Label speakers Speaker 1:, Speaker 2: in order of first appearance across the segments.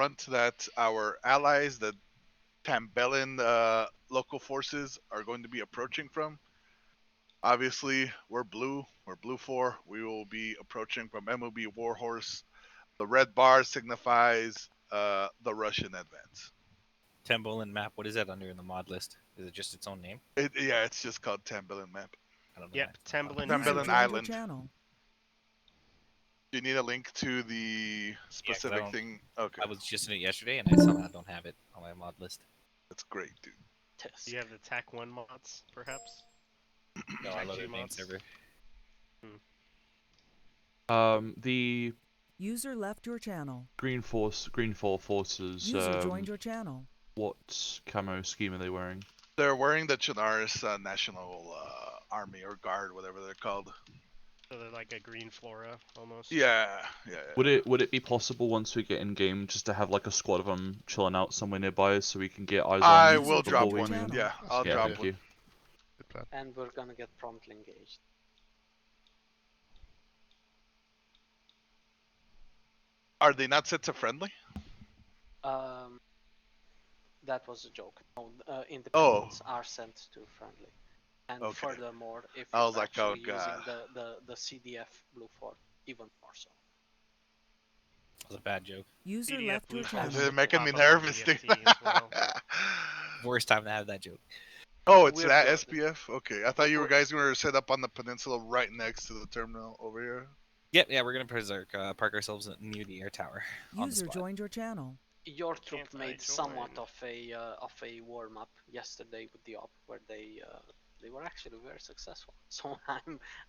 Speaker 1: front that our allies, the Tembelan local forces, are going to be approaching from. Obviously, we're blue. We're blue 4. We will be approaching from MOB Warhorse. The red bar signifies the Russian advance.
Speaker 2: Tembelan map. What is that under in the mod list? Is it just its own name?
Speaker 1: Yeah, it's just called Tembelan map.
Speaker 2: I don't know.
Speaker 3: Yep, Tembelan
Speaker 1: Tembelan Island.
Speaker 4: Channel.
Speaker 1: Do you need a link to the specific thing? Okay.
Speaker 2: I was just in it yesterday, and I somehow don't have it on my mod list.
Speaker 1: That's great, dude.
Speaker 3: Do you have the TAC 1 mods, perhaps?
Speaker 2: No, I love it main server.
Speaker 5: The
Speaker 4: User left your channel.
Speaker 5: Green 4 forces.
Speaker 4: User joined your channel.
Speaker 5: What camo scheme are they wearing?
Speaker 1: They're wearing the Chinaris National Army or Guard, whatever they're called.
Speaker 3: So they're like a green flora, almost?
Speaker 1: Yeah.
Speaker 5: Would it be possible once we get in game just to have like a squad of them chilling out somewhere nearby so we can get eyes on?
Speaker 1: I will drop one.
Speaker 4: move?
Speaker 1: Yeah, I'll drop
Speaker 5: thank
Speaker 1: one.
Speaker 5: you.
Speaker 6: Good plan.
Speaker 7: And we're gonna get promptly engaged.
Speaker 1: Are they not set to friendly?
Speaker 7: That was a joke. No, independents are sent to friendly. And
Speaker 1: Okay.
Speaker 7: furthermore, if
Speaker 1: I was
Speaker 7: you're
Speaker 1: like, oh,
Speaker 7: actually using
Speaker 1: God.
Speaker 7: the CDF Blue Fort, even more so.
Speaker 2: That was a bad joke.
Speaker 4: User
Speaker 3: PDF
Speaker 4: left your
Speaker 3: Blue
Speaker 4: channel.
Speaker 1: They're making me
Speaker 3: Pop up
Speaker 1: nervous, dude.
Speaker 3: DFT as well.
Speaker 2: Worst time to have that joke.
Speaker 1: Oh, it's
Speaker 7: We're
Speaker 1: that
Speaker 7: good.
Speaker 1: SPF? Okay, I thought you guys were set up on the peninsula right next to the terminal over here.
Speaker 2: Yeah, we're gonna park ourselves near the air tower. On the
Speaker 4: User
Speaker 2: spot.
Speaker 4: joined your channel.
Speaker 7: Your troop
Speaker 3: Can't I
Speaker 7: made somewhat
Speaker 3: join?
Speaker 7: of a warm up yesterday with the op, where they were actually very successful. So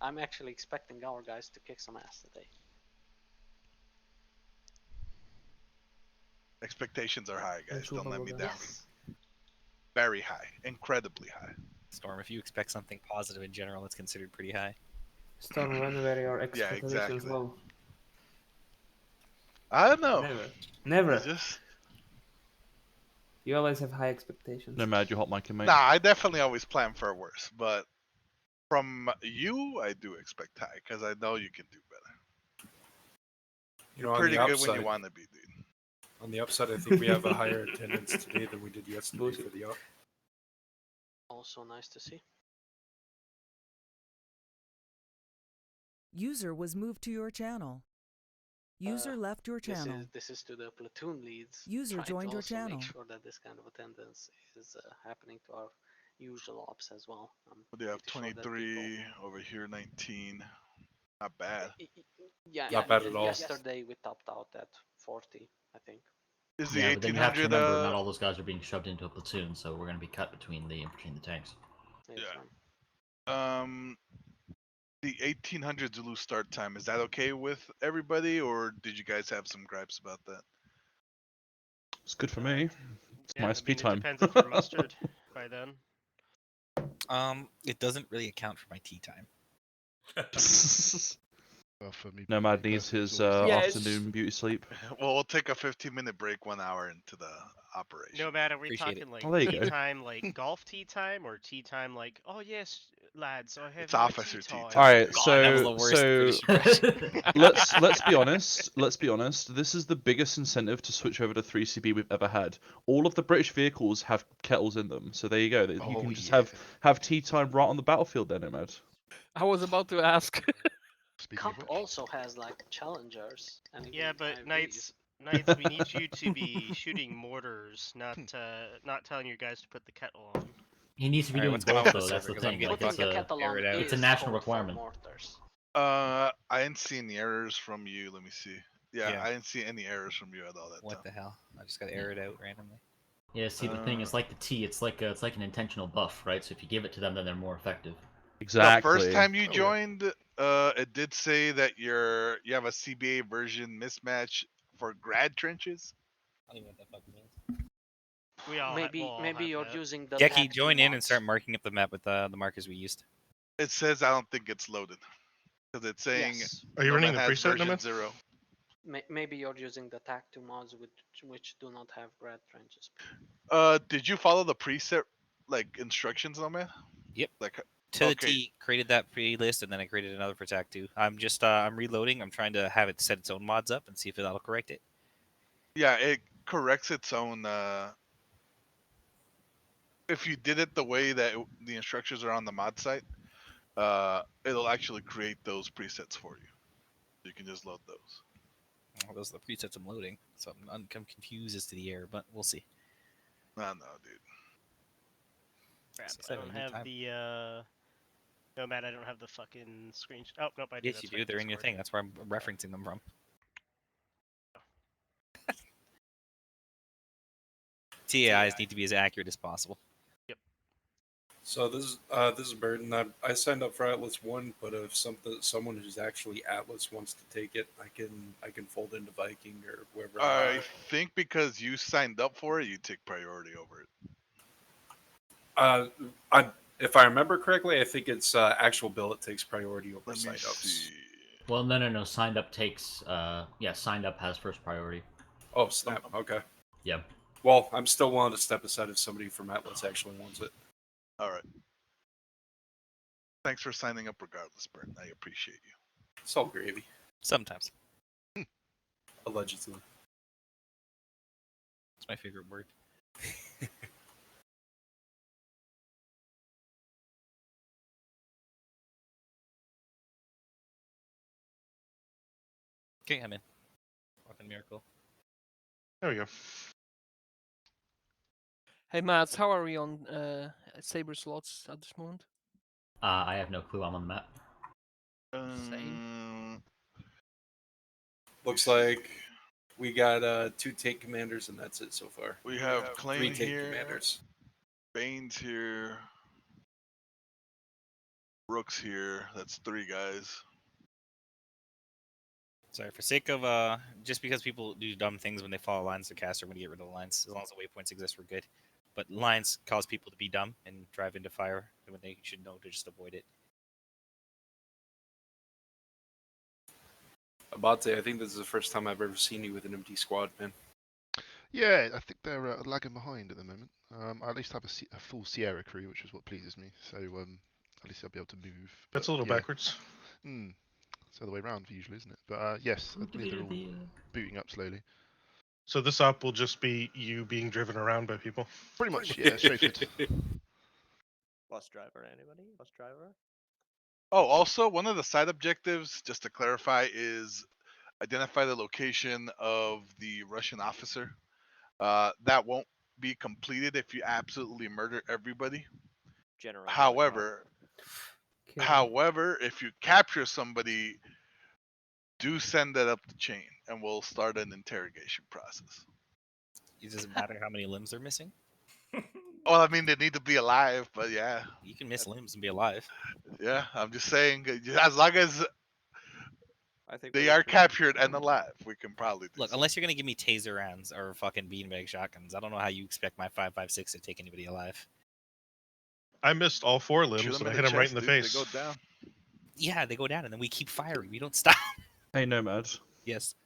Speaker 7: I'm actually expecting our guys to kick some ass today.
Speaker 1: Expectations are high, guys. Don't let me down.
Speaker 7: Yes.
Speaker 1: Very high. Incredibly high.
Speaker 2: Storm, if you expect something positive in general, it's considered pretty high.
Speaker 8: Storm, when were your
Speaker 1: Yeah,
Speaker 8: expectations
Speaker 1: exactly.
Speaker 8: low?
Speaker 1: I don't know.
Speaker 8: Never.
Speaker 1: It's just...
Speaker 8: You always have high expectations.
Speaker 5: No mad, you hot mic, mate.
Speaker 1: Nah, I definitely always plan for worse, but from you, I do expect high, because I know you can do better.
Speaker 6: You know, on
Speaker 1: Pretty
Speaker 6: the
Speaker 1: good
Speaker 6: upside,
Speaker 1: when you want to be, dude.
Speaker 6: on the upside, I think we have a higher attendance today than we did yesterday for the up.
Speaker 7: Also nice to see.
Speaker 4: User was moved to your channel. User left your channel.
Speaker 7: This is to the platoon leads.
Speaker 4: User
Speaker 7: trying
Speaker 4: joined
Speaker 7: to
Speaker 4: your
Speaker 7: also
Speaker 4: channel.
Speaker 7: Make sure that this kind of attendance is happening to our usual ops as well.
Speaker 1: What do you have?
Speaker 7: pretty sure that
Speaker 1: 23, over here 19. Not bad.
Speaker 7: Yeah,
Speaker 6: Not bad at all.
Speaker 7: Yesterday we topped out at 40, I think.
Speaker 1: Is the
Speaker 9: Yeah, but then you have to
Speaker 1: 1800
Speaker 9: remember not all those guys are being shoved into a platoon, so we're going to be cut between the tanks.
Speaker 7: It's
Speaker 1: Yeah.
Speaker 7: fine.
Speaker 1: The 1800 Zulu start time, is that okay with everybody, or did you guys have some gripes about that?
Speaker 5: It's good for me. It's my SP
Speaker 3: It
Speaker 5: time.
Speaker 3: depends if you're mustered by then.
Speaker 2: It doesn't really account for my tea time.
Speaker 6: Well, for me,
Speaker 5: Nomad
Speaker 6: personally,
Speaker 5: needs his
Speaker 8: Yeah, it's-
Speaker 5: afternoon beauty sleep.
Speaker 1: Well, we'll take a 15-minute break 1 hour into the operation.
Speaker 3: No matter, we
Speaker 2: Appreciate
Speaker 3: talking like
Speaker 5: Oh, there you
Speaker 3: tea
Speaker 5: go.
Speaker 3: time, like golf tea time, or tea time like, oh yes, lads, I have
Speaker 1: It's
Speaker 3: my
Speaker 1: officer tea
Speaker 3: time.
Speaker 1: time.
Speaker 5: All right,
Speaker 2: God, that was the worst British impression.
Speaker 5: let's be honest. Let's be honest. This is the biggest incentive to switch over to 3CB we've ever had. All of the British vehicles have kettles in them, so there you go. You
Speaker 1: Oh,
Speaker 5: can just
Speaker 1: yeah.
Speaker 5: have tea time right on the battlefield, then, Nomad.
Speaker 10: I was about to ask.
Speaker 6: Speaking
Speaker 7: Cup
Speaker 6: of which,
Speaker 7: also has like challengers. And
Speaker 3: Yeah,
Speaker 7: even
Speaker 3: but
Speaker 7: IVs.
Speaker 3: Knights, we need you to be shooting mortars, not telling your guys to put the kettle on.
Speaker 9: He needs to be
Speaker 2: Alright,
Speaker 9: doing
Speaker 2: what's going on
Speaker 9: both,
Speaker 2: with
Speaker 9: though.
Speaker 2: the
Speaker 9: That's
Speaker 2: server,
Speaker 9: the
Speaker 2: 'cause I'm
Speaker 9: thing.
Speaker 2: getting
Speaker 9: Like,
Speaker 7: Putting
Speaker 9: it's
Speaker 7: a kettle
Speaker 2: air
Speaker 7: on
Speaker 2: it out.
Speaker 9: it's a
Speaker 7: is
Speaker 9: national
Speaker 7: code for
Speaker 9: requirement.
Speaker 7: mortars.
Speaker 1: I didn't see any errors from you. Let me see. Yeah,
Speaker 2: Yeah.
Speaker 1: I didn't see any errors from you at all that
Speaker 2: What
Speaker 1: time.
Speaker 2: the hell? I just gotta air it out randomly.
Speaker 9: Yeah, see, the thing is, like the T, it's like an intentional buff, right? So if you give it to them, then they're more effective.
Speaker 5: Exactly.
Speaker 1: The first time you
Speaker 6: Oh, yeah.
Speaker 1: joined, it did say that you have a CBA version mismatch for grad trenches.
Speaker 2: I don't even know what that fucking means.
Speaker 3: We all
Speaker 7: Maybe
Speaker 3: we'll all
Speaker 7: maybe
Speaker 3: have
Speaker 7: you're
Speaker 3: that.
Speaker 7: using the
Speaker 2: Geki,
Speaker 7: tactic
Speaker 2: join in and
Speaker 7: mods.
Speaker 2: start marking up the map with the markers we used.
Speaker 1: It says I don't think it's loaded because it's saying
Speaker 7: Yes.
Speaker 6: are you running the
Speaker 1: Nomad has
Speaker 6: preset,
Speaker 1: version
Speaker 6: Nomad?
Speaker 1: 0.
Speaker 7: Maybe you're using the TAC 2 mods which do not have grad trenches.
Speaker 1: Did you follow the preset like instructions, Nomad?
Speaker 2: Yep.
Speaker 1: Like
Speaker 2: To the
Speaker 1: Okay.
Speaker 2: T, created that pre-list, and then I created another for TAC 2. I'm just I'm reloading. I'm trying to have it set its own mods up and see if that'll correct it.
Speaker 1: yeah, it corrects its own. If you did it the way that the instructions are on the mod site, it'll actually create those presets for you. You can just load those.
Speaker 2: Well, those are the presets I'm loading, so I'm confused as to the error, but we'll see.
Speaker 1: No, dude.
Speaker 3: Crap,
Speaker 2: Six,
Speaker 3: I
Speaker 2: seven,
Speaker 3: don't
Speaker 2: good
Speaker 3: have
Speaker 2: time.
Speaker 3: the No, Matt, I don't have the fucking screenshot. Oh, nope, I do.
Speaker 2: Yes,
Speaker 3: That's
Speaker 2: you
Speaker 3: right,
Speaker 2: do. They're in your
Speaker 3: Discord.
Speaker 2: thing. That's where I'm referencing them from. TAIs need to be as accurate as possible.
Speaker 3: Yep.
Speaker 6: So this is Burton. I signed up for Atlas 1, but if someone who's actually Atlas wants to take it, I can fold into Viking or wherever.
Speaker 1: I think because you signed up for it, you take priority over it.
Speaker 6: If I remember correctly, I think it's actual bill that takes priority over
Speaker 1: Let me
Speaker 6: sign-ups.
Speaker 1: see.
Speaker 9: Well, no. Signed up takes. Yeah, signed up has first priority.
Speaker 6: Oh snap! Okay.
Speaker 9: Yeah.
Speaker 6: Well, I'm still willing to step aside if somebody from Atlas actually wants it.
Speaker 1: All right. Thanks for signing up regardless, Burton. I appreciate you.
Speaker 6: It's all gravy.
Speaker 2: Sometimes.
Speaker 6: Allegedly.
Speaker 2: It's my favorite word. Okay, I'm in. Fucking miracle.
Speaker 11: There we go.
Speaker 10: Hey, Mats, how are we on Saber slots at this moment?
Speaker 9: I have no clue. I'm on the map.
Speaker 10: Same.
Speaker 6: Looks like we got 2 tank commanders, and that's it so far.
Speaker 1: We have
Speaker 6: 3
Speaker 1: Claim
Speaker 6: tank
Speaker 1: here,
Speaker 6: commanders.
Speaker 1: Bane's here, Rook's here. That's 3 guys.
Speaker 2: Sorry, for sake of just because people do dumb things when they follow lines to cast, we're gonna get rid of the lines. As long as the waypoints exist, we're good. But lines cause people to be dumb and drive into fire when they should know to just avoid it.
Speaker 6: Abate, I think this is the first time I've ever seen you with an empty squad, man.
Speaker 11: Yeah, I think they're lagging behind at the moment. I at least have a full Sierra crew, which is what pleases me. So at least I'll be able to move.
Speaker 12: That's a little backwards.
Speaker 11: It's the other way around usually, isn't it? But yes, I believe they're all booting up slowly.
Speaker 12: So this op will just be you being driven around by people.
Speaker 11: Pretty much, yeah, straightforward.
Speaker 13: Bus driver, anybody? Bus driver?
Speaker 1: Oh, also, one of the side objectives, just to clarify, is identify the location of the Russian officer. That won't be completed if you absolutely murder everybody.
Speaker 13: General.
Speaker 1: However, if you capture somebody, do send that up the chain, and we'll start an interrogation process.
Speaker 2: It doesn't matter how many limbs they're missing.
Speaker 1: Well, I mean, they need to be alive, but yeah.
Speaker 2: You can miss limbs and be alive.
Speaker 1: Yeah, I'm just saying, as long as
Speaker 13: I think
Speaker 1: they are captured and alive, we can probably do
Speaker 2: Look, unless you're gonna give me taser rounds or fucking beanbag shotguns, I don't know how you expect my 5.56 to take anybody alive.
Speaker 12: I missed all 4
Speaker 1: Shoot
Speaker 12: limbs
Speaker 1: them
Speaker 12: and I
Speaker 1: in
Speaker 12: hit
Speaker 1: the
Speaker 12: him right
Speaker 1: chest,
Speaker 12: in the
Speaker 1: dude.
Speaker 12: face.
Speaker 1: They go down.
Speaker 2: Yeah, they go down and then we keep firing. We don't stop.
Speaker 5: Hey, Nomad.
Speaker 2: Yes.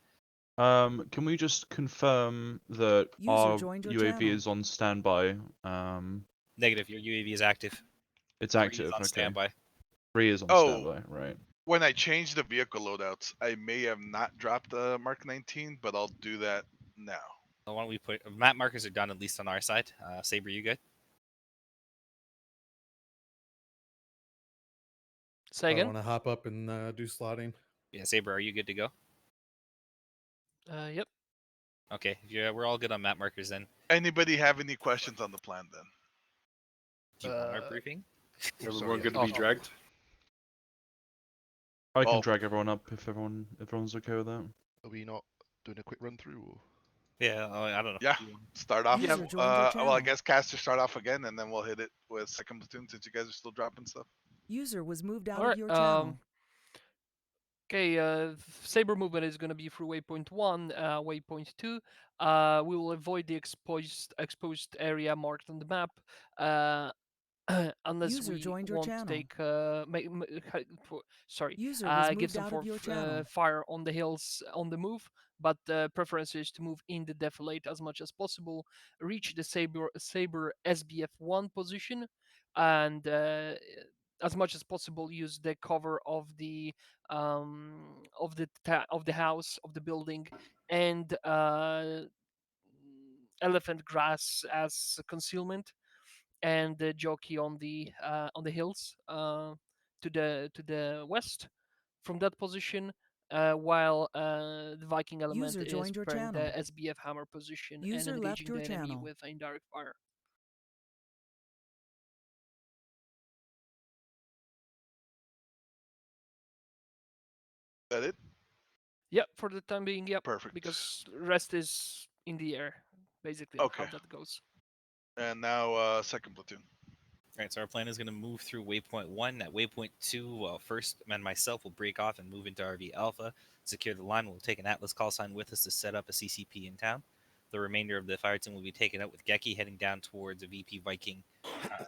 Speaker 5: Can we just confirm that
Speaker 4: User
Speaker 5: our
Speaker 4: joined your
Speaker 5: UAV
Speaker 4: channel.
Speaker 5: is on standby?
Speaker 2: Negative. Your UAV is active.
Speaker 5: It's
Speaker 2: 3
Speaker 5: active.
Speaker 2: is on
Speaker 5: Okay.
Speaker 2: standby.
Speaker 5: 3 is on
Speaker 1: Oh.
Speaker 5: standby. Right.
Speaker 1: When I change the vehicle loadouts, I may have not dropped the Mark 19, but I'll do that now.
Speaker 2: So why don't we put map markers are done at least on our side. Saber, you good?
Speaker 10: Say
Speaker 14: I
Speaker 10: again?
Speaker 14: want to hop up and do slotting.
Speaker 2: Yeah, Saber, are you good to go?
Speaker 10: Yep.
Speaker 2: Okay, yeah, we're all good on map markers then.
Speaker 1: Anybody have any questions on the plan then?
Speaker 2: Do you want our briefing?
Speaker 6: Everyone good to be dragged?
Speaker 5: I can
Speaker 1: Well-
Speaker 5: drag everyone up if everyone's okay with that.
Speaker 11: Are we not doing a quick run through? Or?
Speaker 2: Yeah, I don't know.
Speaker 1: Yeah, start off.
Speaker 4: User joined your
Speaker 1: Well, I
Speaker 4: channel.
Speaker 1: guess Caster start off again, and then we'll hit it with second platoon since you guys are still dropping stuff.
Speaker 4: User was moved out
Speaker 10: Alright,
Speaker 4: of your channel.
Speaker 10: Okay, Saber movement is going to be through waypoint 1, waypoint 2. We will avoid the exposed area marked on the map. Unless
Speaker 4: User
Speaker 10: we
Speaker 4: joined your
Speaker 10: want
Speaker 4: channel.
Speaker 10: to take
Speaker 4: User was
Speaker 10: give
Speaker 4: moved
Speaker 10: some
Speaker 4: out of your channel.
Speaker 10: fire on the hills on the move, but preference is to move in the defilade as much as possible, reach the saber SBF1 position, and as much as possible use the cover of the house of the building, and elephant grass as concealment, and the jockey on the hills to the west from that position, while the Viking element
Speaker 4: User
Speaker 10: is
Speaker 4: joined your
Speaker 10: preparing the
Speaker 4: channel.
Speaker 10: SBF hammer position and
Speaker 4: User left
Speaker 10: engaging
Speaker 4: your
Speaker 10: the enemy
Speaker 4: channel.
Speaker 10: with indirect fire.
Speaker 1: That it?
Speaker 10: Yep, for the time being, yep.
Speaker 1: Perfect.
Speaker 10: Because rest is in the air, basically, on how
Speaker 1: Okay.
Speaker 10: that goes.
Speaker 1: And now second platoon.
Speaker 2: All right, so our plan is going to move through waypoint 1. At waypoint 2, first, and myself will break off and move into RV Alpha, secure the line. We'll take an Atlas call sign with us to set up a CCP in town. The remainder of the fire team will be taken out with Geki heading down towards a VP Viking,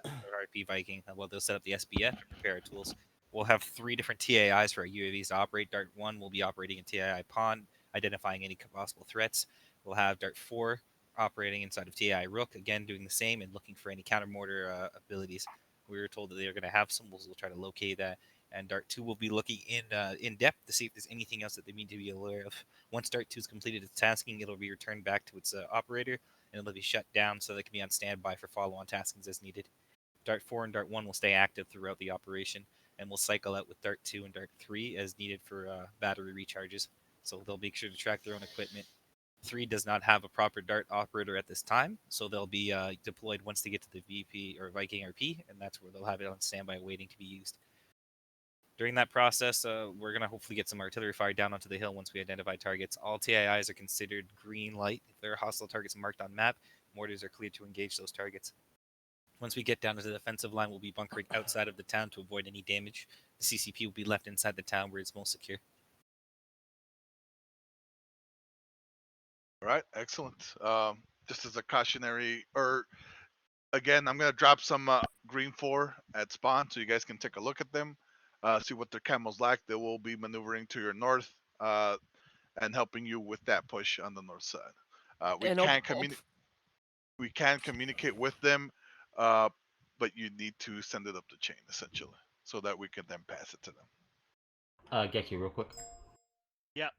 Speaker 2: or RP Viking. Well, they'll set up the SBF and prepare our tools. We'll have 3 different TAIs for our UAVs to operate. Dart 1 will be operating in TAI Pond, identifying any possible threats. We'll have Dart 4 operating inside of TAI Rook, again doing the same and looking for any counter mortar abilities. We were told that they're going to have some. We'll try to locate that. And Dart 2 will be looking in depth to see if there's anything else that they need to be aware of. Once Dart 2 is completed its tasking, it'll be returned back to its operator, and it'll be shut down so they can be on standby for follow-on taskings as needed. Dart 4 and Dart 1 will stay active throughout the operation, and we'll cycle out with Dart 2 and Dart 3 as needed for battery recharges. So they'll make sure to track their own equipment. 3 does not have a proper Dart operator at this time, so they'll be deployed once they get to the VP or Viking RP, and that's where they'll have it on standby waiting to be used. During that process, we're going to hopefully get some artillery fire down onto the hill once we identify targets. All TIIs are considered green light. If there are hostile targets marked on map, mortars are cleared to engage those targets. Once we get down to the defensive line, we'll be bunkering outside of the town to avoid any damage. The CCP will be left inside the town where it's most secure.
Speaker 1: All right, excellent. Just as a cautionary, or again, I'm gonna drop some green 4 at spawn so you guys can take a look at them, see what their camos lack. They will be maneuvering to your north and helping you with that push on the north side. We can communicate with them, but you need to send it up the chain essentially, so that we can then pass it to them.
Speaker 9: Geki, real quick.
Speaker 3: Yep.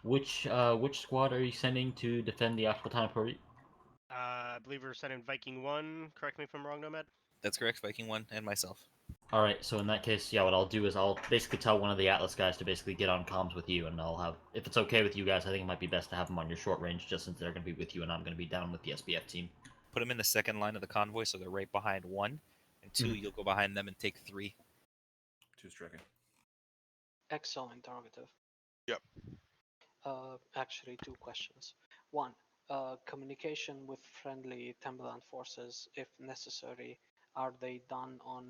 Speaker 9: Which squad are you sending to defend the Tembelan Parit?
Speaker 3: I believe we're sending Viking 1. Correct me if I'm wrong, Nomad.
Speaker 2: That's correct, Viking 1 and myself.
Speaker 9: Alright, so in that case, yeah, what I'll do is I'll basically tell one of the Atlas guys to basically get on comms with you, and I'll have, if it's okay with you guys, I think it might be best to have them on your short range, just since they're going to be with you and I'm going to be down with the SBF team.
Speaker 2: Put them in the second line of the convoy, so they're right behind 1, and 2, you'll go behind them and take 3.
Speaker 5: 2 striking.
Speaker 7: Excellent interrogative.
Speaker 1: Yep.
Speaker 7: Actually, 2 questions. 1, communication with friendly Tembelan forces, if necessary, are they done on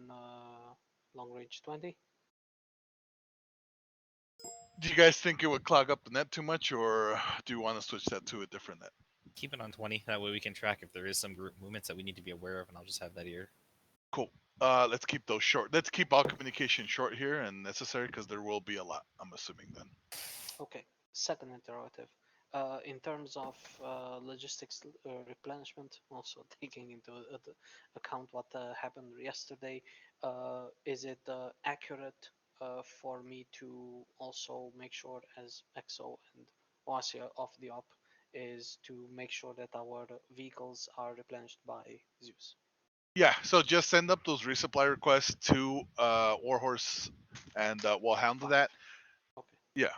Speaker 7: long range 20?
Speaker 1: Do you guys think it would clog up the net too much, or do you want to switch that to a different net?
Speaker 2: Keep it on 20. That way we can track if there is some group movements that we need to be aware of, and I'll just have that here.
Speaker 1: Cool. Let's keep those short. Let's keep all communication short here and necessary, because there will be a lot, I'm assuming then.
Speaker 7: Okay. Second interrogative. In terms of logistics replenishment, also taking into account what happened yesterday, is it accurate for me to also make sure, as EXO and Oasia of the op, is to make sure that our vehicles are replenished by Zeus?
Speaker 1: Yeah, so just send up those resupply requests to Warhorse, and we'll handle that.
Speaker 7: Okay.
Speaker 1: Yeah.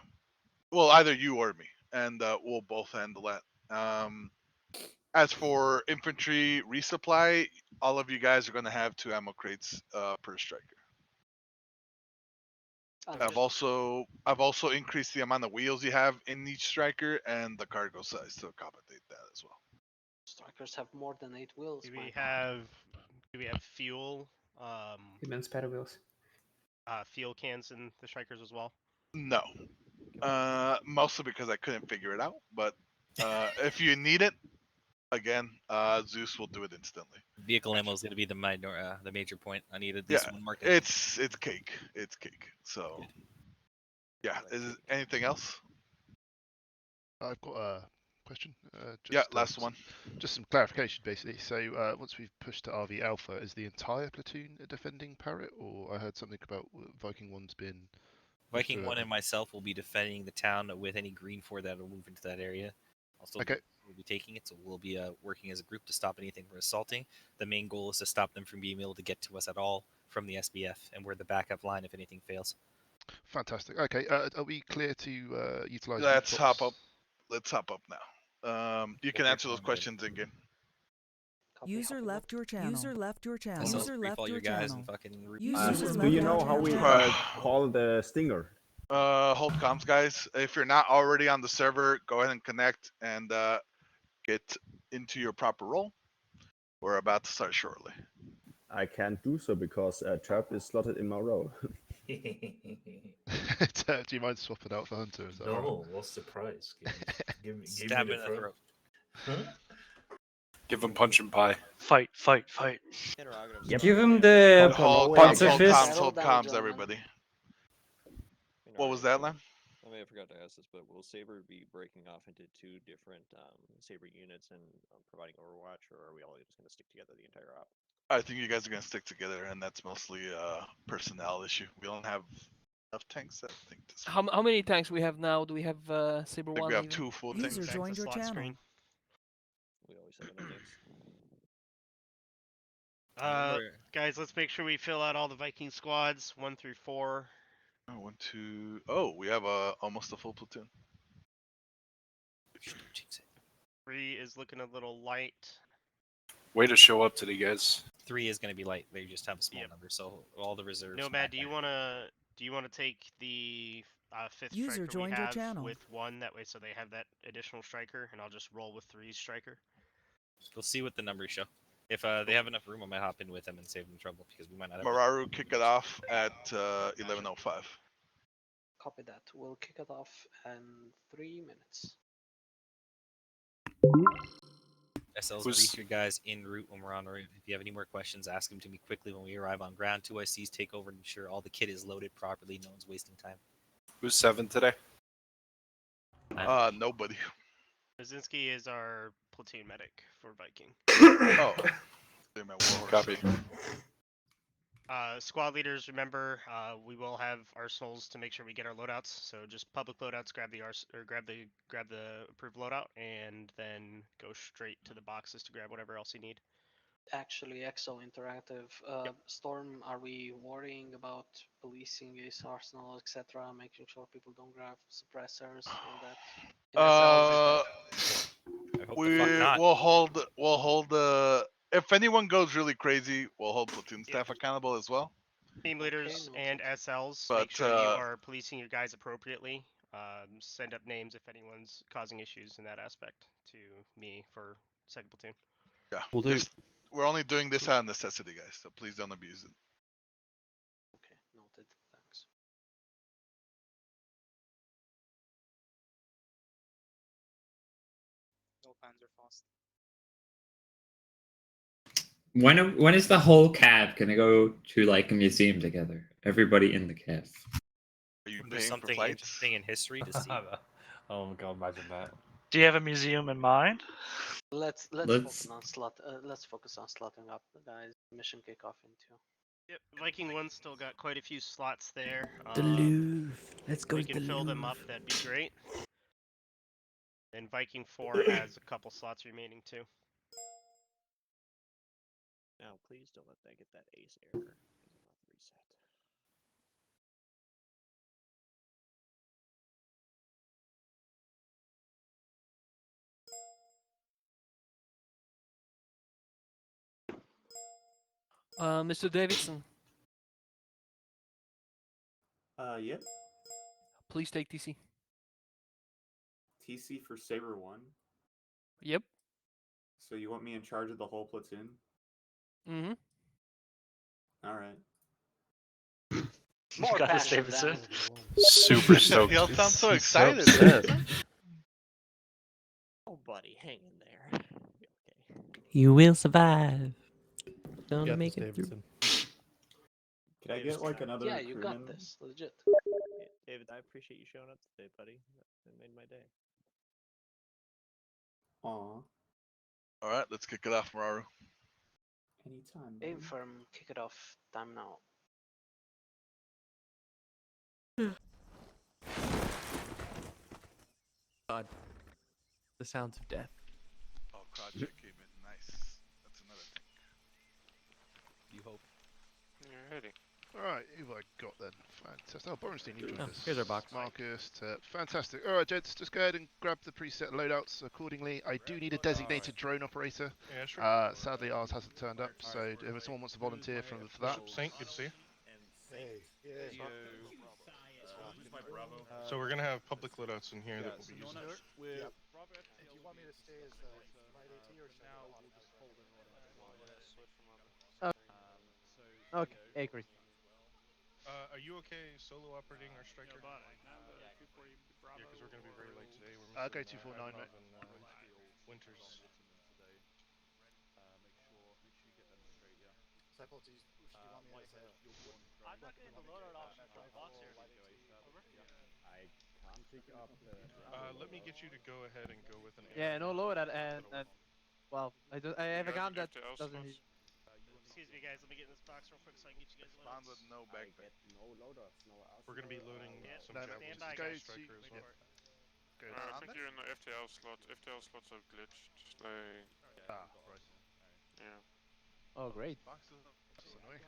Speaker 1: Well, either you or me, and we'll both handle that. As for infantry resupply, all of you guys are going to have 2 ammo crates per striker. I've also increased the amount of wheels you have in each striker and the cargo size to accommodate that as well.
Speaker 7: Strikers have more than 8 wheels.
Speaker 3: Do we have fuel?
Speaker 8: Immense paddle wheels.
Speaker 3: Fuel cans in the strikers as well?
Speaker 1: No. Mostly because I couldn't figure it out. But if you need it, again, Zeus will do it instantly.
Speaker 2: Vehicle ammo is going to be the major point. I need at
Speaker 1: Yeah,
Speaker 2: least 1 mark.
Speaker 1: it's cake. It's cake. So, yeah. Is anything else?
Speaker 11: I've got a question.
Speaker 1: Yeah, last one.
Speaker 11: Just some clarification, basically. So once we've pushed to RV Alpha, is the entire platoon defending Parit, or I heard something about Viking 1's been...
Speaker 2: Viking 1 and myself will be defending the town with any green 4 that will move into that area. Also,
Speaker 11: Okay.
Speaker 2: we'll be taking it, so we'll be working as a group to stop anything from assaulting. The main goal is to stop them from being able to get to us at all from the SBF, and we're the backup line if anything fails.
Speaker 11: Fantastic. Okay. Are we clear to utilize?
Speaker 1: Let's
Speaker 11: rooftops?
Speaker 1: hop up. Let's hop up now. You can answer those questions in game.
Speaker 4: User left your channel. User left your channel.
Speaker 2: Also,
Speaker 4: User left
Speaker 2: all
Speaker 4: your
Speaker 2: your guys
Speaker 4: channel.
Speaker 2: and fucking.
Speaker 15: Do you know how we call the stinger?
Speaker 1: Hold comms, guys. If you're not already on the server, go ahead and connect and get into your proper role. We're about to start shortly.
Speaker 15: I can't do so because Trap is slotted in my role.
Speaker 11: Do you mind swapping out for Hunter? Is that all right?
Speaker 16: What's the price? Give me
Speaker 2: Stab
Speaker 16: the
Speaker 2: in the throat.
Speaker 6: Give him punch and pie.
Speaker 3: Fight, fight, fight.
Speaker 8: Give him the
Speaker 1: Hold
Speaker 8: panzer
Speaker 1: comms,
Speaker 8: fist.
Speaker 1: hold comms, everybody. What was that, Lam?
Speaker 13: I may have forgot to ask this, but will Saber be breaking off into two different Saber units and providing Overwatch, or are we all just going to stick together the entire op?
Speaker 1: I think you guys are gonna stick together, and that's mostly a personnel issue. We don't have enough tanks. I think.
Speaker 10: How many tanks we have now? Do we have Saber
Speaker 1: I think
Speaker 10: One?
Speaker 1: we have
Speaker 10: even?
Speaker 1: 2 full
Speaker 4: User
Speaker 1: tanks.
Speaker 4: joined your channel.
Speaker 13: We always have enough tanks.
Speaker 3: Guys, let's make sure we fill out all the Viking squads 1 through 4.
Speaker 1: Oh, 1, 2. Oh, we have almost a full platoon.
Speaker 3: 3 is looking a little light.
Speaker 6: Way to show up today, guys.
Speaker 2: 3 is going to be light. They just have a small number, so all the reserves.
Speaker 3: Nomad, do you wanna take the 5th
Speaker 4: User
Speaker 3: striker we
Speaker 4: joined your
Speaker 3: have
Speaker 4: channel.
Speaker 3: with 1? That way, so they have that additional striker, and I'll just roll with 3's striker.
Speaker 2: We'll see what the numbers show. If they have enough room, I might hop in with them and save them trouble because we might not have.
Speaker 1: Mararu, kick it off at 11:05.
Speaker 7: Copy that. We'll kick it off in 3 minutes.
Speaker 2: SLs, brief your guys en route when we're on route. If you have any more questions, ask them to me quickly when we arrive on ground. 2 ICs take over and ensure all the kit is loaded properly. No one's wasting time.
Speaker 6: Who's 7 today?
Speaker 1: Nobody.
Speaker 3: Brzezinski is our platoon medic for Viking.
Speaker 1: Oh.
Speaker 6: Copy.
Speaker 3: Squad leaders, remember, we will have arsenals to make sure we get our loadouts. So just public loadouts, grab the grab the approved loadout, and then go straight to the boxes to grab whatever else you need.
Speaker 7: Actually, Exo Interactive. Storm, are we worrying about policing his arsenal, etc., making sure people don't grab suppressors and that?
Speaker 1: We'll hold if anyone goes really crazy, we'll hold platoon staff accountable as well.
Speaker 3: Team leaders and SLs,
Speaker 1: But,
Speaker 3: make sure you are policing your guys appropriately. Send up names if anyone's causing issues in that aspect to me for 2nd platoon.
Speaker 1: Yeah,
Speaker 5: We'll do.
Speaker 1: We're only doing this out of necessity, guys. So please don't abuse it.
Speaker 7: Okay, noted. Thanks.
Speaker 17: No Panzerfaust.
Speaker 18: When is the whole cab gonna go to like a museum together? Everybody in the cab.
Speaker 1: Are you
Speaker 2: There's something interesting in history to see.
Speaker 14: Oh my god, imagine that.
Speaker 17: Do you have a museum in mind?
Speaker 7: Let's
Speaker 18: Let's-
Speaker 7: focus on let's focus on slotting up, guys. Mission kickoff in 2.
Speaker 3: Yep, Viking 1's still got quite a few slots there.
Speaker 8: The Louvre. Let's go
Speaker 3: We
Speaker 8: to
Speaker 3: can
Speaker 8: the
Speaker 3: fill them
Speaker 8: Louvre.
Speaker 3: up, that'd be great. And Viking 4 has a couple slots remaining too.
Speaker 13: Now, please don't let that get that ace error. Reset.
Speaker 10: Mr. Davidson,
Speaker 19: Yep.
Speaker 10: please take TC.
Speaker 19: TC for Saber 1.
Speaker 10: Yep.
Speaker 19: So you want me in charge of the whole platoon?
Speaker 10: Mm-hmm.
Speaker 19: Alright.
Speaker 7: More
Speaker 17: got this,
Speaker 7: passion,
Speaker 17: Davidson.
Speaker 7: damn it.
Speaker 6: Super stoked.
Speaker 1: Y'all sound so
Speaker 5: He's so
Speaker 1: excited.
Speaker 5: upset.
Speaker 13: Oh, buddy, hang in there. Okay.
Speaker 8: You will survive. Gonna
Speaker 14: Get
Speaker 8: make
Speaker 14: this,
Speaker 8: it through.
Speaker 14: Davidson.
Speaker 19: Could I get like another
Speaker 7: Yeah, you got
Speaker 19: crewman?
Speaker 7: this. Legit.
Speaker 13: Hey, David, I appreciate you showing up today, buddy. That made my day.
Speaker 19: Aw.
Speaker 1: Alright, let's kick it off, Mararu.
Speaker 19: Anytime.
Speaker 7: Aim
Speaker 19: man.
Speaker 7: firm, kick it off. Time now.
Speaker 8: God. The sounds of death.
Speaker 1: Oh, crowd check came in. Nice. That's another thing.
Speaker 2: You hope.
Speaker 13: Alrighty.
Speaker 11: Alright, who have I got then? Fantastic. Oh, Borenstein, you joined us.
Speaker 8: Here's our box.
Speaker 11: Marcus, fantastic. Alright, gents, just go ahead and grab the preset loadouts accordingly. I do need a designated drone operator.
Speaker 12: Yeah, sure.
Speaker 11: Sadly, ours hasn't turned up, so if someone wants to volunteer for that.
Speaker 12: Saint, good to see you.
Speaker 16: Hey, yeah.
Speaker 12: So we're gonna have public loadouts in here that we'll be using.
Speaker 16: Yep. Robert, do you want me to stay as light AT or now we'll just hold it?
Speaker 8: Okay, hey, Chris.
Speaker 12: Are you okay solo operating our striker? Yeah, because we're gonna be very late today. We're
Speaker 11: Go
Speaker 12: missing
Speaker 11: 249, mate.
Speaker 12: Winters.
Speaker 16: Stifle, do you want me as
Speaker 3: I'm not getting the loadout option from the box here. Over.
Speaker 15: I can't pick up the...
Speaker 12: Let me get you to go ahead and go with an.
Speaker 8: Yeah, no loadout and well, I have a gun that doesn't need.
Speaker 3: Excuse me, guys. Let me get in this box real quick so I can get you guys
Speaker 1: Spawn
Speaker 3: loadouts.
Speaker 1: with no backpack.
Speaker 15: No loadouts, no...
Speaker 12: We're gonna be loading some
Speaker 11: No,
Speaker 12: javelins
Speaker 11: stand by,
Speaker 12: and
Speaker 11: guys.
Speaker 12: striker as
Speaker 11: Yeah.
Speaker 12: well.
Speaker 11: Good.
Speaker 6: I think you're in the FTL slot. FTL slots are glitched. Like,
Speaker 11: right.
Speaker 6: yeah.
Speaker 8: Oh, great.
Speaker 1: Boxes.
Speaker 11: That's annoying.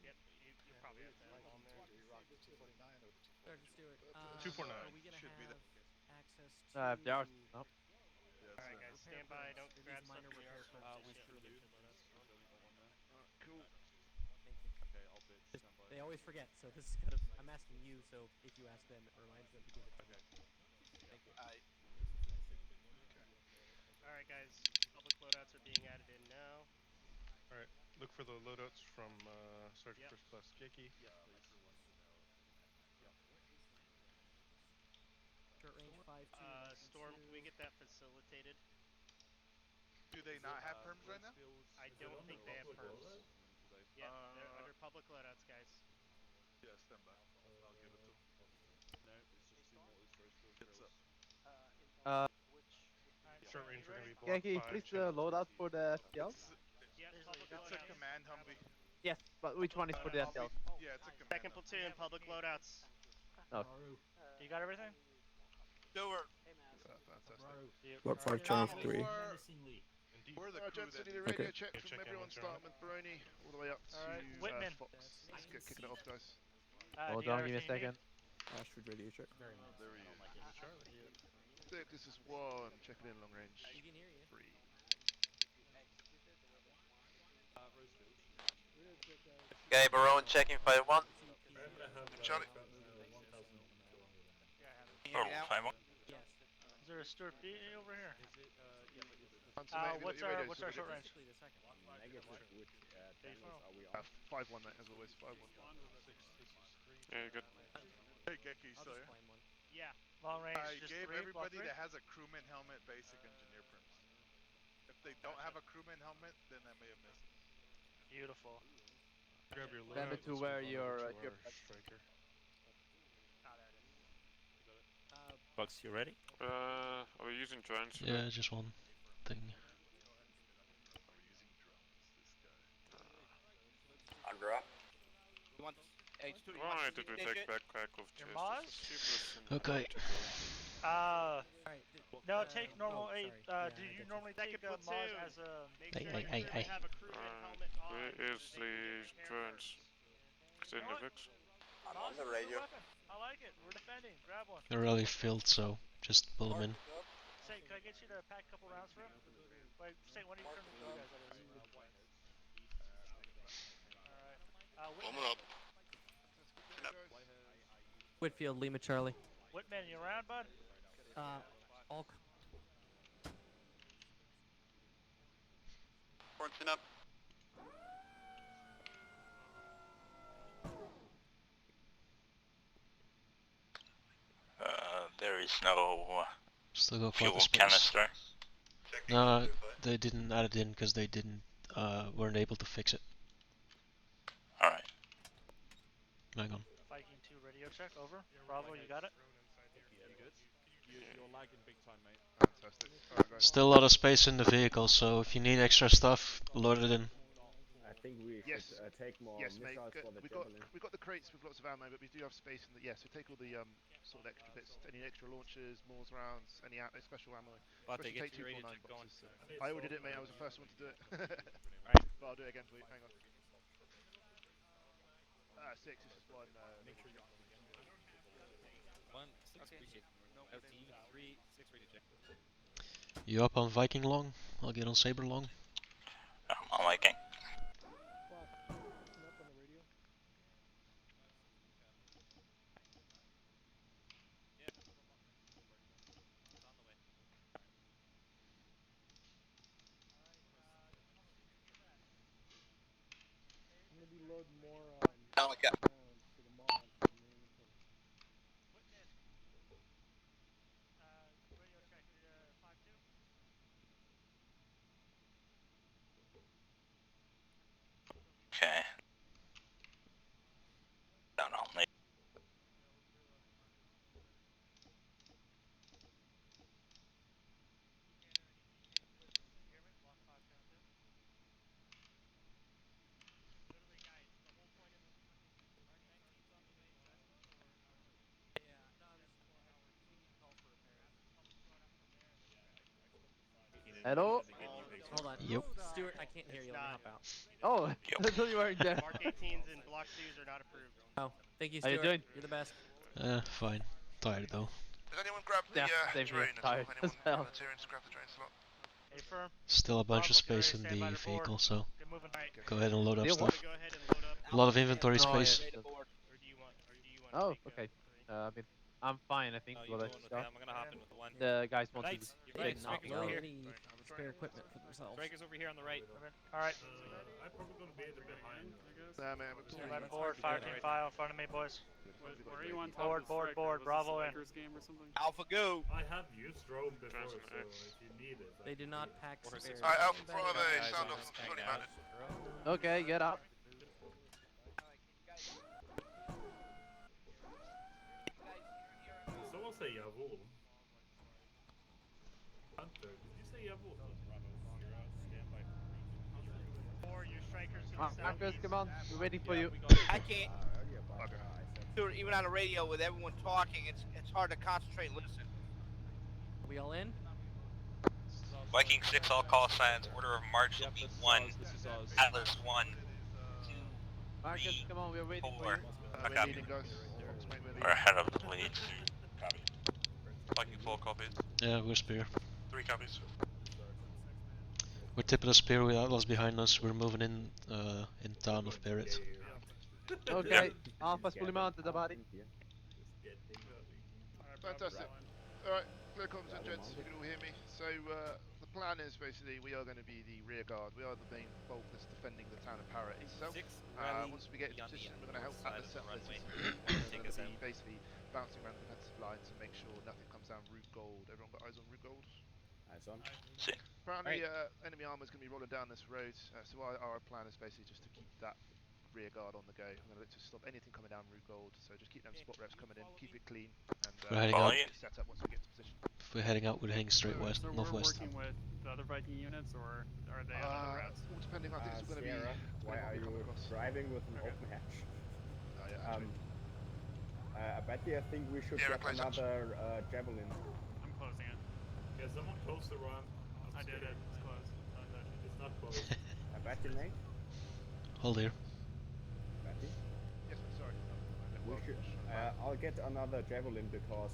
Speaker 3: Yep, you probably have to have them on there.
Speaker 12: 249.
Speaker 1: Should be there.
Speaker 8: There are. Oh.
Speaker 3: Alright, guys, stand by. Don't grab stuff in the arsenal.
Speaker 11: Cool.
Speaker 8: They always forget, so this is kind of, I'm asking you, so if you ask them, it reminds them to give it to me. Thank you.
Speaker 3: Alright, guys, public loadouts are being added in now.
Speaker 12: Alright, look for the loadouts from Sergeant First Class Geki.
Speaker 8: Short range 5-2.
Speaker 3: Storm, can we get that facilitated?
Speaker 1: Do they not have perms right now?
Speaker 3: I don't think they have perms. Yeah, they're under public loadouts, guys.
Speaker 1: Yeah, stand by. I'll give it to them. It's up.
Speaker 12: Short range, we're gonna be block
Speaker 8: Geki,
Speaker 12: 5.
Speaker 8: please loadout for the FTL?
Speaker 3: Yeah,
Speaker 1: It's a command Humvee.
Speaker 8: Yes, but which one is for the FTL?
Speaker 1: Yeah, it's a command.
Speaker 3: Second platoon, public loadouts.
Speaker 8: Oh.
Speaker 3: You got everything?
Speaker 1: Doer.
Speaker 11: Fantastic.
Speaker 19: Block 5, channel 3.
Speaker 1: We're the
Speaker 11: Alright,
Speaker 1: crew
Speaker 11: gents, I
Speaker 1: that
Speaker 11: need a radio
Speaker 19: Okay.
Speaker 11: check from everyone, starting with Baroni, all the way up to
Speaker 3: Whitman.
Speaker 11: Fox. Let's get kicking it off, guys.
Speaker 8: Hold on, give me a second.
Speaker 19: Ashford radio check.
Speaker 1: There he is.
Speaker 11: Dick, this is 1, checking in long range. 3.
Speaker 20: Okay, Barone checking 5-1.
Speaker 1: Charlie.
Speaker 20: Total 5-1.
Speaker 17: Is there a Stuart B over here?
Speaker 11: What's our
Speaker 17: short range?
Speaker 11: Negative, which channels are we on? 5-1, mate, as always, 5-1.
Speaker 6: Yeah, good.
Speaker 1: Hey, Geki, you still here?
Speaker 3: Yeah.
Speaker 17: Long range,
Speaker 1: I
Speaker 17: just
Speaker 1: gave
Speaker 17: 3,
Speaker 1: everybody
Speaker 17: block 3?
Speaker 1: that has a crewman helmet basic engineer perms. If they don't have a crewman helmet, then I may have missed it.
Speaker 17: Beautiful.
Speaker 12: Grab your
Speaker 8: Send it to where your
Speaker 12: striker.
Speaker 2: Bucks, you ready?
Speaker 6: Are we using drones?
Speaker 21: Yeah, just one thing.
Speaker 20: Andra.
Speaker 6: Why did we take backpack of
Speaker 17: Your
Speaker 6: chest?
Speaker 17: Maz?
Speaker 21: Okay.
Speaker 17: No, take normal 8. Do you normally take Maz as a...
Speaker 21: Hey.
Speaker 6: Where is the drones? Is it in the VIX?
Speaker 20: I'm on the radio.
Speaker 17: I like it. We're defending. Grab one.
Speaker 21: They're really filled, so just pull them in.
Speaker 17: Say, can I get you to pack a couple rounds for him? Wait, say, when do you turn the blue guys, that is? Alright.
Speaker 8: Whitfield, Lima Charlie.
Speaker 17: Whitman, you around, bud?
Speaker 8: All.
Speaker 20: Quarantine up.
Speaker 22: There is no
Speaker 21: Still go
Speaker 22: fuel
Speaker 21: quite the space.
Speaker 22: canister.
Speaker 21: No, they didn't add it in because they weren't able to fix it.
Speaker 22: Alright.
Speaker 21: Hang on.
Speaker 17: Viking 2 radio check, over. Bravo, you got it?
Speaker 5: You're lagging big time, mate.
Speaker 11: Fantastic. Alright, guys.
Speaker 21: Still a lot of space in the vehicle, so if you need extra stuff, load it in.
Speaker 15: I think we should take more
Speaker 11: Yes, mate.
Speaker 15: missiles for the
Speaker 11: We've
Speaker 15: javelin.
Speaker 11: got the crates with lots of ammo, but we do have space in the so take all the sort of extra bits, any extra launchers, Morse rounds, any special ammo.
Speaker 2: But they
Speaker 11: Especially
Speaker 2: get
Speaker 11: take
Speaker 2: you ready
Speaker 11: 249
Speaker 2: to get going.
Speaker 11: boxes. I already did it, mate. I was the first one to do it.
Speaker 2: Alright.
Speaker 11: But I'll do it again for you. Hang on. 6. This is one.
Speaker 2: Make sure you're 1, 6, appreciate it. Out to you, 3, 6, ready to check.
Speaker 21: You up on Viking long? I'll get on Saber long.
Speaker 22: I'm Viking.
Speaker 16: I'm gonna be loading more
Speaker 20: rounds
Speaker 16: to the mod in your inventory.
Speaker 17: Radio check, you're 5-2?
Speaker 22: Okay. Down on me.
Speaker 8: Hello? Hold on.
Speaker 21: Yep.
Speaker 8: Stuart, I can't hear
Speaker 3: It's
Speaker 8: you. Let me
Speaker 3: not.
Speaker 8: hop out. Oh, I thought you weren't there.
Speaker 3: Mark 18s and Block 2s are not approved.
Speaker 8: Oh, thank you,
Speaker 21: How
Speaker 8: Stuart.
Speaker 21: you doing?
Speaker 8: You're the best.
Speaker 21: Fine. Tired though.
Speaker 16: Did anyone grab the train at all? Anyone volunteering to grab the train slot?
Speaker 17: Hey, firm.
Speaker 21: Still a bunch of
Speaker 17: Bravo,
Speaker 21: space
Speaker 17: carrier,
Speaker 21: in
Speaker 17: stand by
Speaker 21: the
Speaker 17: the board.
Speaker 21: vehicle, so
Speaker 17: Get moving.
Speaker 21: go ahead and load up
Speaker 8: Deal
Speaker 21: stuff.
Speaker 3: Go ahead and load up.
Speaker 21: A lot of inventory space.
Speaker 3: Or do you want
Speaker 8: Oh,
Speaker 3: to take,
Speaker 8: okay. I mean, I'm fine. I think.
Speaker 2: Oh, you're going with them. I'm gonna hop in with the 1.
Speaker 8: The guys want
Speaker 2: Knights,
Speaker 8: to
Speaker 2: you're right.
Speaker 8: not
Speaker 2: Strikers over
Speaker 8: load
Speaker 2: here.
Speaker 8: any spare equipment for themselves.
Speaker 2: Strikers over here on the right.
Speaker 17: Alright.
Speaker 12: I'm probably going to be a bit behind, I guess.
Speaker 11: Nah, man. We're
Speaker 17: Stand
Speaker 11: cool.
Speaker 17: by the board, 5-team file in front of me, boys.
Speaker 12: Where are you on top
Speaker 17: Board,
Speaker 12: of the
Speaker 17: board, Bravo in.
Speaker 12: game or something?
Speaker 20: Alpha go.
Speaker 12: I have used drone before, so if you need it.
Speaker 8: They do not pack spares.
Speaker 16: Alright, Alpha Bravo, sound off. Fully mounted.
Speaker 8: Okay, get up.
Speaker 12: Did someone say Yavul? Hunter, did you say Yavul?
Speaker 17: Four, your strikers to the
Speaker 8: Marcus,
Speaker 17: southeast.
Speaker 8: come on. We're waiting for you.
Speaker 20: I can't. Dude, even on the radio with everyone talking, it's hard to concentrate and listen.
Speaker 8: We all in?
Speaker 22: Viking 6, all call signs. Order of march will be 1. Atlas 1, 2,
Speaker 8: Marcus, come on. We're waiting for
Speaker 22: 4.
Speaker 8: you.
Speaker 22: I
Speaker 11: We're
Speaker 22: copy.
Speaker 11: leading, guys. Fox, mate, we're
Speaker 22: We're
Speaker 11: leading.
Speaker 22: ahead of the lead. Copy. Viking 4 copies.
Speaker 21: Yeah, we're spear.
Speaker 22: 3 copies.
Speaker 21: We're tipping a spear with Atlas behind us. We're moving in town of Parit.
Speaker 8: Okay. Alpha's fully mounted, the body.
Speaker 11: Fantastic. Alright, clear comms and gents, you can all hear me. So the plan is basically we are going to be the rear guard. We are the main bulk that's defending the town of Parit itself. Once we get into position, we're going to help Atlas settle this. We're going to be basically bouncing around the defensive lines to make sure nothing comes down route gold. Everyone got eyes on route gold?
Speaker 15: Eyes on.
Speaker 11: Apparently enemy armor is going to be rolling down this road, so our plan is basically just to keep that rear guard on the go. I'm going to look to stop anything coming down route gold, so just keep them spot reps coming in, keep it clean, and
Speaker 21: We're heading out.
Speaker 11: set up once we get to position.
Speaker 21: If we're heading out, we're heading straight west,
Speaker 12: So
Speaker 21: northwest.
Speaker 12: we're working with the other Viking units, or are they on other routes?
Speaker 11: All depending, I think it's going to be...
Speaker 15: Sierra, why are you driving with an open hatch? I bet you think we should get another javelin.
Speaker 12: I'm closing it. Yeah, someone closed the run. I did it. It's closed. It's not closed.
Speaker 15: I bet you, Nate.
Speaker 21: Hold here.
Speaker 15: Betty?
Speaker 11: Yes, sorry.
Speaker 15: We should, I'll get another javelin because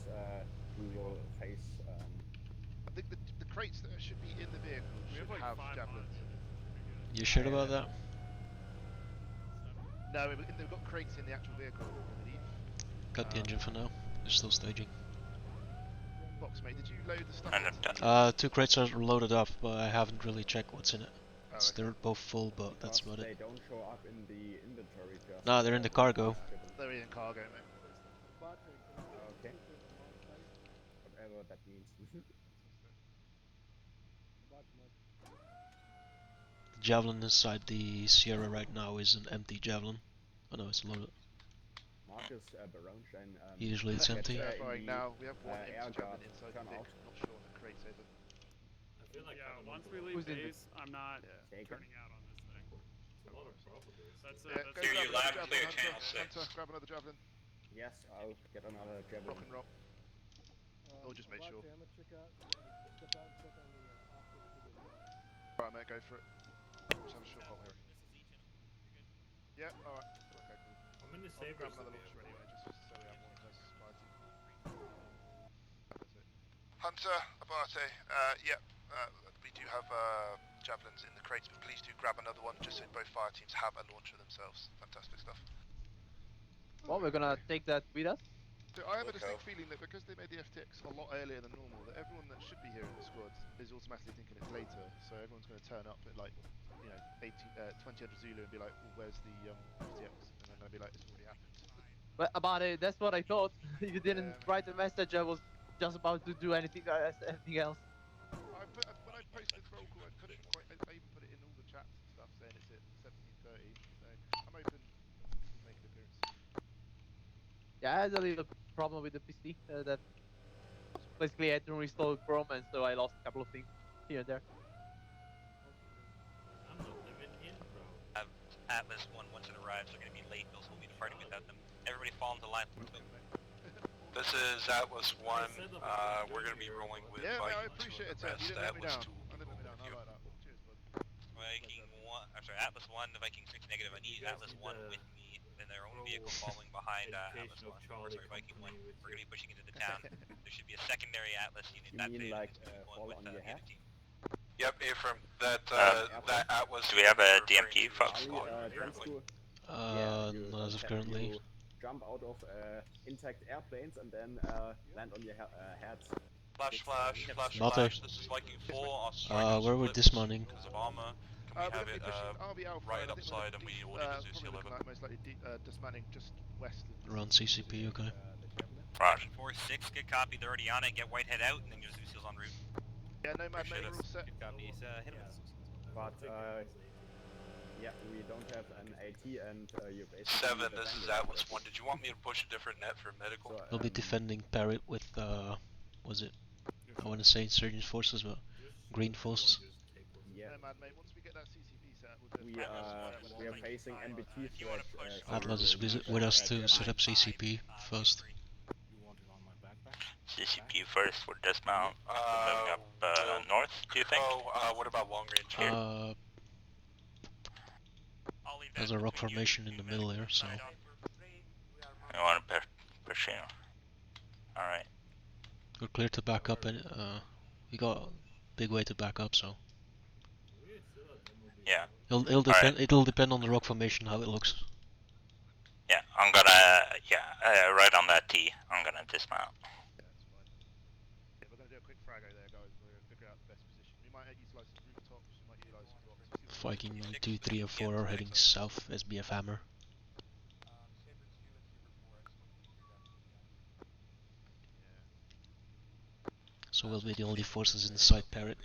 Speaker 15: we will face...
Speaker 11: I think the crates that should be in the vehicle should have javelins.
Speaker 21: You sure about that?
Speaker 11: No, they've got crates in the actual vehicle, I believe.
Speaker 21: Cut the engine for now. They're still staging.
Speaker 11: Box, mate, did you load the stuff?
Speaker 21: 2 crates are loaded up, but I haven't really checked what's in it. They're both full, but that's about
Speaker 15: They
Speaker 21: it.
Speaker 15: don't show up in the inventory just...
Speaker 21: No, they're in the cargo.
Speaker 11: They're in cargo, mate.
Speaker 15: Okay. Whatever that means.
Speaker 21: The javelin inside the Sierra right now is an empty javelin. Oh no, it's loaded.
Speaker 15: Marcus Baronchen.
Speaker 21: Usually it's empty.
Speaker 11: Verifying now, we have one
Speaker 15: air
Speaker 11: empty
Speaker 15: guard
Speaker 11: javelin inside the
Speaker 15: turn
Speaker 11: vehicle.
Speaker 15: out.
Speaker 11: Not sure on the crates over.
Speaker 12: I feel like once we leave base, I'm not
Speaker 15: Taken.
Speaker 12: turning out on this thing.
Speaker 11: Yeah, go
Speaker 22: Clear
Speaker 11: grab
Speaker 22: your
Speaker 11: another
Speaker 22: lab,
Speaker 11: javelin,
Speaker 22: clear
Speaker 11: Hunter.
Speaker 22: channel 6.
Speaker 11: Hunter, grab another javelin.
Speaker 15: Yes, I'll get another javelin.
Speaker 11: Rock and roll. Or just make sure.
Speaker 16: I'm gonna check out, step out and check on the optics to the north.
Speaker 11: Right, mate, go for it. Just have a short hold here. Yeah, alright. Okay, cool.
Speaker 14: I'm in the
Speaker 11: I'll grab
Speaker 14: sabers.
Speaker 11: another launcher anyway, just so we have one less fighting. That's it. Hunter, Abate, yeah, we do have javelins in the crates, but please do grab another one just so both fire teams have a launcher themselves. Fantastic stuff.
Speaker 4: Well, we're gonna take that with us.
Speaker 11: So I have a distinct feeling that because they made the FTX a lot earlier than normal, that everyone that should be here in the squad is automatically thinking it's later. So everyone's going to turn up at like, you know, 2000 Zulu and be like, oh, where's the FTX? And they're going to be like, it's already happened.
Speaker 4: But about it, that's what I thought. You didn't write a message. I was just about to do anything else.
Speaker 11: When I posted roll call, I even put it in all the chats and stuff saying it's at 17:30. So I'm hoping we'll make an appearance.
Speaker 4: Yeah, I had a little problem with the PC. That basically I had to reinstall Chrome, and so I lost a couple of things here and there.
Speaker 14: I'm not even in, bro.
Speaker 22: Atlas 1, once it arrives, they're going to be late. Those will be departing without them. Everybody fall into line.
Speaker 9: This is Atlas 1. We're going to be rolling with
Speaker 11: Yeah,
Speaker 9: Viking
Speaker 11: I appreciate it, Ted. You didn't let me down. I didn't let me down. I like that. Cheers, bud.
Speaker 22: Viking 1, I'm sorry, Atlas 1 to Viking 6 negative. I need Atlas 1 with me in their own vehicle falling behind Atlas 1. Or sorry, Viking 1. We're going to be pushing into the town. There should be a secondary Atlas unit.
Speaker 15: You mean like fall on your head?
Speaker 9: Yep, Ephraim, that Atlas...
Speaker 22: Do we have a DMP, folks?
Speaker 21: Not as of currently.
Speaker 15: Jump out of intact airplanes and then land on your heads.
Speaker 22: Flash, this is Viking 4.
Speaker 21: Where we're dismounting.
Speaker 22: Because of Arma. Can we have it right upside and we will need to Zeus 11?
Speaker 11: Most likely dismounting just west of
Speaker 21: Around CCP, okay.
Speaker 22: Roger. 4-6, good copy. They're already on it. Get Whitehead out and then your Zeus seals en route.
Speaker 11: Yeah, no man, no, we're all set.
Speaker 2: Good copy. Hit him.
Speaker 15: But yeah, we don't have an AT and you basically...
Speaker 9: 7, this is Atlas 1. Did you want me to push a different net for medical?
Speaker 15: So,
Speaker 21: We'll be defending Parit with, was it? I want to say insurgent forces, but green forces.
Speaker 15: Yeah.
Speaker 11: No man, mate, once we get that CCP set, we'll do
Speaker 15: we are facing NBT threat.
Speaker 21: Atlas is with us to set up CCP first.
Speaker 22: CCP first for dismount. Moving up north, do you think?
Speaker 9: What about long range here?
Speaker 21: There's a rock formation in the middle here, so...
Speaker 22: I want to push in. Alright.
Speaker 21: We're clear to back up, and we got a big way to back up, so...
Speaker 22: Yeah.
Speaker 21: It'll depend on the rock formation, how it looks.
Speaker 22: Yeah, I'm gonna, right on that T, I'm gonna dismount.
Speaker 11: Yeah, we're going to do a quick frago there, guys. We're going to figure out the best position. We might utilise some rooftops, we might utilise some rocks.
Speaker 21: Viking 2, 3 and 4 are heading south, SBF Hammer. So we'll be the only forces inside Parit.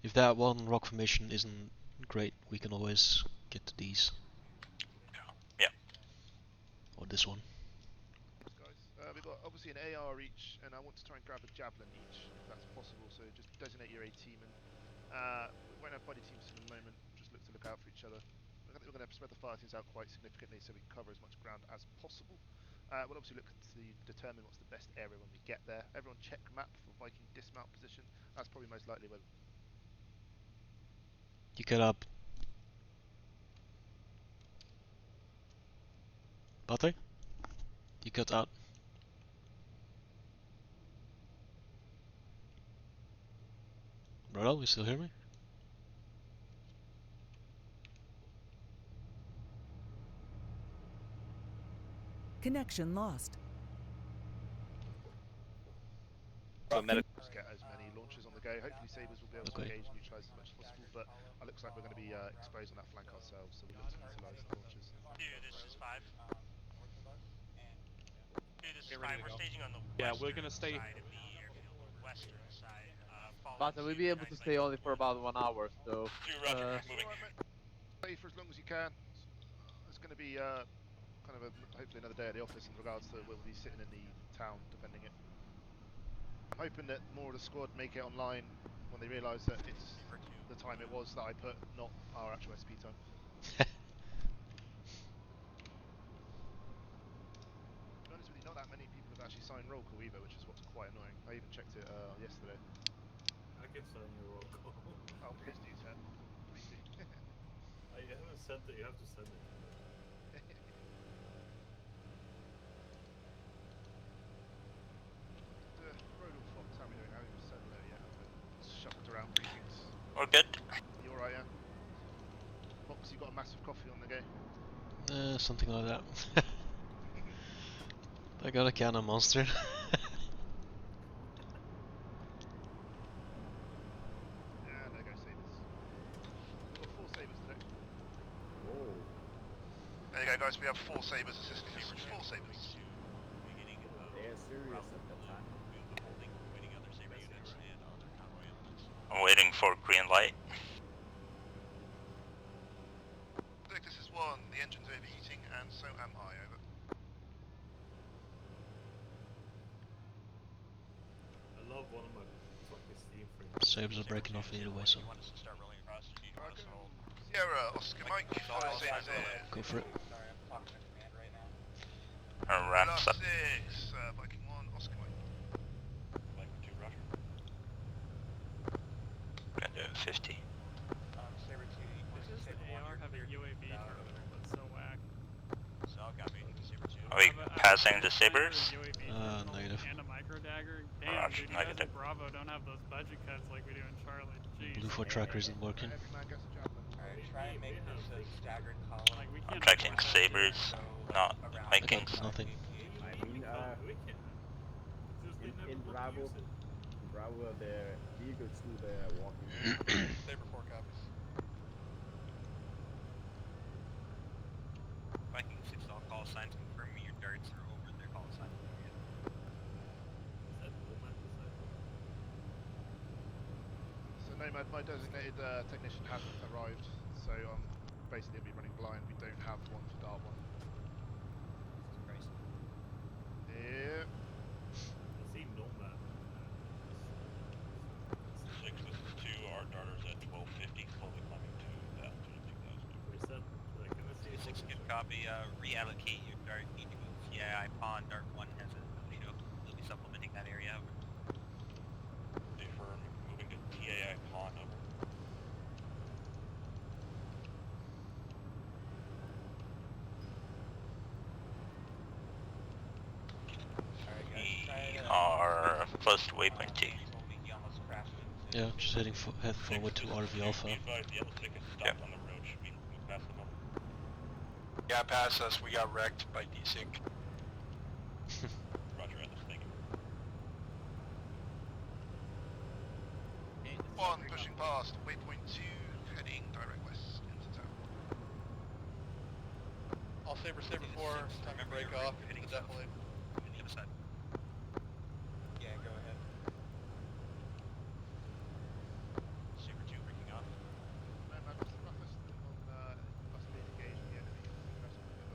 Speaker 21: If that one rock formation isn't great, we can always get to these.
Speaker 22: Yeah.
Speaker 21: Or this one.
Speaker 11: We've got obviously an AR each, and I want to try and grab a javelin each, if that's possible. So just designate your A team, and we won't have buddy teams in a moment. Just look out for each other. I think we're going to spread the fire teams out quite significantly, so we can cover as much ground as possible. We'll obviously look to determine what's the best area when we get there. Everyone check map for Viking dismount position. That's probably most likely where.
Speaker 21: You get up. Bate? You cut out. Brother, you still hear me?
Speaker 23: Connection lost.
Speaker 11: Just get as many launches on the go. Hopefully Sabres will be able to engage and neutralise as much as possible, but it looks like we're going to be exposed on that flank ourselves, so we'll look to utilise the launches.
Speaker 17: This is 5. This is 5. We're staging on the
Speaker 5: we're going to stay...
Speaker 17: side of the airfield, western side.
Speaker 4: But we'll be able to stay only for about 1 hour, so...
Speaker 11: Stay for as long as you can. It's going to be kind of hopefully another day at the office in regards to where we'll be sitting in the town, depending it. I'm hoping that more of the squad make it online when they realise that it's the time it was that I put, not our actual SP time. To be honest with you, not that many people have actually signed roll call either, which is what's quite annoying. I even checked it yesterday.
Speaker 14: I can sign your roll call.
Speaker 11: Oh, please do, Ted. Please do.
Speaker 14: I haven't sent it. You have to send it.
Speaker 11: Rollout Fox, how are we doing? I haven't said hello yet, have we? Shuffled around briefings.
Speaker 22: We're good.
Speaker 11: You alright, yeah? Fox, you got a massive coffee on the go?
Speaker 21: Something like that. I got a can of Monster.
Speaker 11: Yeah, there go Sabres. We've got 4 Sabres today.
Speaker 15: Whoa.
Speaker 11: There you go, guys. We have 4 Sabres assisting us. 4 Sabres.
Speaker 15: They're serious at that time.
Speaker 22: I'm waiting for green light.
Speaker 11: Look, this is 1. The engine's overheating, and so am I. Over.
Speaker 14: I love one of my fucking Steam friends.
Speaker 21: Sabres are breaking off either way, so
Speaker 11: Sierra, Oscar Mike, 5 Sabres here.
Speaker 21: go for it.
Speaker 22: Ramp up.
Speaker 11: 6, Viking 1, Oscar Mike.
Speaker 22: Viking 2, Roger. Gonna do 50.
Speaker 8: Why does the AR have a UAV terminal? That's so whack.
Speaker 22: Are we passing the Sabres?
Speaker 21: Negative.
Speaker 8: And a micro dagger. Damn,
Speaker 22: Roger,
Speaker 8: dude, you guys
Speaker 22: negative.
Speaker 8: at Bravo don't have those budget cuts like we do in Charlotte. Jeez.
Speaker 21: Blue 4 tracker isn't working.
Speaker 11: Every man gets a javelin.
Speaker 22: Try and make this a staggered column.
Speaker 8: Like, we
Speaker 22: I'm
Speaker 8: can't
Speaker 22: tracking
Speaker 8: afford that
Speaker 22: Sabres, not
Speaker 21: I
Speaker 22: Vikings.
Speaker 21: got nothing.
Speaker 15: I mean, in Bravo, the vehicles do the walking.
Speaker 11: Sabre 4 copies.
Speaker 22: Viking 6 all call signs confirming your darts are over their call sign.
Speaker 11: So Nomad, my designated technician hasn't arrived, so I'm basically going to be running blind. We don't have one for Dart 1. Yeah.
Speaker 14: I see Nomad.
Speaker 22: 6, this is 2, our darters at 1250, slowly climbing to that 22,000. 6, good copy, reallocate your dart, need to go TII pawn, dart 1 has a tornado, we'll be supplementing that area, over. Affirm, moving to TII pawn, over. We are close to waypoint T.
Speaker 21: Yeah, just head forward to RV Alpha.
Speaker 22: Yep.
Speaker 9: Yeah, past us, we got wrecked by desync.
Speaker 22: Roger, Atlas, thank you.
Speaker 11: 1 pushing past, waypoint 2, heading direct west into town.
Speaker 22: All Sabre 4, time to break off, definitely. On the other side. Yeah, go ahead. Sabre 2 breaking off.
Speaker 11: Nomad, what's the roughest on us being engaged with the enemy?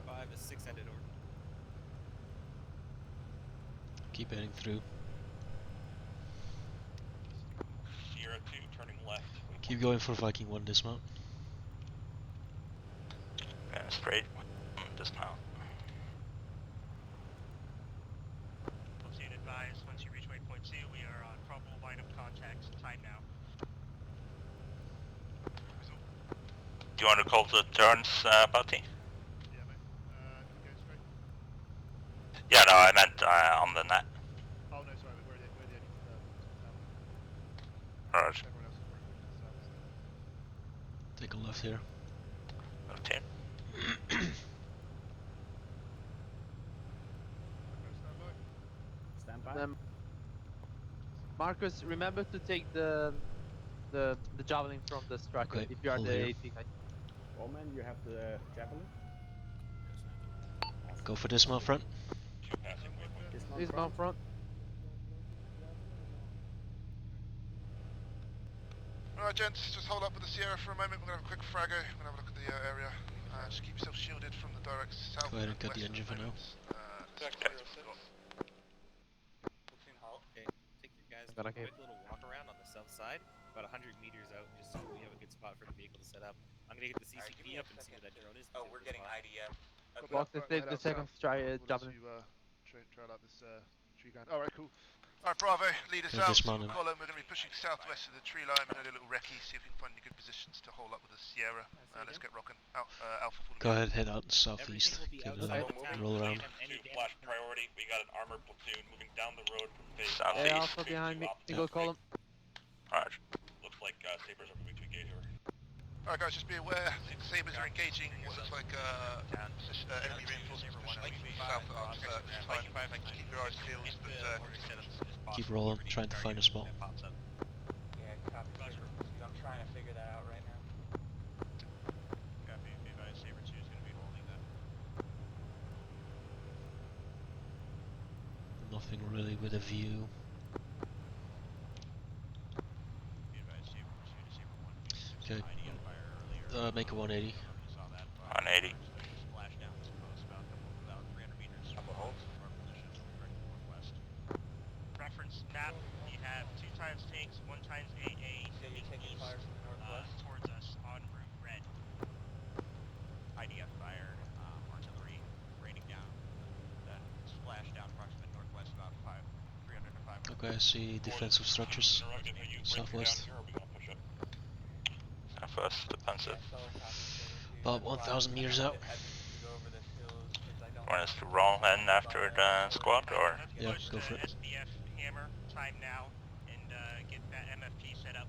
Speaker 2: 5 is 6 ended over.
Speaker 21: Keep heading through.
Speaker 22: Sierra 2 turning left.
Speaker 21: Keep going for Viking 1 dismount.
Speaker 22: Straight. Dismount.
Speaker 17: Proceed advised, once you reach waypoint 2, we are on probable line of contact. Time now.
Speaker 22: Do you want to call the turns, Bounty?
Speaker 11: Yeah, mate. Can we go straight?
Speaker 22: Yeah, no, I meant on the net.
Speaker 11: Oh, no, sorry, we're the only
Speaker 22: Roger.
Speaker 11: Everyone else is working to the south.
Speaker 21: Take a left here.
Speaker 22: Okay.
Speaker 15: Stand by.
Speaker 4: Marcus, remember to take the javelin from the striker
Speaker 21: Okay,
Speaker 4: if you are
Speaker 21: hold
Speaker 4: the
Speaker 21: here.
Speaker 4: 18.
Speaker 15: Roman, you have the javelin.
Speaker 21: Go for dismount front.
Speaker 4: Dismount front.
Speaker 11: Alright, gents, just hold up with the Sierra for a moment. We're going to have a quick fraggo. We're going to have a look at the area. Just keep yourself shielded from the direct south.
Speaker 21: Go ahead and cut the engine for now.
Speaker 22: Back 06. 16 halt. Okay, take your
Speaker 4: gonna cave.
Speaker 2: Quick little walk around on the south side, about 100 meters out, just so we have a good spot for the vehicle to set up. I'm gonna get the CCP up and see where that drone is.
Speaker 22: Oh, we're getting IDF.
Speaker 4: Fox.S did the second try jumping.
Speaker 11: Trail out this tree line. Alright, cool. Alright, Bravo, lead us out. Column, we're going to be pushing southwest of the tree line. We're going to do a little recce, see if we can find any good positions to hold up with the Sierra. Let's get rocking. Alpha full.
Speaker 21: Go ahead, head out southeast. Get roll around.
Speaker 22: Flash priority. We got an armored platoon moving down the road from phase
Speaker 4: southeast. Alpha behind me. Single column.
Speaker 22: Alright. Looks like Sabres are moving to engage over.
Speaker 11: Alright guys, just be aware, Sabres are engaging what looks like enemy reinforcements pushing south of us this time. Keep your eyes peeled, but
Speaker 21: Keep rolling, trying to find a spot.
Speaker 22: Yeah, copy. I'm trying to figure that out right now. Copy. Sabre 2 is going to be holding that.
Speaker 21: Nothing really with a view. Okay. Make a 180.
Speaker 22: 180.
Speaker 17: Reference map, we have 2 times tanks, 1 times AA, moving east towards us on route red.
Speaker 22: IDF fire, artillery raining down. Then splash down approximately northwest about 300 to 500.
Speaker 21: Okay, I see defensive structures southwest.
Speaker 22: Southwest defensive.
Speaker 21: About 1,000 meters out.
Speaker 22: Want us to roll in after the squad, or?
Speaker 21: Yeah, go for it.
Speaker 17: SBF hammer time now and get that MFP set up.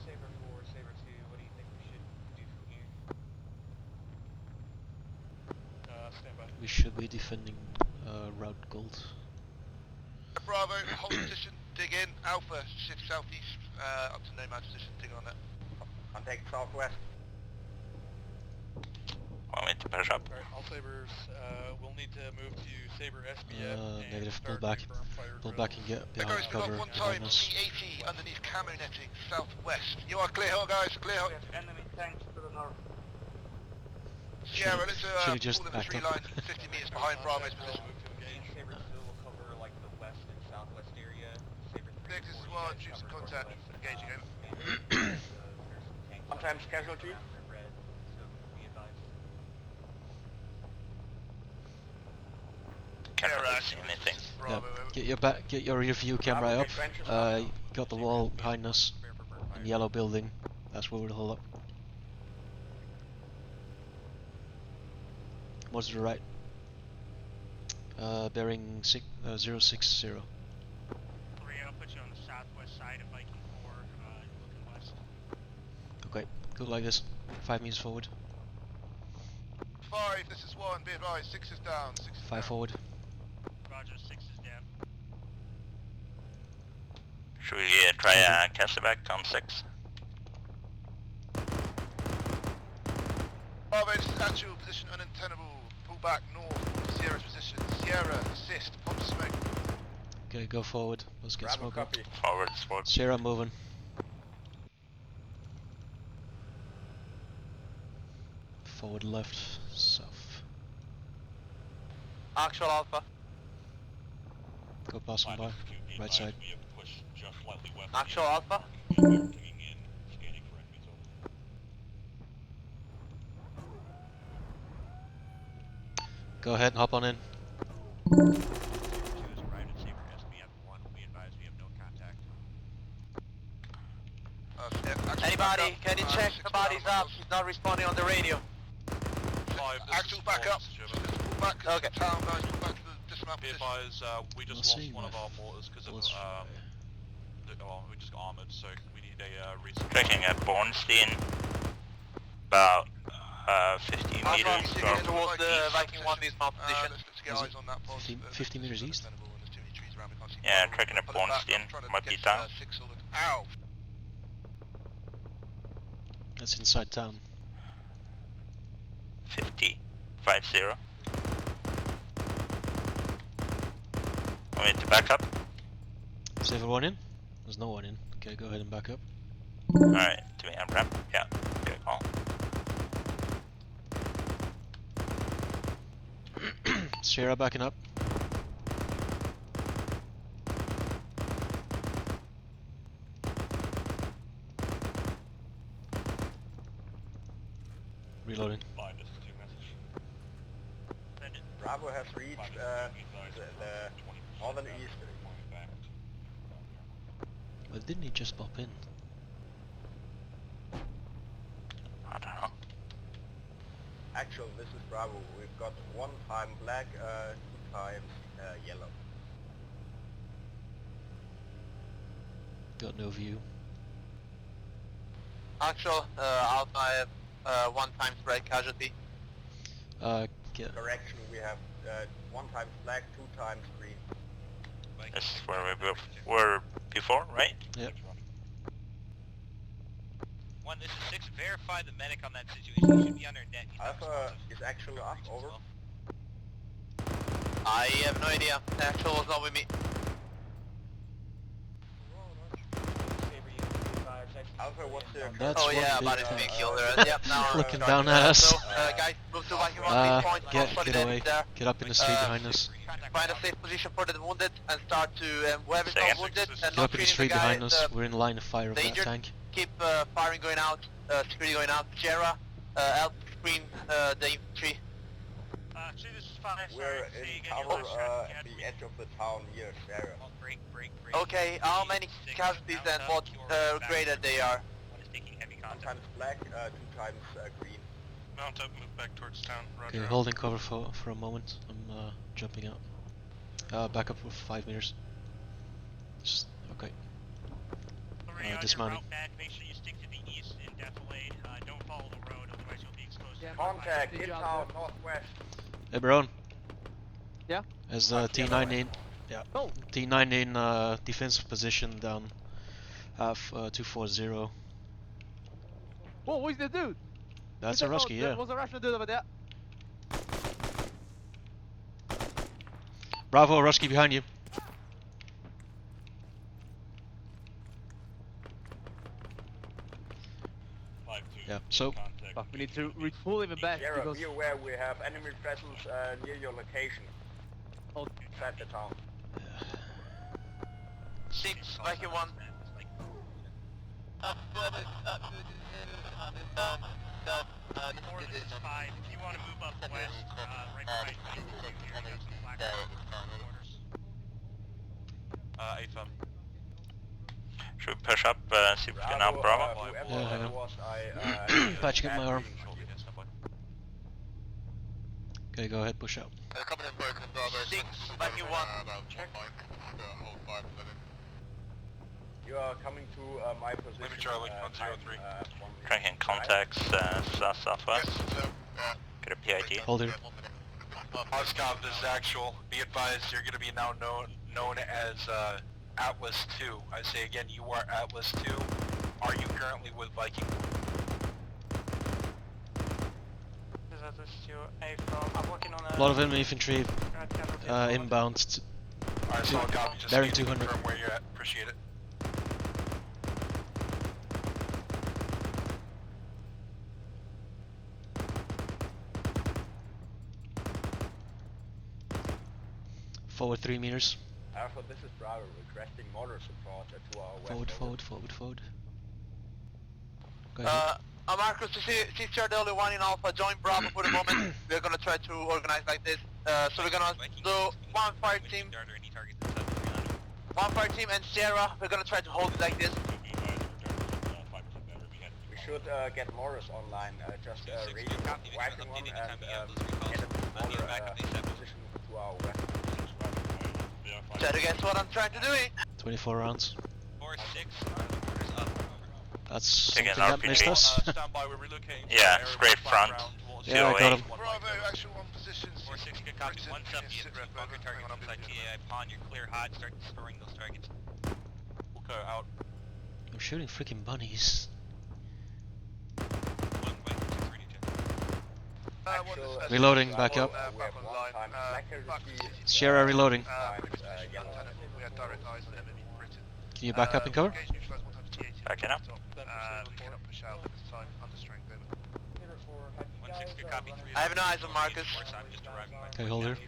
Speaker 22: Sabre 4, Sabre 2, what do you think we should do from here? Stand by.
Speaker 21: We should be defending Route Gold.
Speaker 11: Bravo, hold position, dig in, Alpha, shift southeast, up to nomad position, dig on that.
Speaker 22: Contact southwest. Want me to push up?
Speaker 7: Alright, all Sabres, we'll need to move to Sabre SBF.
Speaker 21: Negative, pull back. Pull back and get behind cover behind us.
Speaker 11: P80 underneath camo netting, southwest. You are clear, guys, clear.
Speaker 22: Enemy tanks to the north.
Speaker 11: Sierra, let's
Speaker 21: Should've just
Speaker 11: pull in the
Speaker 21: backed
Speaker 11: tree
Speaker 21: up.
Speaker 11: line, 50 meters behind Bravo's position.
Speaker 22: Sabre 2 will cover like the west and southwest area. Sabre 3
Speaker 11: Next is one, shoot some contact, engaging over.
Speaker 22: Sometimes casualty. Red, so be advised. Can't really see anything.
Speaker 21: Yeah. Get your rear view camera up. Got the wall behind us. In the yellow building. That's where we'll hold up. More to the right. Bearing 060.
Speaker 17: 3, I'll put you on the southwest side of Viking 4, looking west.
Speaker 21: Okay, go like this. 5 meters forward.
Speaker 11: 5, this is 1, be advised, 6 is down, 6 is
Speaker 21: 5 forward.
Speaker 17: Roger, 6 is down.
Speaker 22: Should we try cast it back on 6?
Speaker 11: Bravo, this is actual position untenable. Pull back north, Sierra's position. Sierra, assist, pump smoke.
Speaker 21: Okay, go forward. Let's get smoke up.
Speaker 22: Forward, forward.
Speaker 21: Sierra moving. Forward left, south.
Speaker 20: Actual Alpha.
Speaker 21: Go past them by. Right side.
Speaker 20: Actual Alpha.
Speaker 21: Go ahead and hop on in.
Speaker 20: Anybody, can you check the bodies up? He's not responding on the radio.
Speaker 11: Actual back up. Pull back to the town, guys. Pull back to the dismount
Speaker 22: Be
Speaker 11: position.
Speaker 22: advised, we just lost one of our mortars because of, well, we just got armored, so we need a resupply. Tracking at Bornstein, about 50 meters
Speaker 20: towards the Viking 1 dismount position.
Speaker 11: Let's get eyes on that post.
Speaker 21: 50 meters east?
Speaker 22: Yeah, tracking at Bornstein, might be down.
Speaker 11: Ow!
Speaker 21: That's inside town.
Speaker 22: 50. Want me to back up?
Speaker 21: Is everyone in? There's no one in. Okay, go ahead and back up.
Speaker 22: Alright, do we have ramp? Yeah, good call.
Speaker 21: Sierra backing up.
Speaker 10: Bravo has reached the northern east.
Speaker 21: Why didn't he just pop in?
Speaker 10: I don't know. Actually, this is Bravo. We've got 1 time black, 2 times yellow.
Speaker 21: Got no view.
Speaker 10: Actual, Alpha, I have 1 times black casualty.
Speaker 21: Get.
Speaker 10: Correction, we have 1 times black, 2 times green.
Speaker 22: This is where we were before, right?
Speaker 21: Yep.
Speaker 2: 1, this is 6. Verify the medic on that situation. He should be on their net.
Speaker 10: Alpha is actually up, over.
Speaker 20: I have no idea. Actual was not with me.
Speaker 10: Alpha, what's your
Speaker 21: That's
Speaker 20: oh yeah,
Speaker 21: one
Speaker 20: about
Speaker 21: big
Speaker 20: his being
Speaker 21: tank.
Speaker 20: killed there. Yep, now
Speaker 21: Looking down at us.
Speaker 20: So, guys, move to Viking 1 point.
Speaker 21: Get away. Get up in the street behind us.
Speaker 20: Find a safe position for the wounded and start to whoever's not wounded and
Speaker 21: Get
Speaker 20: not
Speaker 21: up in the
Speaker 20: treating
Speaker 21: street
Speaker 20: the guy
Speaker 21: behind us. We're in line of fire of that
Speaker 20: danger.
Speaker 21: tank.
Speaker 20: Keep firing going out, security going out. Jera, help screen the infantry.
Speaker 17: This is 5.
Speaker 10: We're in cover the edge of the town near Sarah.
Speaker 20: Okay, how many casualties and what grade they are?
Speaker 10: 1 times black, 2 times green.
Speaker 9: Mount up, move back towards town.
Speaker 21: Okay, holding cover for a moment. I'm jumping out. Back up for 5 meters. Just, okay. Dismounting.
Speaker 17: Make sure you stick to the east and defilade. Don't follow the road, otherwise you'll be exposed to
Speaker 10: Contact, in town, northwest.
Speaker 21: Hey, Baron.
Speaker 4: Yeah?
Speaker 21: As T9 in, T9 in defensive position down. Have 240.
Speaker 4: Whoa, who's the dude?
Speaker 21: That's a Rusky, yeah.
Speaker 4: There was a Russian dude over there.
Speaker 21: Bravo, Rusky behind you. Yeah, so.
Speaker 4: Fuck, we need to pull him back
Speaker 10: Jera,
Speaker 4: because...
Speaker 10: be aware we have enemy presence near your location. Inside the town.
Speaker 20: 6, Viking 1.
Speaker 17: This is 5. If you want to move up west, right behind you, here, you got some black quarters.
Speaker 22: 8 fam. Should we push up, see if we can help Bravo?
Speaker 21: Yeah, hang on. Patching up my arm. Okay, go ahead, push out.
Speaker 10: Coming in broken, Bravo.
Speaker 20: 6, Viking 1.
Speaker 10: Check. You are coming to my position.
Speaker 22: Maybe Charlie, 103. Tracking contacts southwest. Get a PID.
Speaker 21: Hold here.
Speaker 9: Oscov, this is actual. Be advised, you're going to be now known as Atlas 2. I say again, you are Atlas 2. Are you currently with Viking?
Speaker 17: This is Atlas 2. I'm working on
Speaker 21: A lot of enemy infantry inbound.
Speaker 9: Alright, so I'll copy. Just
Speaker 21: Bearing
Speaker 9: need to
Speaker 21: 200.
Speaker 9: confirm where you're at. Appreciate it.
Speaker 10: Forward 3 meters. Alpha, this is Bravo requesting mortar support to our west.
Speaker 21: Forward. Go ahead.
Speaker 20: Marcus, since you're the only one in Alpha, join Bravo for the moment. We're gonna try to organize like this. So we're gonna do one fire team and Sierra, we're gonna try to hold it like this.
Speaker 10: We should get mortars online, just radio whacking one and get a mortar position to our west.
Speaker 20: Try to guess what I'm trying to do here.
Speaker 21: 24 rounds.
Speaker 22: 4-6.
Speaker 21: That's something
Speaker 22: Taking
Speaker 21: that
Speaker 22: RPG.
Speaker 21: missed us.
Speaker 22: Yeah, straight front.
Speaker 21: Yeah, I got him.
Speaker 11: Bravo, actual 1 position.
Speaker 22: 4-6, good copy. 170 at the bunker target inside TAI pawn. You're clear hot. Start destroying those targets. Okay, out.
Speaker 21: I'm shooting freaking bunnies. Reloading, back up. Sierra reloading. Can you back up and cover?
Speaker 22: Backing up.
Speaker 20: I have no eyes on Marcus.
Speaker 21: Okay, hold here.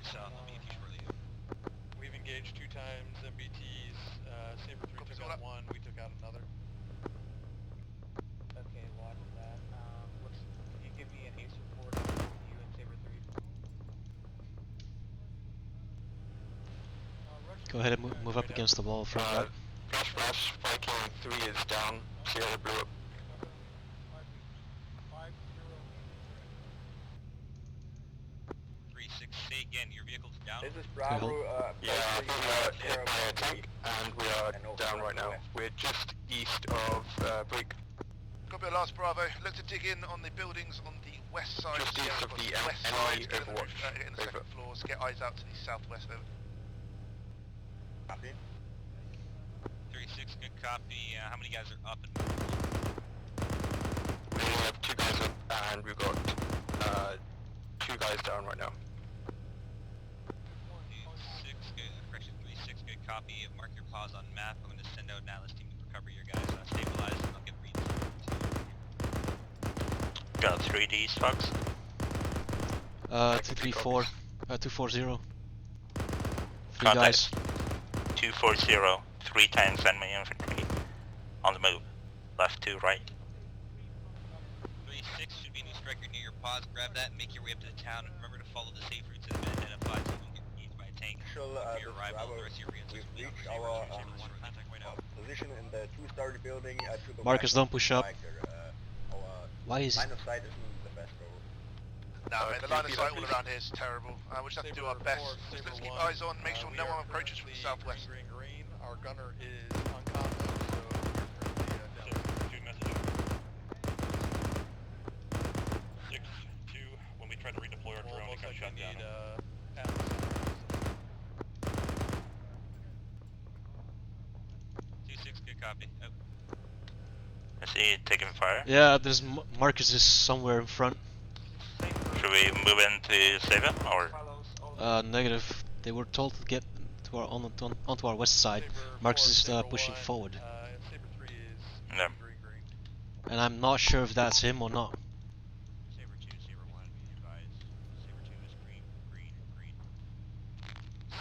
Speaker 7: We've engaged 2 times MBTs. Saber 3 took out 1, we took out another.
Speaker 13: Okay, watch that. Can you give me an ace report on you and Saber 3?
Speaker 21: Go ahead and move up against the wall front right.
Speaker 9: Flash, Viking 3 is down. Sierra blew up.
Speaker 22: Say again, your vehicle's down?
Speaker 10: This is Bravo,
Speaker 9: Yeah, I think we are hit by a tank, and we are down right now. We're just east of Break.
Speaker 11: Copy your last Bravo. Look to dig in on the buildings on the west side.
Speaker 9: Just east of the
Speaker 11: west
Speaker 9: enemy
Speaker 11: side, get in
Speaker 9: overwatch.
Speaker 11: the second floors. Get eyes out to the southwest. Over.
Speaker 10: Copy.
Speaker 22: 36, good copy. How many guys are up and
Speaker 9: We only have 2 guys up, and we've got 2 guys down right now.
Speaker 22: 6, good. Correction 36, good copy. Mark your pause on map. I'm going to send out an Atlas team to recover your guys. Stabilize, and I'll get reads.
Speaker 9: Got 3Ds, Fox.
Speaker 21: 234, 240. 3
Speaker 9: Contact.
Speaker 21: guys.
Speaker 9: 240, 3 tanks enemy infantry. On the move. Left to right.
Speaker 22: 36 should be a new striker near your pause. Grab that and make your way up to the town. And remember to follow the safe routes that have been identified so you don't get engaged by a tank. For your arrival, the rest of your reinforcements will be
Speaker 10: Reach
Speaker 22: on
Speaker 10: our
Speaker 22: contact right now.
Speaker 10: position in the 2-story building to the
Speaker 21: Marcus,
Speaker 10: right.
Speaker 21: don't push up.
Speaker 10: Our
Speaker 21: Why is
Speaker 10: line of sight isn't the best, bro.
Speaker 11: No, mate, the line of sight all around here is terrible. We just have to do our best. Let's keep eyes on, make sure no one approaches from the southwest.
Speaker 7: Green. Our gunner is on combo, so we're currently down.
Speaker 22: 6-2, when we try to redeploy our drone, it got shut down. 2-6, good copy. Oh.
Speaker 9: I see you taking fire.
Speaker 21: Yeah, there's Marcus is somewhere in front.
Speaker 9: Should we move in to save him, or?
Speaker 21: Negative. They were told to get to our onto our west side. Marcus is pushing forward.
Speaker 9: Yeah.
Speaker 21: And I'm not sure if that's him or not.
Speaker 22: Saber 2, Saber 1, advise. Saber 2 is green, green, green.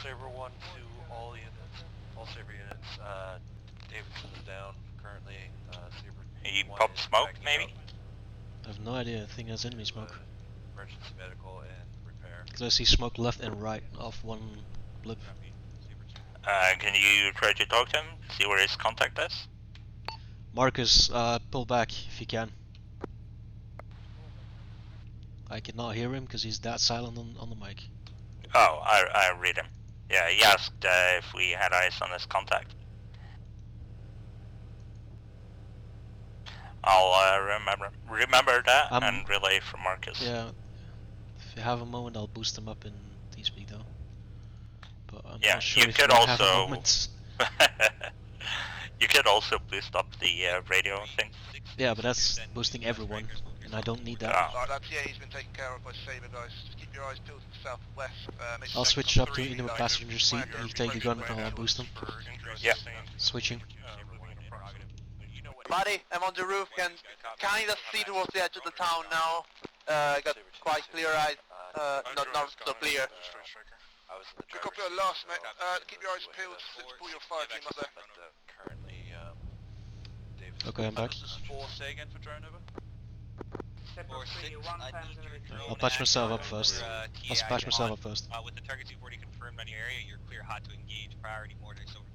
Speaker 13: Saber 1 to all units. All Saber units. Davidson is down currently. Saber
Speaker 9: He
Speaker 13: 1
Speaker 9: popped
Speaker 13: is
Speaker 9: smoke,
Speaker 13: backing
Speaker 9: maybe?
Speaker 13: up.
Speaker 21: I have no idea. I think that's enemy smoke.
Speaker 13: Emergency medical and repair.
Speaker 21: Because I see smoke left and right off one blip.
Speaker 9: Can you try to talk to him? See where his contact is?
Speaker 21: Marcus, pull back if you can. I cannot hear him because he's that silent on the mic.
Speaker 9: Oh, I read him. Yeah, he asked if we had eyes on his contact. I'll remember that and relay from Marcus.
Speaker 21: Yeah, if you have a moment, I'll boost him up in TeamSpeak though. But I'm
Speaker 9: Yeah,
Speaker 21: not sure
Speaker 9: you
Speaker 21: if
Speaker 9: could
Speaker 21: you have a
Speaker 9: also.
Speaker 21: moment.
Speaker 9: You could also boost up the radio thing.
Speaker 21: Yeah, but that's boosting everyone, and I don't need that.
Speaker 11: Alright, that's he's been taken care of by Saber, guys. Just keep your eyes peeled to the southwest.
Speaker 21: I'll switch up to in the passenger seat, and you take a gun, and I'll boost them.
Speaker 9: Yeah.
Speaker 21: Switching.
Speaker 20: Buddy, I'm on the roof. Can kind of see towards the edge of the town now. I got quite clear eyes. Not so clear.
Speaker 11: Good copy on last, mate. Keep your eyes peeled. Let's pull your fire team up there.
Speaker 13: Currently,
Speaker 21: Okay, I'm back.
Speaker 13: 4, say again for drone over.
Speaker 21: I'll patch myself up first. I'll patch myself up first.
Speaker 22: With the targets you've already confirmed on your area, you're clear hot to engage. Priority mortars over.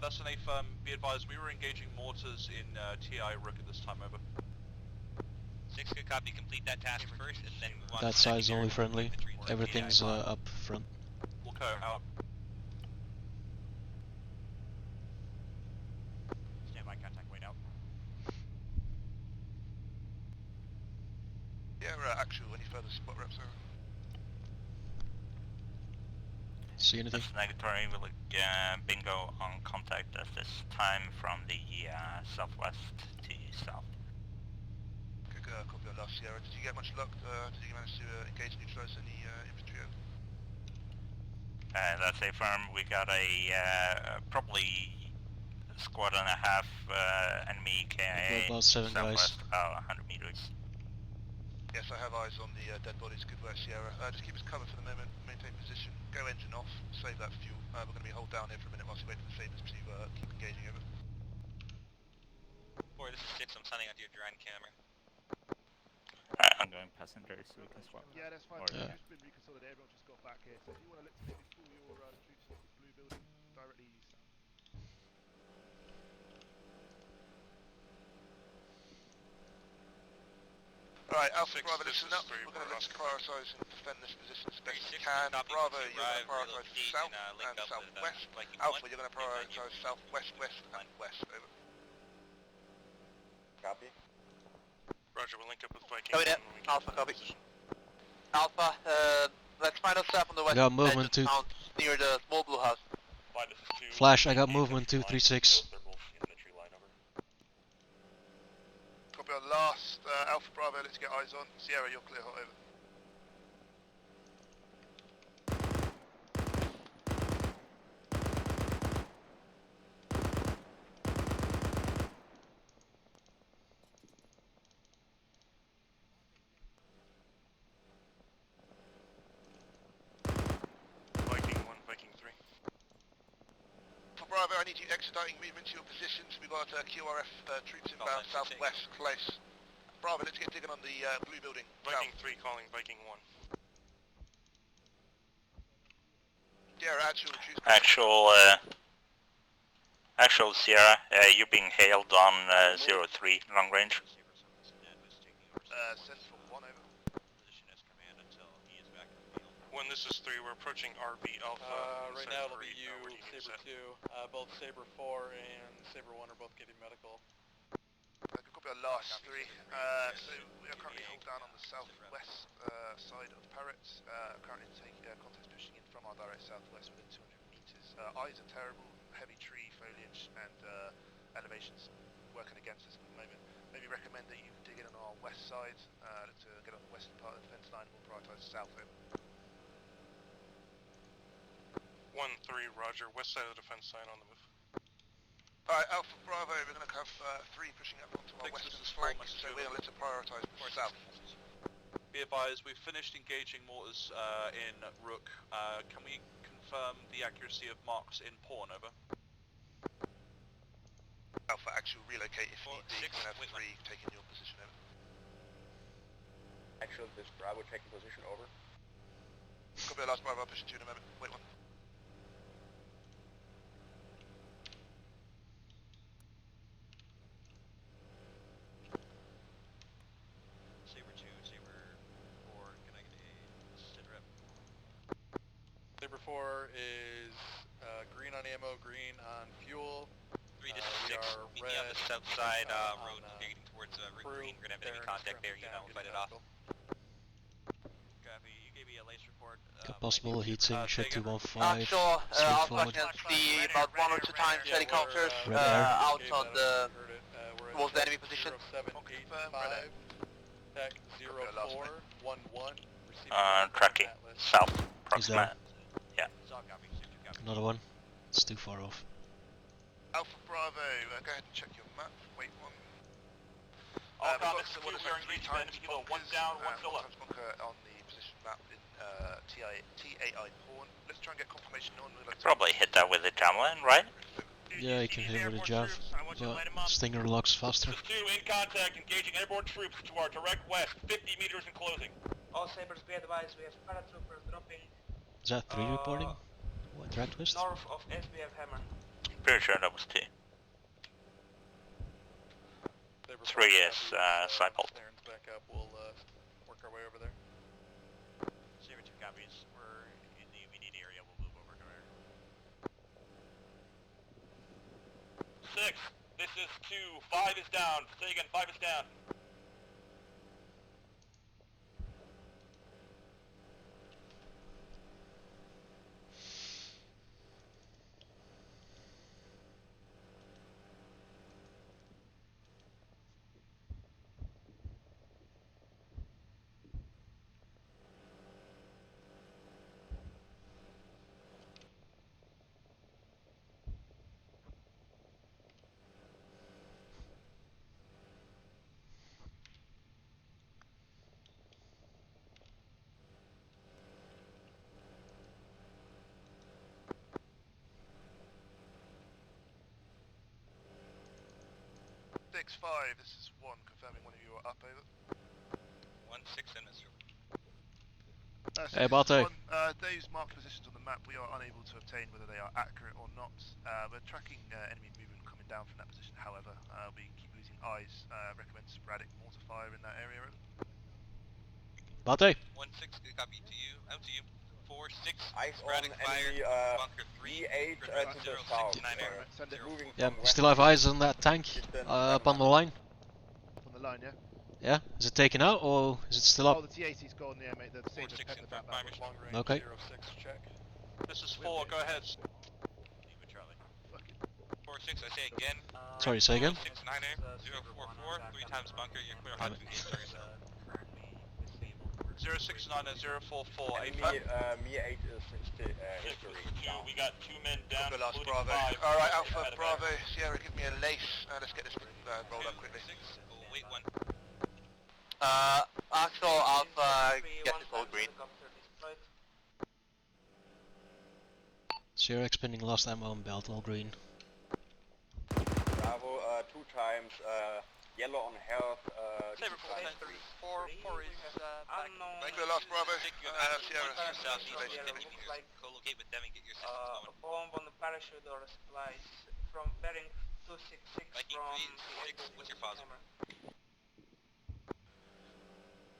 Speaker 13: That's an A be advised, we were engaging mortars in TI Rook at this time, over.
Speaker 22: 6, good copy. Complete that task first, and then move on
Speaker 21: That
Speaker 22: to
Speaker 21: side's only
Speaker 22: secondary.
Speaker 21: friendly. Everything's up front.
Speaker 13: Wilco out.
Speaker 22: Stand by contact, wait out.
Speaker 11: Yeah, actual, any further spot reps over?
Speaker 21: See anything?
Speaker 9: That's negatory. We look bingo on contact at this time from the southwest to south.
Speaker 11: Good copy on last Sierra. Did you get much luck? Did you manage to engage and neutralize any infantry over?
Speaker 9: That's a firm. We got a probably squad and a half enemy KIA.
Speaker 21: About 7 guys.
Speaker 9: Southwest, about 100 meters.
Speaker 11: Yes, I have eyes on the dead bodies. Good work, Sierra. Just keep us covered for the moment. Maintain position. Go engine off. Save that fuel. We're going to be hold down here for a minute whilst we wait for the Sabres to keep engaging over.
Speaker 22: Boy, this is 6. I'm sending out to your drone camera.
Speaker 1: ongoing passengers so we can swap.
Speaker 11: Yeah, that's fine.
Speaker 1: Or,
Speaker 11: We've just been reconsolidated. Everyone just got back here. So if you want to look to maybe pull your troops into the blue building directly south.
Speaker 10: Alright, Alpha Bravo, listen up. We're going to look to prioritise and defend this position as best we can. Bravo, you're going to prioritise south and southwest. Alpha, you're going to prioritise southwest, west and west. Over. Copy.
Speaker 13: Roger, we'll link up with Viking.
Speaker 20: Copy that. Alpha, copy. Alpha, let's find ourselves on the west
Speaker 21: I got movement
Speaker 20: edge of town near the small blue house.
Speaker 21: Flash, I got movement 236.
Speaker 11: Copy on last. Alpha Bravo, let's get eyes on. Sierra, you're clear, hot over.
Speaker 13: Viking 1, Viking 3.
Speaker 11: For Bravo, I need you expediting movement to your positions. We've got QRF troops inbound southwest, close. Bravo, let's get digging on the blue building.
Speaker 13: Viking 3 calling Viking 1.
Speaker 11: Sierra, actual troops.
Speaker 1: Actual Sierra, you're being hailed on 03 long range.
Speaker 11: Central 1 over.
Speaker 13: When this is 3, we're approaching RB Alpha.
Speaker 7: Right now it'll be you, Saber 2. Both Saber 4 and Saber 1 are both getting medical.
Speaker 11: Copy our last 3. So we are currently held down on the southwest side of Parit. Currently taking contest pushing in from our direct southwest within 200 meters. Eyes are terrible, heavy tree foliage and elevations working against us at the moment. Maybe recommend that you dig in on our west side to get on the western part of the defence line. We'll prioritise south over.
Speaker 13: 1-3, Roger. West side of the defense line on the move.
Speaker 11: Alright, Alpha Bravo, we're going to have 3 pushing up onto our western flank, so we're going to prioritise the south.
Speaker 5: Be advised, we've finished engaging mortars in Rook. Can we confirm the accuracy of marks in Pawn, over?
Speaker 11: Alpha, actual relocate if need be, we're going to have 3 taking your position over.
Speaker 10: Actual, this Bravo taking position over.
Speaker 11: Copy the last Bravo, I'll push you in a moment. Wait 1.
Speaker 22: Saber 2, Saber 4, can I get a sit rep?
Speaker 7: Saber 4 is green on ammo, green on fuel.
Speaker 22: 3 to 6, meet me on the south side road, getting towards Route Green. We're gonna have enemy contact there, you know, fight it off. Copy, you gave me a lace report.
Speaker 21: Got possible heating, shed 215.
Speaker 20: Actual, Alpha can see about 1 or 2 times helicopters out on the towards the enemy position.
Speaker 7: Tech 0411.
Speaker 1: Tracking south, approximate. Yeah.
Speaker 21: Another one. It's too far off.
Speaker 11: Alpha Bravo, go ahead and check your map. Wait 1.
Speaker 22: All comments to we are engaged with enemy kilo 1 down, 1 still up.
Speaker 11: Bunker on the position map in TAI Pawn. Let's try and get confirmation on.
Speaker 1: Probably hit that with a javelin, right?
Speaker 21: Yeah, you can hit with a jav, but Stinger locks faster.
Speaker 22: 2 in contact, engaging airborne troops to our direct west, 50 meters and closing.
Speaker 18: All Sabres be advised, we have paratroopers dropping
Speaker 21: Is that 3 reporting? What, drag twist?
Speaker 18: north of SBF Hammer.
Speaker 1: Pretty sure that was 2. 3 is cycled.
Speaker 7: Back up, we'll work our way over there.
Speaker 22: Saber 2 copies, we're in the immediate area, we'll move over to there. 6, this is 2, 5 is down, say again, 5 is down.
Speaker 11: X5, this is 1, confirming one of you are up over.
Speaker 22: 1
Speaker 9: 1-6 and Mr.
Speaker 21: Hey, Bate.
Speaker 11: Those marked positions on the map we are unable to obtain whether they are accurate or not. We're tracking enemy movement coming down from that position, however. We keep losing eyes. Recommend sporadic mortar fire in that area.
Speaker 21: Bate.
Speaker 9: 1-6, good copy to you. Out to you. 4-6,
Speaker 3: Eyes
Speaker 9: sporadic
Speaker 3: on
Speaker 9: fire.
Speaker 3: enemy,
Speaker 9: Bunker 3.
Speaker 3: E8 to the south. Moving
Speaker 21: Yeah,
Speaker 3: from
Speaker 21: still have eyes on that tank up on the line.
Speaker 11: On the line, yeah?
Speaker 21: Yeah, is it taken out or is it still up?
Speaker 11: Oh, the T-80's gone, yeah, mate. The same pet the back.
Speaker 7: Long range
Speaker 21: Okay.
Speaker 7: 06 check. This is 4, go ahead.
Speaker 9: Leave it, Charlie. 4-6, I say again.
Speaker 21: Sorry, say again?
Speaker 9: 6-9er, 044, 3 times bunker, you're clear hard to engage target cell.
Speaker 7: 069-044,
Speaker 3: Enemy, Me8 is history.
Speaker 1: We got 2 men down.
Speaker 10: Copy last Bravo.
Speaker 1: 5.
Speaker 10: Alright, Alpha, Bravo, Sierra, give me a lace. Let's get this rolled up quickly.
Speaker 9: Wait 1.
Speaker 20: Axel Alpha, get this all green.
Speaker 21: Sierra expending lost ammo on belt, all green.
Speaker 3: Bravo, 2 times, yellow on health,
Speaker 9: Saber 4 is back.
Speaker 10: Make the last Bravo.
Speaker 9: Sierra. Southeast, co-locate with them and get your systems going.
Speaker 18: Bomb on the parachute or supplies from bearing 266
Speaker 9: Viking
Speaker 18: from
Speaker 9: 3 6, what's your FOS?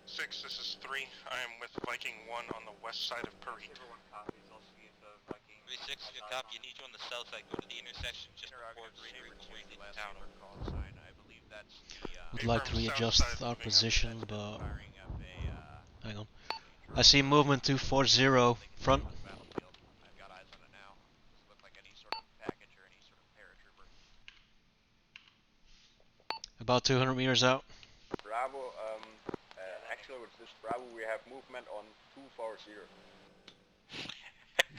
Speaker 12: 6, this is 3. I am with Viking 1 on the west side of Parit.
Speaker 9: 3-6, good copy. You need you on the south side. Go to the intersection just before Green before you get to town.
Speaker 21: Would like to readjust our position, but hang on. I see movement 240 front. About 200 meters out.
Speaker 3: Bravo, actually with this Bravo we have movement on 240.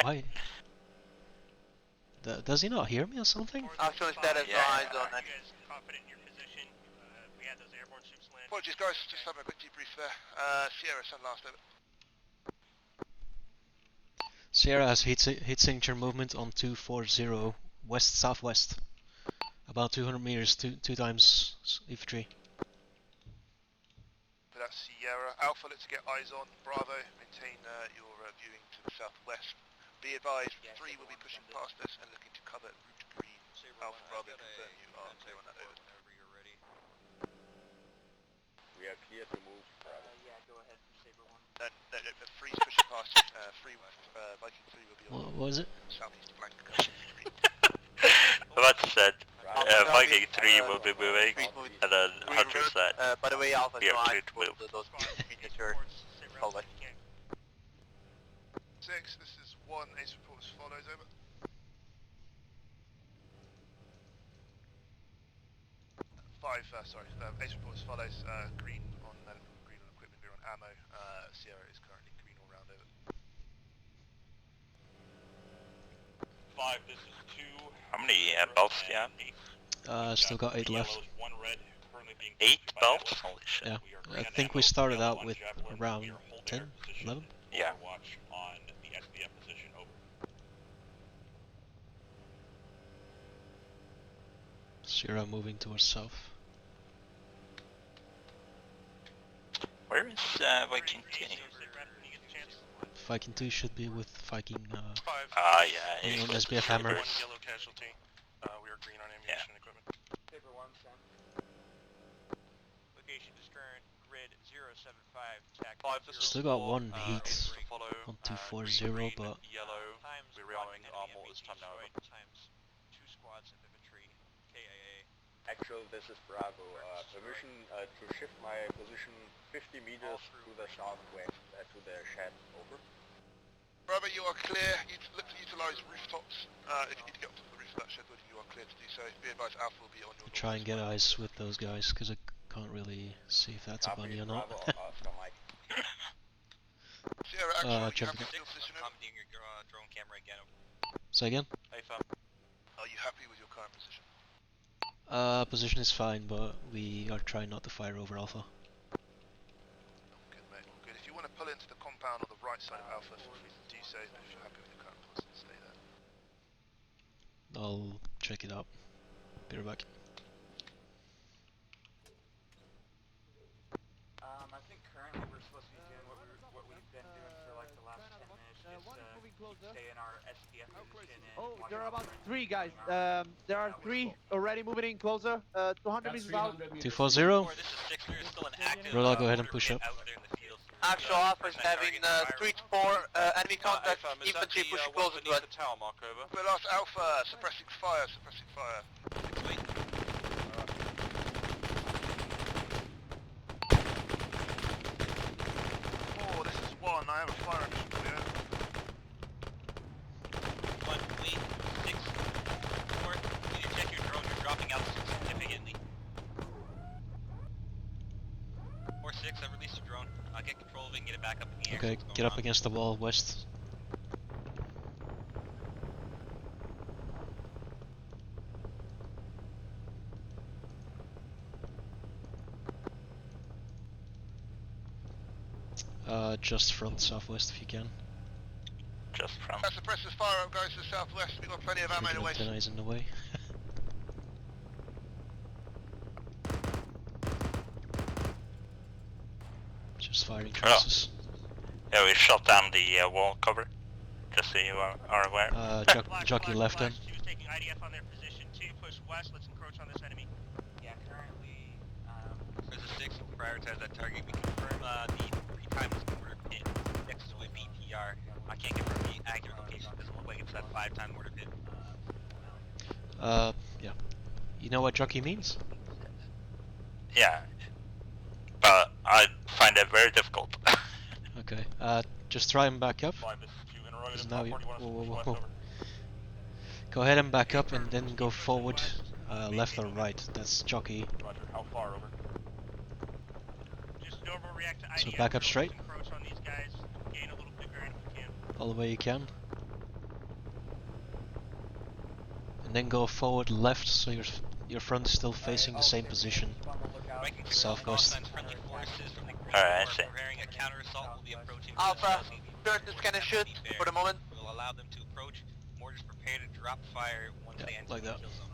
Speaker 21: Why? Does he not hear me or something?
Speaker 20: Actually, status eyes on it.
Speaker 17: Confident in your position. We had those airborne ships land.
Speaker 10: Apologies guys, just having a quick debrief there. Sierra, send last over.
Speaker 21: Sierra has heat signature movement on 240 west southwest. About 200 meters, two times infantry.
Speaker 10: That's Sierra. Alpha, let's get eyes on. Bravo, maintain your viewing to the southwest. Be advised, 3 will be pushing past us and looking to cover route green. Alpha, Bravo, confirm you are clear on that over.
Speaker 3: We are clear to move.
Speaker 18: Yeah, go ahead, Saber 1.
Speaker 10: No, 3's pushing past you. Viking 3 will be on
Speaker 21: What was it?
Speaker 10: southeast flank.
Speaker 1: That said, Viking 3 will be moving, and then Hunter said,
Speaker 20: By the way, Alpha,
Speaker 1: we
Speaker 20: no
Speaker 1: are
Speaker 20: eyes
Speaker 1: clear to move.
Speaker 20: those miniature hallway.
Speaker 10: 6, this is 1, ace reports follows over. 5, sorry, ace reports follows, green on equipment, we're on ammo, Sierra is currently green all round over.
Speaker 1: 5, this is 2. How many belts do you have?
Speaker 21: Still got 8 left.
Speaker 1: 8 belts? Holy shit.
Speaker 21: Yeah, I think we started out with around 10, 11?
Speaker 1: Yeah.
Speaker 21: Sierra moving towards south.
Speaker 1: Where is Viking 2?
Speaker 21: Viking 2 should be with Viking
Speaker 1: yeah.
Speaker 21: on SBF Hammer.
Speaker 12: 1 yellow casualty. We are green on ammunition and equipment.
Speaker 18: Saber 1, Sam.
Speaker 17: Location is current, grid 075, tac
Speaker 1: 5,
Speaker 21: Still got 1 heat on 240, but
Speaker 1: yellow, we're rearming armor this time now.
Speaker 17: times 2 squads of infantry, KIA.
Speaker 3: Actually, this is Bravo. Permission to shift my position 50 meters to the southwest, to the shed. Over.
Speaker 10: Bravo, you are clear. Look to utilise rooftops. If you need to get up to the roof of that shed, you are clear to do so. Be advised, Alpha will be on your
Speaker 21: try and get eyes with those guys, because I can't really see if that's a bunny or not.
Speaker 10: Sierra, actually,
Speaker 21: check
Speaker 10: you have
Speaker 21: it.
Speaker 10: your position over?
Speaker 9: Commenting your drone camera again.
Speaker 21: Say again?
Speaker 10: Are you happy with your current position?
Speaker 21: Position is fine, but we are trying not to fire over Alpha.
Speaker 10: Good, mate. All good. If you want to pull into the compound on the right side of Alpha, feel free to do so. If you're happy with your current position, stay there.
Speaker 21: I'll check it out. Be right back.
Speaker 18: I think currently
Speaker 4: closer.
Speaker 18: Stay in our STF position.
Speaker 4: Oh, there are about 3 guys. There are 3 already moving in closer. 200 meters out.
Speaker 21: 240. Rollout, go ahead and push up.
Speaker 20: Actual Alpha is having Street 4 enemy contact, infantry pushing closer to us.
Speaker 10: We lost Alpha, suppressing fire, suppressing fire. Oh, this is 1, I have a fire mission for you.
Speaker 22: 1, 8, 6, 4. You need to check your drone, you're dropping out significantly. 4, 6, I've released your drone. I'll get control of it and get it back up in the air.
Speaker 21: Okay, get up against the wall west. Just front southwest if you can.
Speaker 1: Just front.
Speaker 10: Suppressors fire up guys to the southwest, we've got plenty of ammo in the way.
Speaker 21: Antenna's in the way. Just firing traces.
Speaker 1: Yeah, we shot down the wall cover. Just so you are aware.
Speaker 21: Jockey left him.
Speaker 17: She was taking IDF on their position. 2 push west. Let's encroach on this enemy.
Speaker 22: Yeah, currently, there's a 6 to prioritize that target. We confirm the timeless mortar pit next to a BTR. I can't confirm the accurate location because it looks like it's that 5-time mortar pit.
Speaker 21: Yeah. You know what jockey means?
Speaker 1: Yeah. But I find it very difficult.
Speaker 21: Okay. Just try and back up. 'Cause now you... Whoa. Go ahead and back up and then go forward, left or right. That's jockey.
Speaker 1: Roger, how far over?
Speaker 17: Just normal react to IDF.
Speaker 21: So back up straight.
Speaker 17: Encroach on these guys. Gain a little bit ground if you can.
Speaker 21: All the way you can. And then go forward left so your front is still facing the same position. Southwest.
Speaker 1: Alright, I see.
Speaker 20: Alpha, turret is gonna shoot for the moment.
Speaker 22: We'll allow them to approach. Mortars prepare to drop fire once they enter
Speaker 21: like
Speaker 22: the
Speaker 21: that.
Speaker 22: kill zone.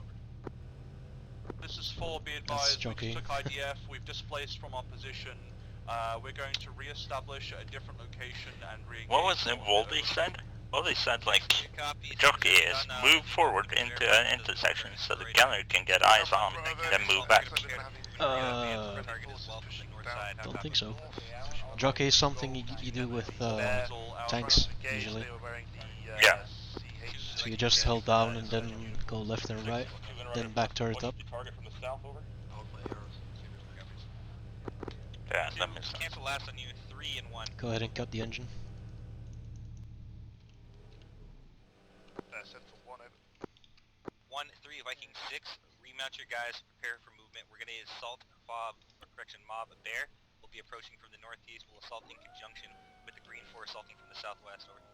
Speaker 6: This is 4, be
Speaker 21: That's
Speaker 6: advised, we
Speaker 21: jockey.
Speaker 6: just took IDF, we've displaced from our position. We're going to re-establish a different location and re-engage.
Speaker 1: What was it Voldy said? Voldy said like, jockey is move forward into an intersection so the gunner can get eyes on, then move back.
Speaker 21: Don't think so. Jockey is something you do with tanks, usually.
Speaker 1: Yeah.
Speaker 21: So you just hold down and then go left and right, then back turret up.
Speaker 1: Yeah, that makes sense.
Speaker 22: Cancel last on you, 3 and 1.
Speaker 21: Go ahead and cut the engine.
Speaker 10: Central 1 over.
Speaker 22: 1, 3, Viking 6, remount your guys, prepare for movement. We're gonna assault mob bear. We'll be approaching from the northeast. We'll assault in conjunction with the green 4 assaulting from the southwest, over.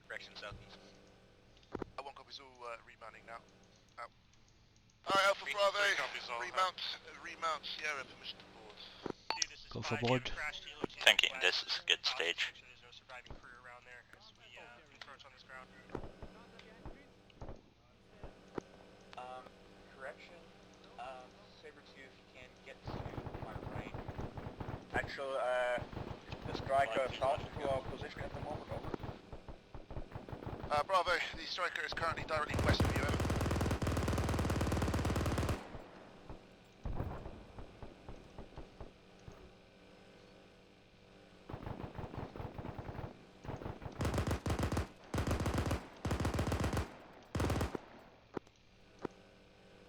Speaker 22: Correction, southeast.
Speaker 10: I won't copy, all remounting now. Out. Alright, Alpha Bravo, remount Sierra, permission to board.
Speaker 21: Go for board.
Speaker 1: Thinking this is a good stage.
Speaker 17: There's no surviving crew around there as we encroach on this ground.
Speaker 3: Correction. Sabertooth can get to my right. Actual, the striker south to our position at the moment, over.
Speaker 10: Bravo, the striker is currently directly west of you, over.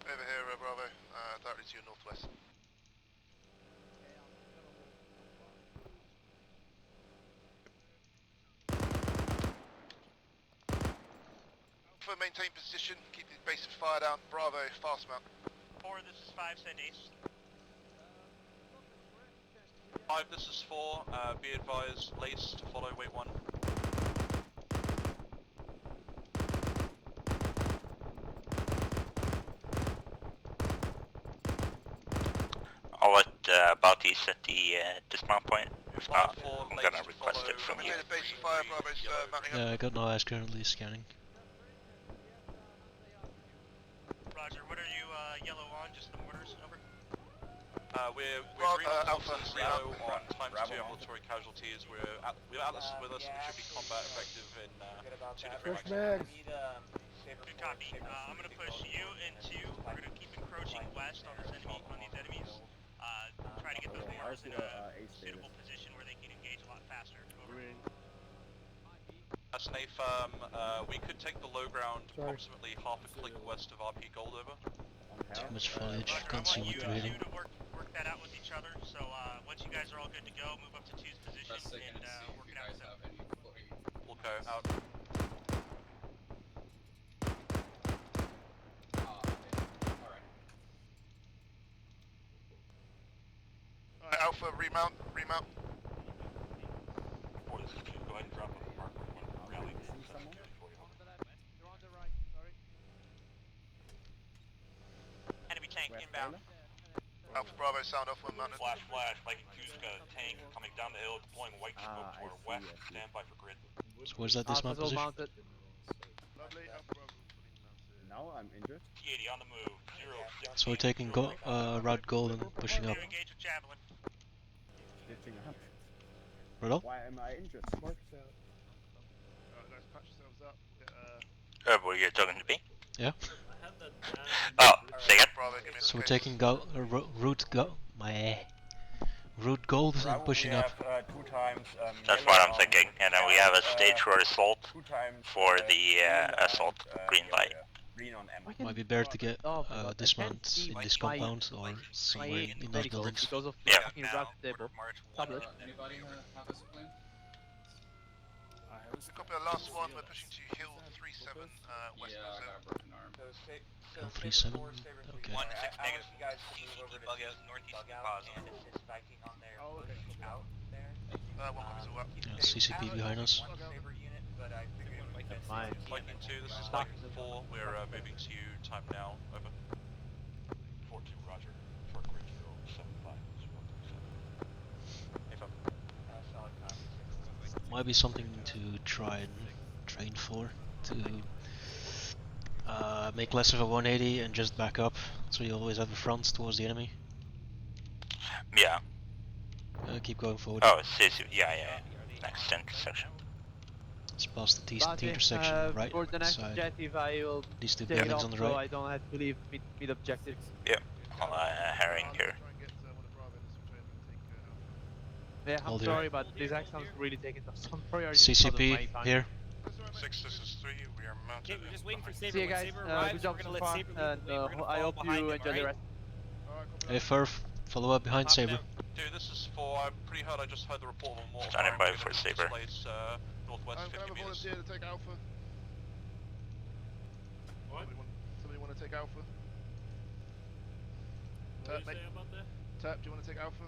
Speaker 10: Over here, Bravo, directly to your northwest. Maintain position, keep the base of fire down. Bravo, fast mount.
Speaker 17: 4, this is 5, send ace.
Speaker 6: 5, this is 4, be advised, lace to follow, wait 1.
Speaker 1: I'll let Bounty set the dismount point. If not, I'm gonna request it from you.
Speaker 10: Base of fire, Bravo's mounting up.
Speaker 21: Yeah, I got no eyes currently scanning.
Speaker 17: Roger, what are you yellow on? Just the mortars, over?
Speaker 6: We're green on
Speaker 10: Alpha,
Speaker 6: zero on times 2 ambulatory casualties. We're Atlas is with us. We should be combat effective in 2 to 3 weeks.
Speaker 17: Good copy. I'm gonna push you and 2. We're gonna keep encroaching west on these enemies. Try to get those mortars in a suitable position where they can engage a lot faster. Over.
Speaker 6: Snape, we could take the low ground approximately half a click west of RP Gold, over.
Speaker 21: Too much foliage,
Speaker 17: Roger,
Speaker 21: can't see what they're hitting.
Speaker 17: to work that out with each other. So once you guys are all good to go, move up to 2's position and work it out with them.
Speaker 6: We'll go out.
Speaker 10: Alright, Alpha, remount.
Speaker 6: Or this is 2, go ahead and drop a marker when rally.
Speaker 17: Enemy tank inbound.
Speaker 10: Alpha Bravo, sound off 1 mounted.
Speaker 6: Flash, Viking 2's got a tank coming down the hill, deploying white smoke to our west. Stand by for grid.
Speaker 21: So where's that dismount position?
Speaker 10: Lovely, Alpha Bravo.
Speaker 15: Now I'm injured.
Speaker 6: T80 on the move. 0, 6.
Speaker 21: So we're taking route gold and pushing up.
Speaker 17: Engage with javelin.
Speaker 15: Ditching up.
Speaker 21: Riddle?
Speaker 15: Why am I injured?
Speaker 11: Marcus out.
Speaker 10: Alright guys, patch yourselves up.
Speaker 1: Were you talking to me?
Speaker 21: Yeah.
Speaker 1: Oh, say it.
Speaker 10: Bravo, give me a
Speaker 21: So we're
Speaker 10: second.
Speaker 21: taking route gold and pushing up.
Speaker 3: 2 times,
Speaker 1: That's what I'm thinking. And then we have a stage for assault for the assault green light.
Speaker 21: Might be better to get dismount in this compound or somewhere in those buildings.
Speaker 4: Because of
Speaker 1: Yeah.
Speaker 4: fucking route table. Tablet.
Speaker 16: Anybody have a split?
Speaker 10: Copy the last one, we're pushing to Hill 37, west
Speaker 16: Yeah, I got a broken arm.
Speaker 21: Hill 37, okay.
Speaker 22: 1 to 6 negative. CCP bug out northeast of Pause.
Speaker 10: Oh, okay. One is all up.
Speaker 21: Yeah, CCP behind us.
Speaker 4: Fine.
Speaker 6: Viking 2, this is Viking 4. We're moving to you. Time now. Over. 4-2, roger. Short grid 075.
Speaker 21: Might be something to try and train for, to make less of a 180 and just back up, so you always have a front towards the enemy.
Speaker 1: Yeah.
Speaker 21: Keep going forward.
Speaker 1: Oh, yeah. Next intersection.
Speaker 21: It's past the T intersection, right
Speaker 4: For the next
Speaker 21: side.
Speaker 4: objective, I will
Speaker 21: These two
Speaker 4: take it
Speaker 21: buildings
Speaker 4: off
Speaker 21: on the
Speaker 4: so
Speaker 21: right.
Speaker 4: I don't have to leave mid objectives.
Speaker 1: Yep. Herring here.
Speaker 4: Yeah, I'm
Speaker 21: Hold here.
Speaker 4: sorry, but this action's really taking some priority. because of my
Speaker 21: CCP
Speaker 4: time.
Speaker 21: here.
Speaker 6: 6, this is 3. We are mounted.
Speaker 8: Okay, we're just waiting for Saber.
Speaker 4: See you
Speaker 8: When
Speaker 4: guys.
Speaker 8: Saber
Speaker 4: Good
Speaker 8: arrives,
Speaker 4: job
Speaker 8: we're
Speaker 4: so
Speaker 8: gonna let
Speaker 4: far,
Speaker 8: Saber lead the
Speaker 4: and
Speaker 8: way. We're gonna
Speaker 4: I
Speaker 8: follow
Speaker 4: hope
Speaker 8: behind
Speaker 4: you
Speaker 8: him,
Speaker 4: enjoy the
Speaker 8: alright?
Speaker 4: rest.
Speaker 21: Hey Furf, follow up behind Saber.
Speaker 6: Dude, this is 4. I'm pretty hurt. I just heard the report of a mortar.
Speaker 1: Standing by for Saber.
Speaker 6: Place, northwest
Speaker 10: I'm
Speaker 6: 50
Speaker 10: gonna have a
Speaker 6: meters.
Speaker 10: volunteer to take Alpha.
Speaker 14: What?
Speaker 10: Somebody want to take Alpha?
Speaker 14: What
Speaker 10: Terp,
Speaker 14: do you
Speaker 10: mate.
Speaker 14: say about that?
Speaker 10: Terp, do you want to take Alpha?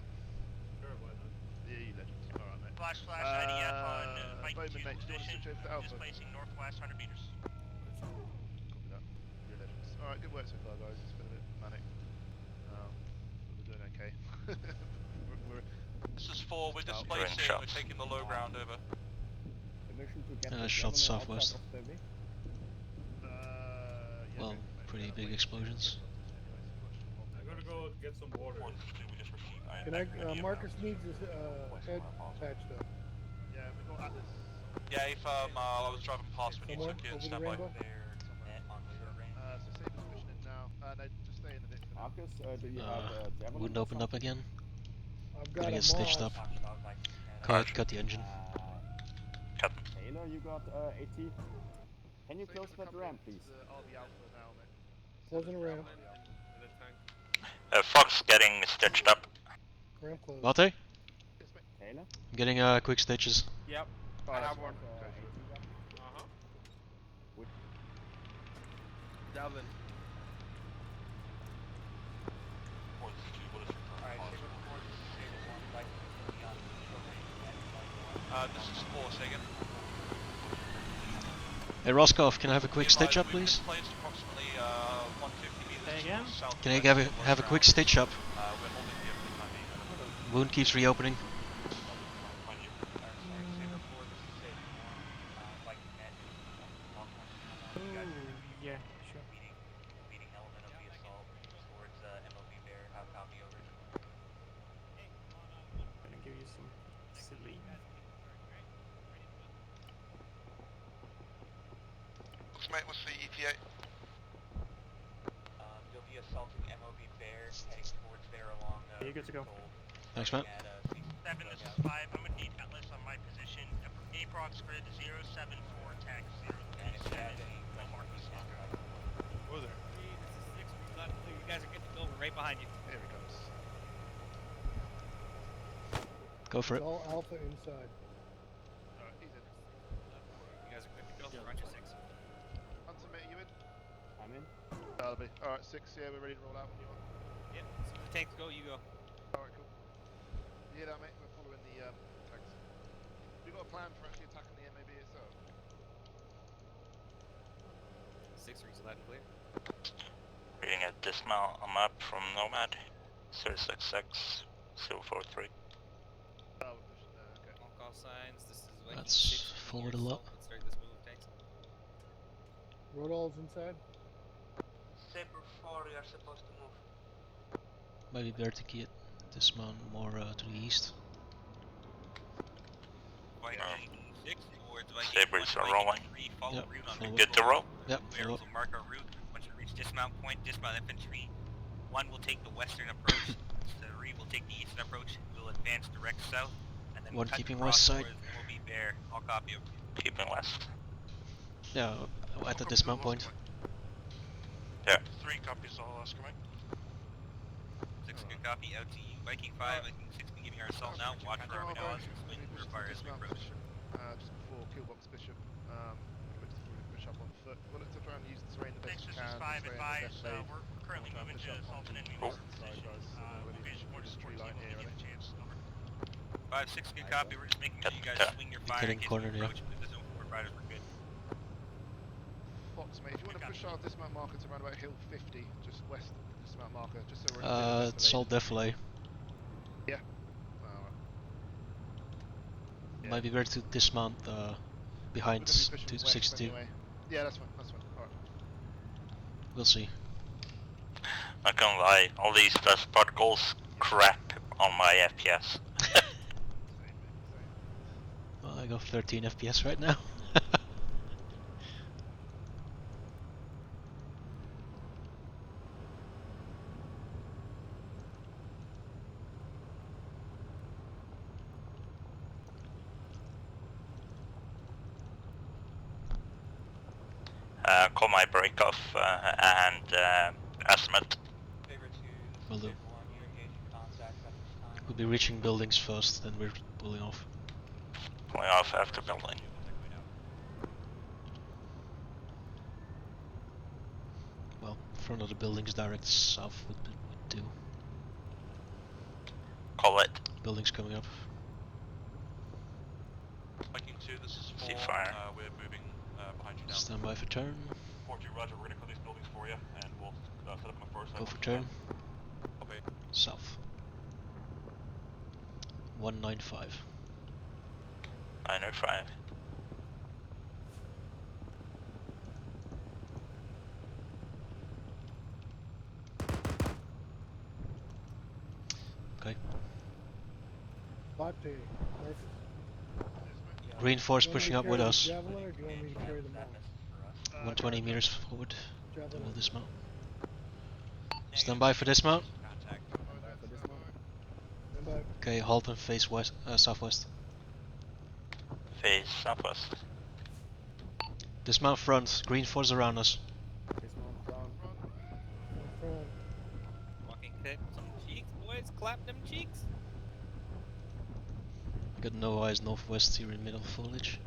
Speaker 14: Sure, why not?
Speaker 10: Yeah, you legend. Alright, mate.
Speaker 17: Flash IDF on Viking
Speaker 10: Bowman,
Speaker 17: 2's
Speaker 10: mate, do you want to
Speaker 17: position.
Speaker 10: switch over to Alpha?
Speaker 17: Displacing northwest 100 meters.
Speaker 10: Copy that. You're legends. Alright, good work so far, guys. It's been a bit manic. But we're doing okay. we're
Speaker 6: This is 4. We're displacing. We're taking the low ground. Over.
Speaker 15: Permission to get the
Speaker 21: Shot
Speaker 15: javelin
Speaker 21: southwest.
Speaker 15: outside of the way?
Speaker 10: yeah,
Speaker 21: Well, pretty big explosions.
Speaker 14: I gotta go get some water.
Speaker 11: Can I, Marcus needs his head patched up.
Speaker 10: Yeah, we got Atlas.
Speaker 6: Yeah, if I was driving past when you
Speaker 11: Somewhere
Speaker 6: took it,
Speaker 11: over the
Speaker 6: stand by.
Speaker 11: rainbow?
Speaker 10: So Saber's pushing in now. No, just stay in the bit for now.
Speaker 15: Marcus, do you have javelin?
Speaker 21: Wouldn't open up again.
Speaker 11: I've
Speaker 21: Gotta
Speaker 11: got
Speaker 21: get
Speaker 11: a
Speaker 21: stitched
Speaker 11: Moss.
Speaker 21: up. Cut the engine.
Speaker 15: Taylor, you got AT. Can you close that ramp, please?
Speaker 11: Closing a ramp.
Speaker 1: Fox getting stitched up.
Speaker 11: Ramp closed.
Speaker 21: Mate?
Speaker 15: Taylor?
Speaker 21: I'm getting quick stitches.
Speaker 3: Yep, I have one. Javelin.
Speaker 6: This is 4, say again.
Speaker 21: Hey Roscoff, can I have a quick stitch up, please?
Speaker 6: Placed approximately 150 meters
Speaker 8: Say again?
Speaker 6: southwest
Speaker 21: Can I
Speaker 6: of
Speaker 21: have a quick stitch up?
Speaker 6: We're holding here for the time being.
Speaker 21: Wound keeps reopening.
Speaker 8: Yeah, sure.
Speaker 10: mate, what's the ETA?
Speaker 3: You'll be assaulting MOB Bear, heading towards there along.
Speaker 8: You good to go?
Speaker 21: Thanks, man.
Speaker 17: 7, this is 5. I'm gonna need Atlas on my position. Aprox grid 074 tax 037.
Speaker 12: Whoa there.
Speaker 22: This is 6, we've got you guys are good to go, we're right behind you.
Speaker 11: Here he comes.
Speaker 21: Go for it.
Speaker 2: All Alpha inside.
Speaker 11: Alright, he's in.
Speaker 22: You guys are good to go, Roger 6.
Speaker 11: Hunter, mate, are you in?
Speaker 15: I'm in.
Speaker 11: That'll be. Alright, 6, yeah, we're ready to roll out when you are.
Speaker 22: Yep, so the tanks go, you go.
Speaker 11: Alright, cool. You hear that, mate? We're following the tanks. We got a plan for actually attacking the MAB itself.
Speaker 22: 6 rings loud and clear.
Speaker 1: Reading a dismount map from Nomad. 066 043.
Speaker 11: Oh, we're pushing there, okay.
Speaker 22: All call signs, this is Viking
Speaker 21: That's
Speaker 22: 6.
Speaker 21: forward a lot.
Speaker 22: Let's start this move, tanks.
Speaker 2: Rodol's inside.
Speaker 18: Saber 4, you are supposed to move.
Speaker 21: Maybe better to get dismount more to the east.
Speaker 22: Viking 6 towards Viking
Speaker 1: Sabres
Speaker 22: 1,
Speaker 1: are
Speaker 22: Viking
Speaker 1: rolling.
Speaker 22: 3, follow
Speaker 21: Yep,
Speaker 22: route on
Speaker 21: follow.
Speaker 1: Good to roll?
Speaker 21: Yep,
Speaker 22: Bears
Speaker 21: follow.
Speaker 22: will mark our route. Once we reach dismount point, dismount infantry. 1 will take the western approach. 3 will take the eastern approach. We'll advance direct south. And then
Speaker 21: 1
Speaker 22: cut
Speaker 21: keeping
Speaker 22: across
Speaker 21: west side.
Speaker 22: towards MOB Bear. I'll copy you.
Speaker 1: Keeping west.
Speaker 21: Yeah, at the dismount point.
Speaker 1: Yeah.
Speaker 12: 3 copies, all Oscar, mate.
Speaker 22: 6 good copy, out to you. Viking 5, Viking 6 beginning our assault now. Watch for Arma allies. Swing for fire as we approach.
Speaker 11: Just before Killbox Bishop. Looks to probably push up on foot. We'll look to try and use the terrain the best we
Speaker 17: 6, this
Speaker 11: can.
Speaker 17: is 5, advise. We're currently moving to assault an enemy
Speaker 1: Cool.
Speaker 17: position. We'll just
Speaker 11: tree line here,
Speaker 17: give a chance. Over.
Speaker 22: 5, 6 good copy. We're just making sure you guys swing your fire
Speaker 21: Getting
Speaker 22: in case
Speaker 21: cornered,
Speaker 22: we
Speaker 21: yeah.
Speaker 22: approach. If there's no forward riders, we're good.
Speaker 11: Fox, mate, if you want to push our dismount marker to around about hill 50, just west of the dismount marker, just so we're in a bit of
Speaker 21: It's all defilade.
Speaker 11: Yeah. Alright. Yeah.
Speaker 21: Might be better to dismount behind
Speaker 11: We're gonna be pushing west
Speaker 21: 262.
Speaker 11: anyway. Yeah, that's fine, alright.
Speaker 21: We'll see.
Speaker 1: Not gonna lie, all these dust particles crap on my FPS.
Speaker 21: Well, I got 13 FPS right now.
Speaker 1: Call my break off and estimate.
Speaker 21: Will do. We'll be reaching buildings first, then we're pulling off.
Speaker 1: Pulling off after building.
Speaker 21: Well, front of the buildings direct south would do.
Speaker 1: Call it.
Speaker 21: Buildings coming up.
Speaker 6: Viking 2, this is 4.
Speaker 1: Fire.
Speaker 6: We're moving behind you now.
Speaker 21: Stand by for turn.
Speaker 6: 4-2, roger, we're going to clear these buildings for you, and we'll set up my first.
Speaker 21: Go for turn.
Speaker 6: Okay.
Speaker 21: South. 195.
Speaker 1: 905.
Speaker 21: Okay.
Speaker 2: 5 to north.
Speaker 21: Green force
Speaker 2: Do you want me
Speaker 21: pushing
Speaker 2: to
Speaker 21: up
Speaker 2: carry
Speaker 21: with
Speaker 2: the
Speaker 21: us.
Speaker 2: Javelin, or do you want me to carry them all?
Speaker 21: 120 meters forward. Then
Speaker 2: Javelin.
Speaker 21: we'll dismount. Stand by for dismount.
Speaker 2: Stand by.
Speaker 21: Okay, halt and face west, southwest.
Speaker 1: Face southwest.
Speaker 21: Dismount front. Green force around us.
Speaker 15: Dismount front.
Speaker 2: Front.
Speaker 22: Walking tip, some cheeks, boys. Clap them cheeks.
Speaker 21: Got no eyes northwest here in middle foliage.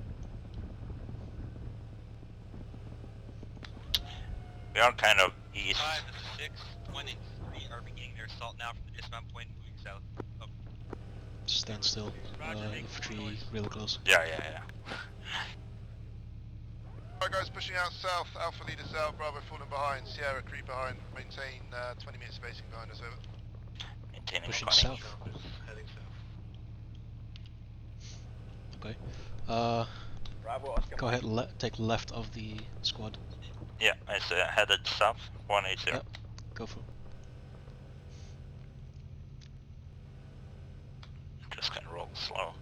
Speaker 1: We are kind of east.
Speaker 22: 5, this is 6. 1 and 3 are beginning their assault now from the dismount point, moving south. Up.
Speaker 21: Stand still. Infantry real close.
Speaker 1: Yeah.
Speaker 10: Alright guys, pushing out south, Alpha leaders out, Bravo falling behind, Sierra creep behind, maintain 20 meter spacing behind us, over.
Speaker 1: Maintaining
Speaker 21: Pushing
Speaker 1: 20.
Speaker 21: south.
Speaker 10: Heading south.
Speaker 21: Okay.
Speaker 3: Bravo, Oscar.
Speaker 21: Go ahead. Take left of the squad.
Speaker 1: Yeah, it's headed south. 180.
Speaker 21: Yep. Go for it.
Speaker 1: Just gonna roll slow.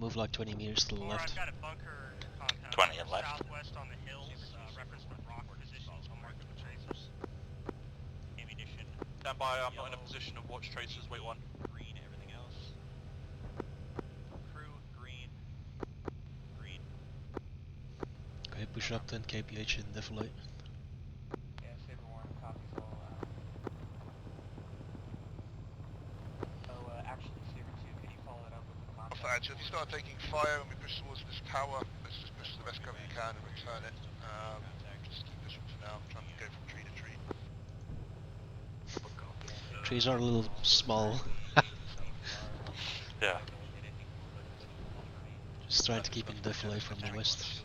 Speaker 21: move like 20 meters to the left.
Speaker 17: I've got a bunker compound
Speaker 1: 20 left.
Speaker 17: southwest on the hills, reference with rock positions. I'll mark it with tracers. Ammunition.
Speaker 6: Stand by, I'm not in a position to watch tracers, wait one.
Speaker 22: Green, everything else. Crew, green. Green.
Speaker 21: Okay, push up then, KPH and deflate.
Speaker 3: Yeah, Saber Warren copies all. Actually, Saber 2, can you follow it up with the contact?
Speaker 10: Alpha, actually, if you start taking fire and we push towards this tower, let's just push to the best cover you can and return it. Just keep this one for now, trying to go from tree to tree.
Speaker 21: Trees are a little small.
Speaker 1: Yeah.
Speaker 21: Just trying to keep in deflate from the west.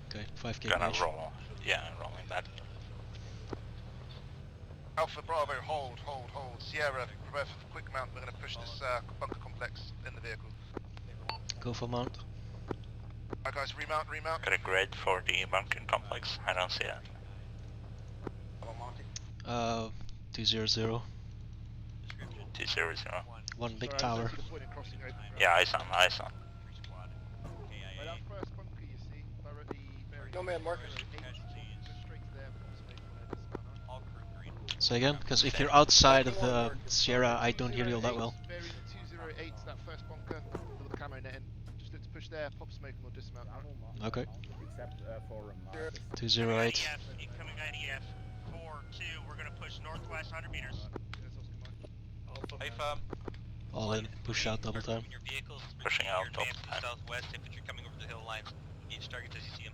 Speaker 21: Okay, 5
Speaker 1: Gonna
Speaker 21: KPH.
Speaker 1: roll. Yeah, rolling that.
Speaker 10: Alpha Bravo, hold. Sierra, prepare for quick mount. We're going to push this bunker complex in the vehicle.
Speaker 21: Go for mount.
Speaker 10: Alright guys, remount.
Speaker 1: Got a grade for the bunker complex. I don't see it.
Speaker 21: 200.
Speaker 1: 200.
Speaker 21: One big tower.
Speaker 1: Yeah, eyes on.
Speaker 11: Right, that first bunker you see, directly bearing.
Speaker 10: No man, Marcus.
Speaker 21: Say again, because if you're outside of the Sierra, I don't hear you all that well.
Speaker 11: Bearing 208 to that first bunker with the camo net in. Just look to push there, pop smoke and we'll dismount.
Speaker 21: Okay.
Speaker 15: Except for
Speaker 21: 208.
Speaker 17: Incoming IDF. 4-2, we're gonna push northwest 100 meters.
Speaker 6: Hey firm.
Speaker 21: All in, push out double time.
Speaker 22: Your vehicles,
Speaker 1: Pushing out
Speaker 22: double
Speaker 1: time.
Speaker 22: southwest, infantry coming over the hill lines. Engage targets as you see them.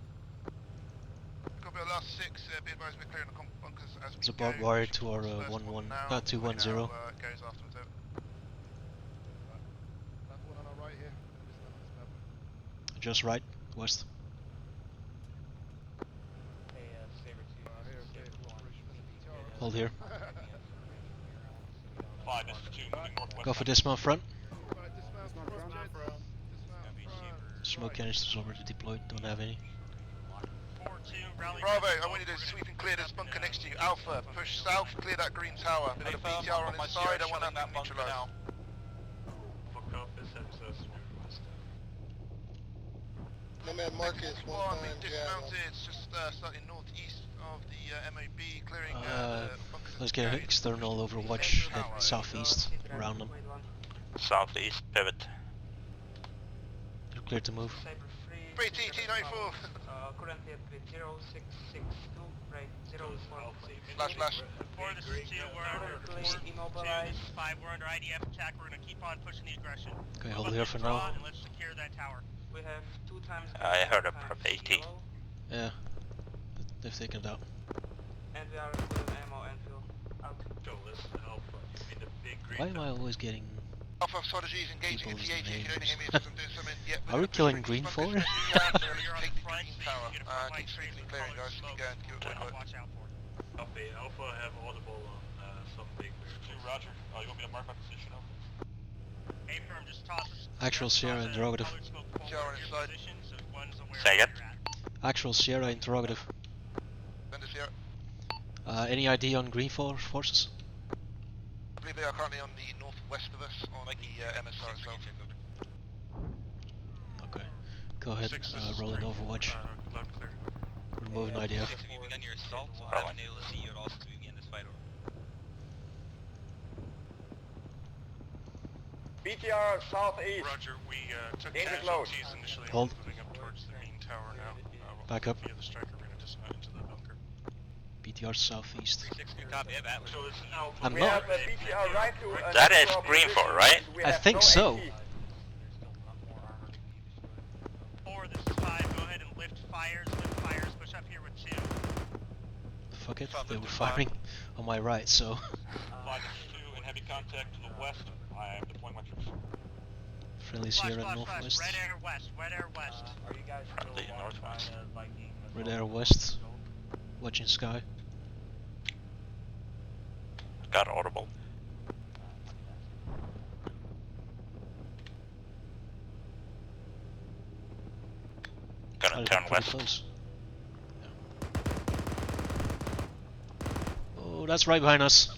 Speaker 10: Copy our last 6, be advised we're clearing the bunkers as we
Speaker 21: There's a barbed wire to our 210.
Speaker 10: goes afterwards.
Speaker 11: That one on our right here.
Speaker 21: Just right, west.
Speaker 3: Hey, Saber 2.
Speaker 21: Hold here.
Speaker 6: 5 is 2, moving northwest.
Speaker 21: Go for dismount front.
Speaker 11: Right, dismount front.
Speaker 21: Smoke canisters already deployed, don't have any.
Speaker 17: 4-2, rally.
Speaker 10: Bravo, I want you to sweep and clear this bunker next to you. Alpha, push south, clear that green tower. Put a BTR on its side, I want that neutralized.
Speaker 13: No man, Marcus,
Speaker 10: One, we dismounted, it's just slightly northeast of the MOB, clearing the bunkers.
Speaker 21: Let's get an external overwatch at southeast, around them.
Speaker 1: Southeast, pivot.
Speaker 21: You're clear to move.
Speaker 10: Free TT94.
Speaker 3: Currently at 0662, right, 014.
Speaker 10: Flash.
Speaker 17: 4, this is 2, we're under. 2, this is 5, we're under IDF attack, we're gonna keep on pushing the aggression.
Speaker 21: Okay, hold here for now.
Speaker 17: And let's secure that tower.
Speaker 3: We have 2 times.
Speaker 1: I heard a prep 80.
Speaker 21: Yeah, they've taken it out.
Speaker 3: And we are full ammo and fuel. Out.
Speaker 21: Why am I always getting...
Speaker 10: Alpha strategy is engaging
Speaker 21: people's
Speaker 10: at TH. If you don't
Speaker 21: names?
Speaker 10: hear me, it doesn't do something yet.
Speaker 21: Are we killing green for?
Speaker 10: Take the green tower. Keep sweeping and clearing, guys. Keep going. Keep it going.
Speaker 17: Watch out for it.
Speaker 6: Copy, Alpha have audible on some big 2, roger. You want me to mark my position over?
Speaker 17: A firm, just toss us.
Speaker 21: Actual Sierra interrogative.
Speaker 10: Sierra inside.
Speaker 1: Say again?
Speaker 21: Actual Sierra interrogative.
Speaker 10: Send us here.
Speaker 21: Any ID on green forces?
Speaker 10: I believe they are currently on the northwest of us, on the MSR itself.
Speaker 21: Okay. Go ahead, roll an overwatch. We're moving IDF.
Speaker 22: We've begun your assault, so I haven't been able to see you at all since we began this fight.
Speaker 3: BTR southeast.
Speaker 6: Roger, we took
Speaker 3: Danger
Speaker 6: casualties initially.
Speaker 21: Hold.
Speaker 6: Moving up towards the main tower now.
Speaker 21: Back up.
Speaker 6: Via the striker, we're going to dismount into the bunker.
Speaker 21: BTR southeast.
Speaker 22: 3-6, copy, have Atlas.
Speaker 6: So it's Alpha.
Speaker 21: I'm
Speaker 3: We
Speaker 21: not.
Speaker 3: have BTR right to
Speaker 1: That is green for, right?
Speaker 21: I think so.
Speaker 17: 4, this is 5, go ahead and lift fires, push up here with 2.
Speaker 21: Fuck it, they were firing on my right, so...
Speaker 6: 5 is 2 in heavy contact to the west. I am deploying my troops.
Speaker 21: Friendly Sierra northwest.
Speaker 17: Red air west,
Speaker 3: Are you guys
Speaker 1: Friendly northwest.
Speaker 21: Red air west. Watching sky.
Speaker 1: Got audible. Gonna turn
Speaker 21: Pretty
Speaker 1: west.
Speaker 21: close. Yeah. Oh, that's right behind us.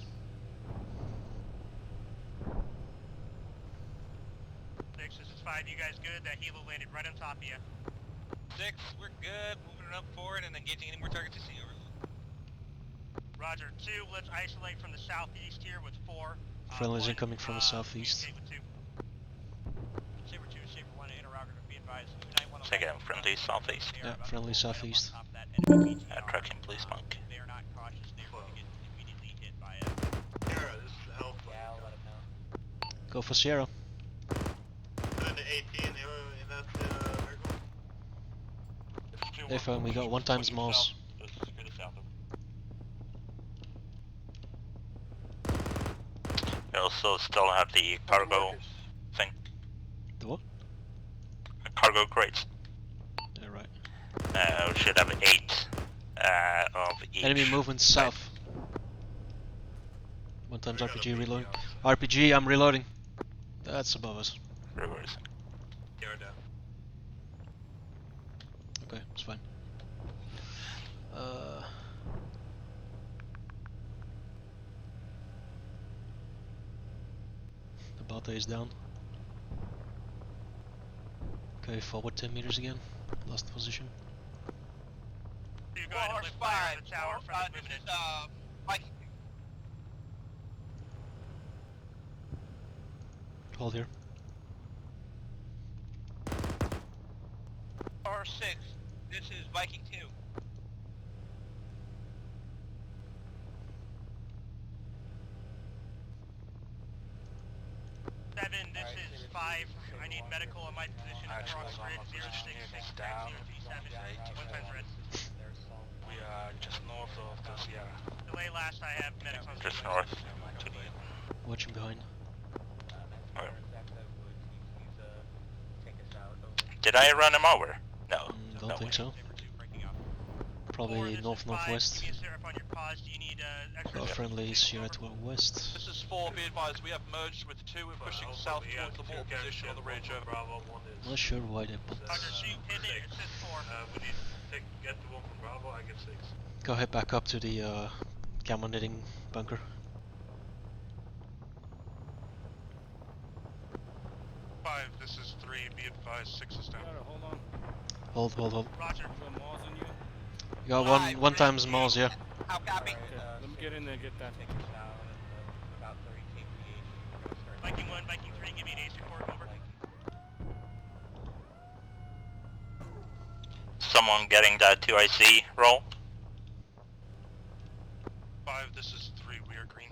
Speaker 17: said that helo landed right on top of you.
Speaker 22: 6, we're good. Moving it up forward and engaging any more targets you see over.
Speaker 17: Roger. 2, let's isolate from the southeast here with 4.
Speaker 21: Friendlies incoming from the southeast.
Speaker 17: Saber 2, Saber 1, interrogator, be advised.
Speaker 1: Second, friendly southeast.
Speaker 21: Yeah, friendly southeast.
Speaker 1: Tracking police monk.
Speaker 17: They are not cautious. They are going to get immediately hit by it.
Speaker 10: Sierra, this is Alpha.
Speaker 17: Yeah, I'll let him know.
Speaker 21: Go for Sierra.
Speaker 10: And the 18, that's
Speaker 21: They found we got 1 times Mars.
Speaker 1: We also still have the cargo thing.
Speaker 21: The what?
Speaker 1: Cargo crates.
Speaker 21: Yeah, right.
Speaker 1: We should have 8 of each.
Speaker 21: Enemy movement south. 1 times RPG reloading. RPG, I'm reloading. That's above us.
Speaker 1: Reverse.
Speaker 21: Okay, it's fine. The Bata is down. Okay, forward 10 meters again. Lost position.
Speaker 17: You go ahead and lift fire on the tower from the movement.
Speaker 20: Viking.
Speaker 21: Hold here.
Speaker 20: R6, this is Viking 2.
Speaker 17: This is 5. I need medical on my position at the cross grid 066 down. 037. 1 times red.
Speaker 9: We are just north of the Sierra.
Speaker 17: Delay last I have medics on
Speaker 1: Just north.
Speaker 21: Watching behind.
Speaker 1: Did I run him over? No.
Speaker 21: Don't think so. Probably north-northwest. Got friendly Sierra to our west.
Speaker 6: This is 4, be advised, we have merged with 2, we're pushing south towards the mortar position on the ridge over.
Speaker 21: Not sure why they put.
Speaker 14: We need to get the one from Bravo, I get 6.
Speaker 21: Go head back up to the camera knitting bunker.
Speaker 12: This is 3, be advised, 6 is down.
Speaker 21: Hold.
Speaker 17: Roger.
Speaker 21: You got one times Mars, yeah.
Speaker 20: How copy?
Speaker 14: Let me get in there and get that.
Speaker 17: Viking 1, Viking 3, give me an ace report, over.
Speaker 1: Someone getting that 2IC roll?
Speaker 12: 5, this is 3, we are green.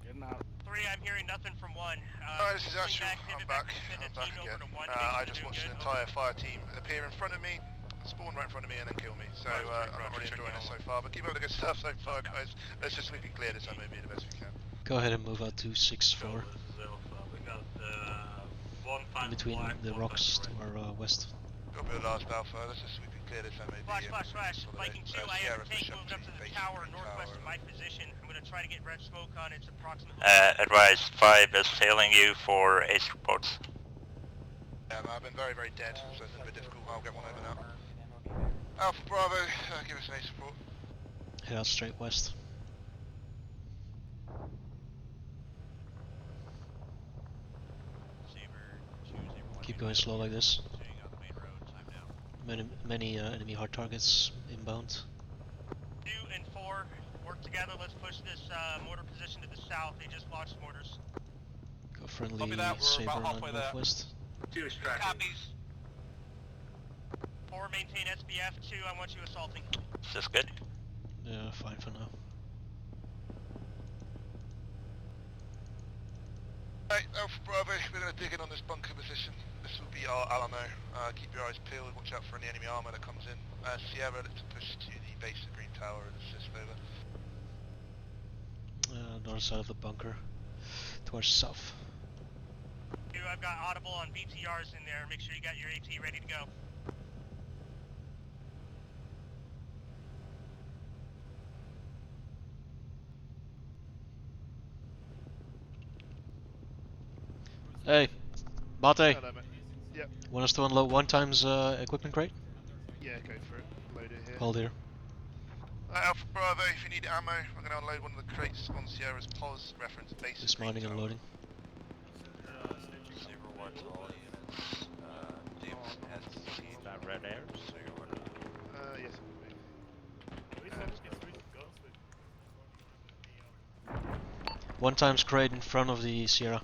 Speaker 14: Getting out.
Speaker 17: 3, I'm hearing nothing from 1.
Speaker 10: Alright, this is Ashel. I'm back again. I just watched an entire fire team appear in front of me, spawn right in front of me and then kill me. So I'm not really enjoying it so far, but keep up the good stuff so far, guys. Let's just sweep and clear this time, maybe the best we can.
Speaker 21: Go ahead and move out to 6-4.
Speaker 14: We got 1
Speaker 21: In between the rocks to our west.
Speaker 10: Got to be the last alpha. Let's just sweep and clear this time, maybe.
Speaker 17: Flash. Viking 2, I have a tank moved up to the tower northwest of my position. I'm going to try to get red smoke on it. It's approximately...
Speaker 1: Advise 5 is tailing you for ace reports.
Speaker 10: I've been very, very dead, so it's a bit difficult. I'll get one over now. Alpha Bravo, give us an ace report.
Speaker 21: Head out straight west. Keep going slow like this. Many enemy hard targets inbound.
Speaker 17: 2 and 4, work together. Let's push this mortar position to the south. They just launched mortars.
Speaker 21: Go friendly Saber on the northwest.
Speaker 17: 2 is tracking. Copies. 4, maintain SBF. 2, I want you assaulting.
Speaker 1: Is this good?
Speaker 21: Yeah, fine for now.
Speaker 10: Right, Alpha Bravo, we're going to dig in on this bunker position. This will be our Alamo. Keep your eyes peeled, watch out for any enemy armor that comes in. Sierra, let's push to the base of Green Tower and assist over.
Speaker 21: North side of the bunker, towards south.
Speaker 17: 2, I've got audible on BTRs in there. Make sure you got your AT ready to go.
Speaker 21: Hey, Bate.
Speaker 11: Hello, mate. Yep.
Speaker 21: Want us to unload 1 times equipment crate?
Speaker 11: Yeah, go for it. Load it here.
Speaker 21: Hold here.
Speaker 10: Alpha Bravo, if you need ammo, we're going to unload one of the crates on Sierra's POS reference base.
Speaker 21: Dismounting and loading.
Speaker 6: Saber 1 to all units.
Speaker 5: red airs?
Speaker 11: Yes, it would be.
Speaker 21: One times crate in front of the Sierra.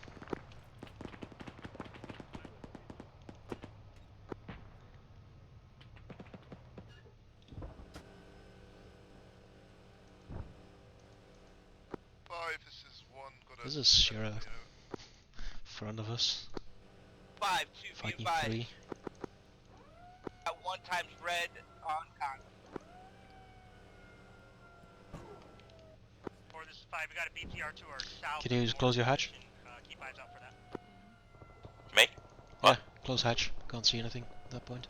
Speaker 21: This is Sierra. Front of us.
Speaker 20: 5-2, be
Speaker 21: Viking
Speaker 20: advised.
Speaker 21: 3.
Speaker 20: At 1 times red on con.
Speaker 17: 4, this is 5. We got a BTR to our south.
Speaker 21: Can you close your hatch?
Speaker 17: Keep eyes out for that.
Speaker 1: Me?
Speaker 21: Yeah, close hatch. Can't see anything at that point.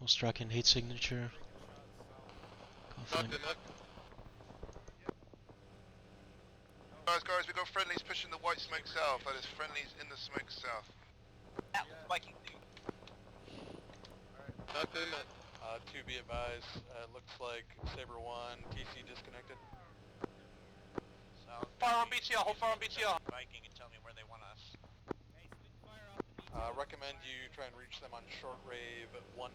Speaker 21: Was tracking heat signature. Can't find it.
Speaker 10: Guys, we got friendlies pushing the white smoke south. That is friendlies in the smoke south.
Speaker 20: Atlas Viking 2.
Speaker 7: 2 be advised. Looks like Saber 1, TC disconnected.
Speaker 20: Fire on BTL, hold fire on BTL.
Speaker 22: Viking and tell me where they want us.
Speaker 7: Recommend you try and reach them on shortwave 1-1.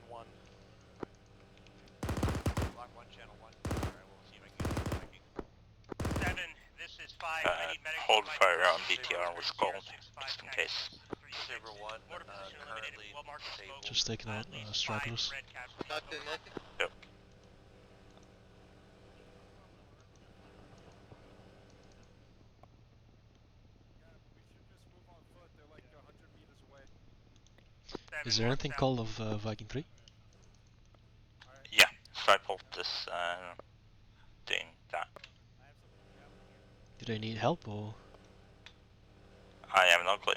Speaker 22: Block 1, channel 1. Alright, we'll see if I can get Viking.
Speaker 17: 7, this is 5. I need medics.
Speaker 1: Hold fire on BTR was called, just in case.
Speaker 22: Saber 1, currently disabled.
Speaker 21: Just taking out stragglers.
Speaker 1: Yep. Is there anything called of Viking 3? Yeah, Stifle is doing that.
Speaker 21: Do they need help or?
Speaker 1: I have no clue.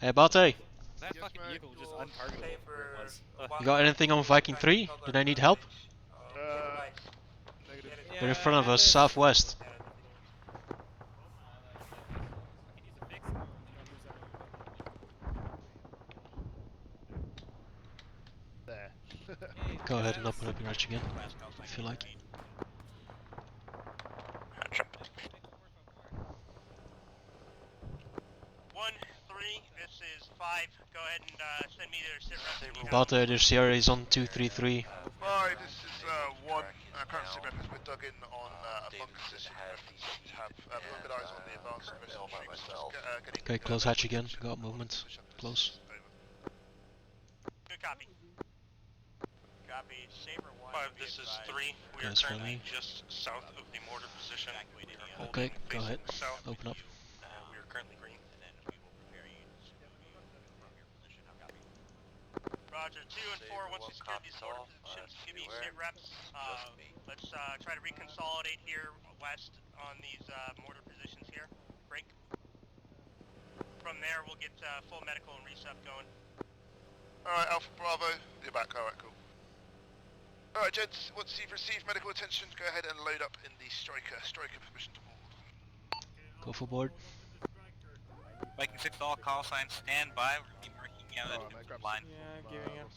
Speaker 21: Hey Bate,
Speaker 8: That fucking vehicle was just untargetable where it was.
Speaker 21: you got anything on Viking 3? Do they need help?
Speaker 11: Negative.
Speaker 21: They're in front of us, southwest.
Speaker 11: There.
Speaker 21: Go ahead and open up your hatch again, if you like.
Speaker 17: One, 3, this is 5. Go ahead and send me their sit reps.
Speaker 21: Bate, their Sierra is on 233.
Speaker 10: Hi, this is 1. Current sit rep is we're dug in on a bunker position. Have good eyes on the advanced troops.
Speaker 21: Okay, close hatch again. Got movement. Close.
Speaker 17: Good copy.
Speaker 22: Copy, Saber 1.
Speaker 6: 5, this is 3. We are
Speaker 21: That's
Speaker 6: currently
Speaker 21: friendly.
Speaker 6: just south of the mortar position.
Speaker 21: Okay, go ahead.
Speaker 6: South.
Speaker 21: Open up.
Speaker 6: We are currently green.
Speaker 22: And then we will prepare you to move from your position. How copy?
Speaker 17: Roger, 2 and 4, once you secure these mortar positions, give me sit reps. Let's try to reconsolidate here west on these mortar positions here. Break. From there, we'll get full medical and resup going.
Speaker 10: Alright, Alpha Bravo, you're back. Alright, cool. Alright, gents, once you've received medical attention, go ahead and load up in the Striker. Striker permission to board.
Speaker 21: Go for board.
Speaker 22: Viking 6 all call signs, stand by. We're going to be marking out a
Speaker 11: grab
Speaker 22: line.
Speaker 11: some
Speaker 8: giving him.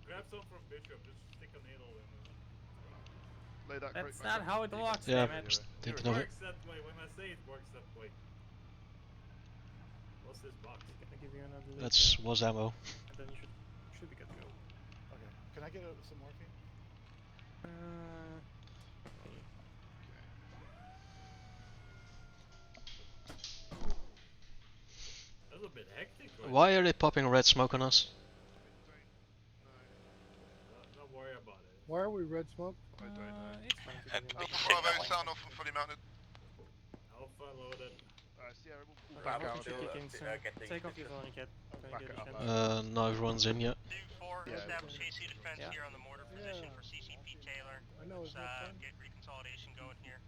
Speaker 14: Grab some from Bishop, just stick a needle in it.
Speaker 11: Lay that
Speaker 8: That's
Speaker 11: crate
Speaker 8: not how it works,
Speaker 21: Yeah,
Speaker 8: damn it.
Speaker 21: just
Speaker 14: It
Speaker 21: thinking of it.
Speaker 14: works that way, when I say it works that way. What's this box?
Speaker 8: Gonna give you another
Speaker 21: That's was ammo.
Speaker 8: and then you should be good to go.
Speaker 11: Okay. Can I get some morphine?
Speaker 14: That's a bit hectic, right?
Speaker 21: Why are they popping red smoke on us?
Speaker 14: Don't worry about it.
Speaker 2: Why are we red smoke?
Speaker 11: I don't know.
Speaker 8: It's fine to give him
Speaker 10: Alpha Bravo, sound off and fully mounted.
Speaker 14: Alpha loaded.
Speaker 11: Sierra, we'll
Speaker 8: Okay,
Speaker 11: back
Speaker 8: we'll
Speaker 11: out.
Speaker 8: keep kicking soon. Take off your zone kit.
Speaker 11: Back it up.
Speaker 21: No, everyone's in yet.
Speaker 17: 2-4,
Speaker 11: Yeah,
Speaker 17: establish AC defense
Speaker 8: yeah.
Speaker 17: here on the mortar position for CCP Taylor.
Speaker 2: I know it's
Speaker 17: Let's
Speaker 2: not fun.
Speaker 17: get reconsolidation going here.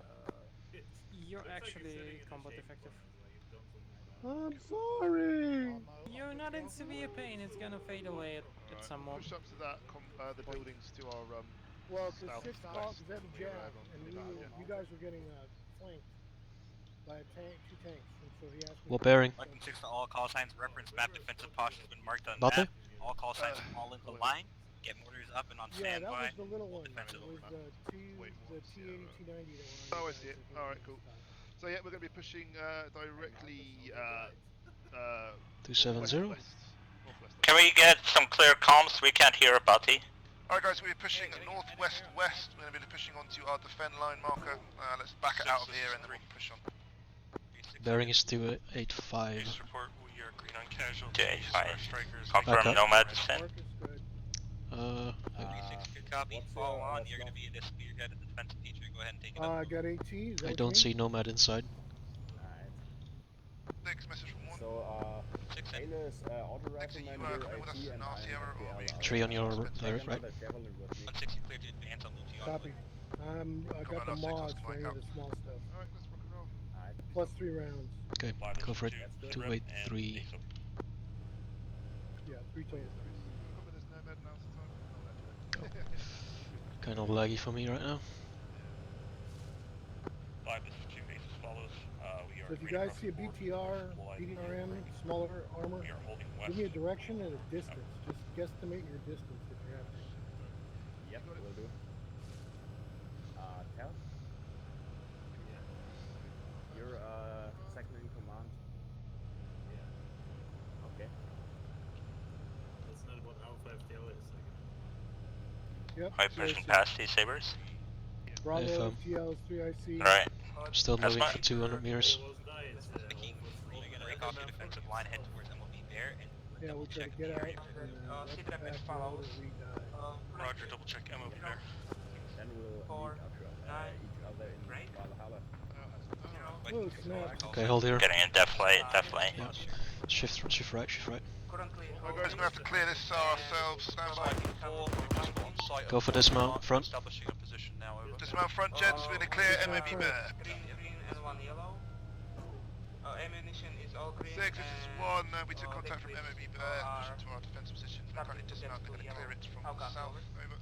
Speaker 8: You're actually combat effective.
Speaker 2: I'm sorry.
Speaker 8: You're not in severe pain. It's gonna fade away at some more.
Speaker 11: Push up to that, the buildings to our
Speaker 2: Well, the
Speaker 11: south
Speaker 2: 6
Speaker 11: west.
Speaker 2: calls that
Speaker 11: We're,
Speaker 2: jab, and
Speaker 11: pretty bad, yeah.
Speaker 2: you guys were getting flanked by a tank, 2 tanks, and so he asked me.
Speaker 21: What bearing?
Speaker 22: Viking 6 to all call signs, reference map defensive posture has been marked on
Speaker 21: Bate?
Speaker 22: map. All call signs fall into line. Get mortars up and on
Speaker 2: Yeah, that
Speaker 22: standby.
Speaker 2: was the little one. It
Speaker 22: Defensive.
Speaker 2: was the T80, T90 that were
Speaker 11: Oh,
Speaker 2: on
Speaker 11: I
Speaker 2: the
Speaker 11: see it.
Speaker 2: guys,
Speaker 11: Alright, cool. So yeah, we're going to be pushing directly northwest.
Speaker 1: Can we get some clear comms? We can't hear a Buddy.
Speaker 11: Alright guys, we're pushing northwest-west. We're going to be pushing onto our defend line marker. Let's back it out of here and then we'll push on.
Speaker 21: Bearing is 285.
Speaker 6: Base report, we are green on casualties.
Speaker 1: 285.
Speaker 6: Our strikers.
Speaker 1: Confirm Nomad descent.
Speaker 22: Good copy. Fall on. You're going to be the spearhead of the defensive feature. Go ahead and take it up.
Speaker 2: I got AT. Is that
Speaker 21: I
Speaker 2: what
Speaker 21: don't
Speaker 2: you
Speaker 21: see
Speaker 2: mean?
Speaker 21: Nomad inside.
Speaker 11: Next message from one.
Speaker 15: So, Taylor's auto rifleman, your AT, and I'm
Speaker 21: 3 on your right.
Speaker 15: javelin with me.
Speaker 22: 160 clear to advance on Luty.
Speaker 2: Copy. I got the mods for any of the small stuff.
Speaker 11: Alright, let's rock and roll.
Speaker 2: Plus 3 rounds.
Speaker 21: Okay, go for it. 283.
Speaker 2: Yeah, 3 total.
Speaker 21: Kind of laggy for me right now.
Speaker 14: 5 is 2 bases follows. We are
Speaker 2: So if you guys see a BTR, BDRM, smaller armor, give me a direction and a distance. Just guesstimate your distance if you have to.
Speaker 15: Yep, will do. Cal? You're second in command. Yeah. Okay.
Speaker 5: That's not what Alpha FTL is.
Speaker 2: Yep.
Speaker 1: Am I pushing past these sabers?
Speaker 2: Bravo, FTL, 3IC.
Speaker 1: Right.
Speaker 21: Still moving for 200 meters.
Speaker 22: Break off your defensive line, head towards them. We'll be there and
Speaker 2: Yeah, we try to get out.
Speaker 22: see the defense follows.
Speaker 6: Roger, double check MOB there.
Speaker 15: Then we'll meet each other in Valhalla.
Speaker 2: Oh, snap.
Speaker 21: Okay, hold here.
Speaker 1: Getting in depth light,
Speaker 21: Yeah. Shift right.
Speaker 11: Alright guys, we're going to have to clear this ourselves. Stand by.
Speaker 21: Go for dismount front.
Speaker 6: Establishing a position now. Over.
Speaker 11: Dismount front, gents. We're going to clear MOB Bear.
Speaker 18: Green and 1 yellow. Ammunition is all green.
Speaker 11: 6, this is 1. We took contact from MOB Bear. Pushing to our defense position. They're currently dismount. They're going to clear it from the south. Over.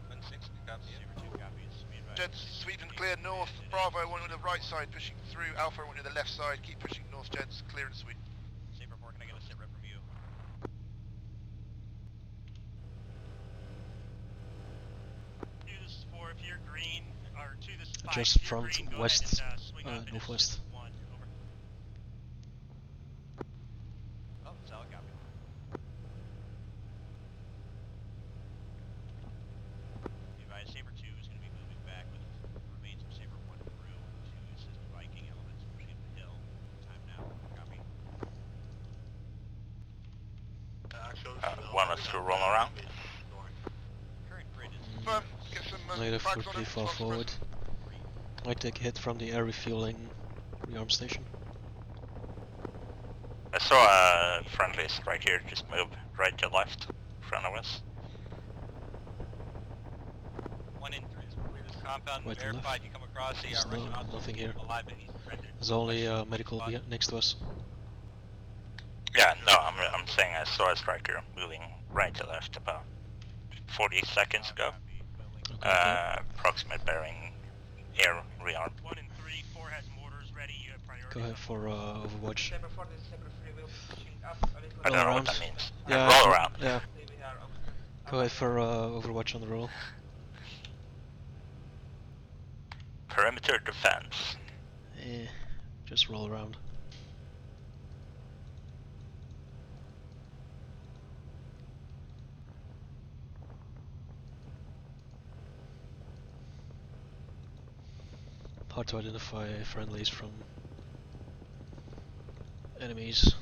Speaker 22: 160 copy. 2 copies.
Speaker 11: Gents, sweep and clear north. Bravo, one on the right side, pushing through. Alpha, one on the left side. Keep pushing north, gents. Clear and sweep.
Speaker 22: Saber 4, can I get a sit rep from you?
Speaker 17: This is 4 if you're green, or 2 this is 5.
Speaker 21: Just
Speaker 17: if you're
Speaker 21: front,
Speaker 17: green, go
Speaker 21: west,
Speaker 17: ahead and, swing up and
Speaker 21: northwest.
Speaker 17: assist 1. Over.
Speaker 22: Oh, solid copy. Advise Saber 2 is going to be moving back with remains of Saber 1 through to assist Viking elements pushing up the hill. Time now. Copy.
Speaker 1: want us to roll around?
Speaker 22: Current grid is
Speaker 11: Get some
Speaker 21: Negative,
Speaker 11: frags
Speaker 21: would
Speaker 11: on
Speaker 21: be
Speaker 11: it.
Speaker 21: far forward. Might take a hit from the air refueling rearm station.
Speaker 1: I saw a friendly right here, just move right to left, in front of us.
Speaker 22: 1 in 3 is clear this compound.
Speaker 21: Right and
Speaker 22: Verified
Speaker 21: left.
Speaker 22: you come across the
Speaker 21: There's
Speaker 22: Russian officer
Speaker 21: nothing here.
Speaker 22: alive and he's surrendered.
Speaker 21: There's only medical next to us.
Speaker 1: Yeah, no, I'm saying I saw a striker moving right to left about 40 seconds ago. Approximate bearing air rearm.
Speaker 17: 1 in 3, 4 has mortars ready. You have priority.
Speaker 21: Go ahead for Overwatch.
Speaker 18: Saber 4, this is Saber 3 will be pushing up a little
Speaker 1: I don't know
Speaker 21: around.
Speaker 1: what that means.
Speaker 21: Yeah,
Speaker 1: Roll around.
Speaker 21: Yeah.
Speaker 18: We are
Speaker 21: Go ahead for Overwatch on the roll.
Speaker 1: Perimeter defense.
Speaker 21: Just roll around. Hard to identify friendlies from enemies.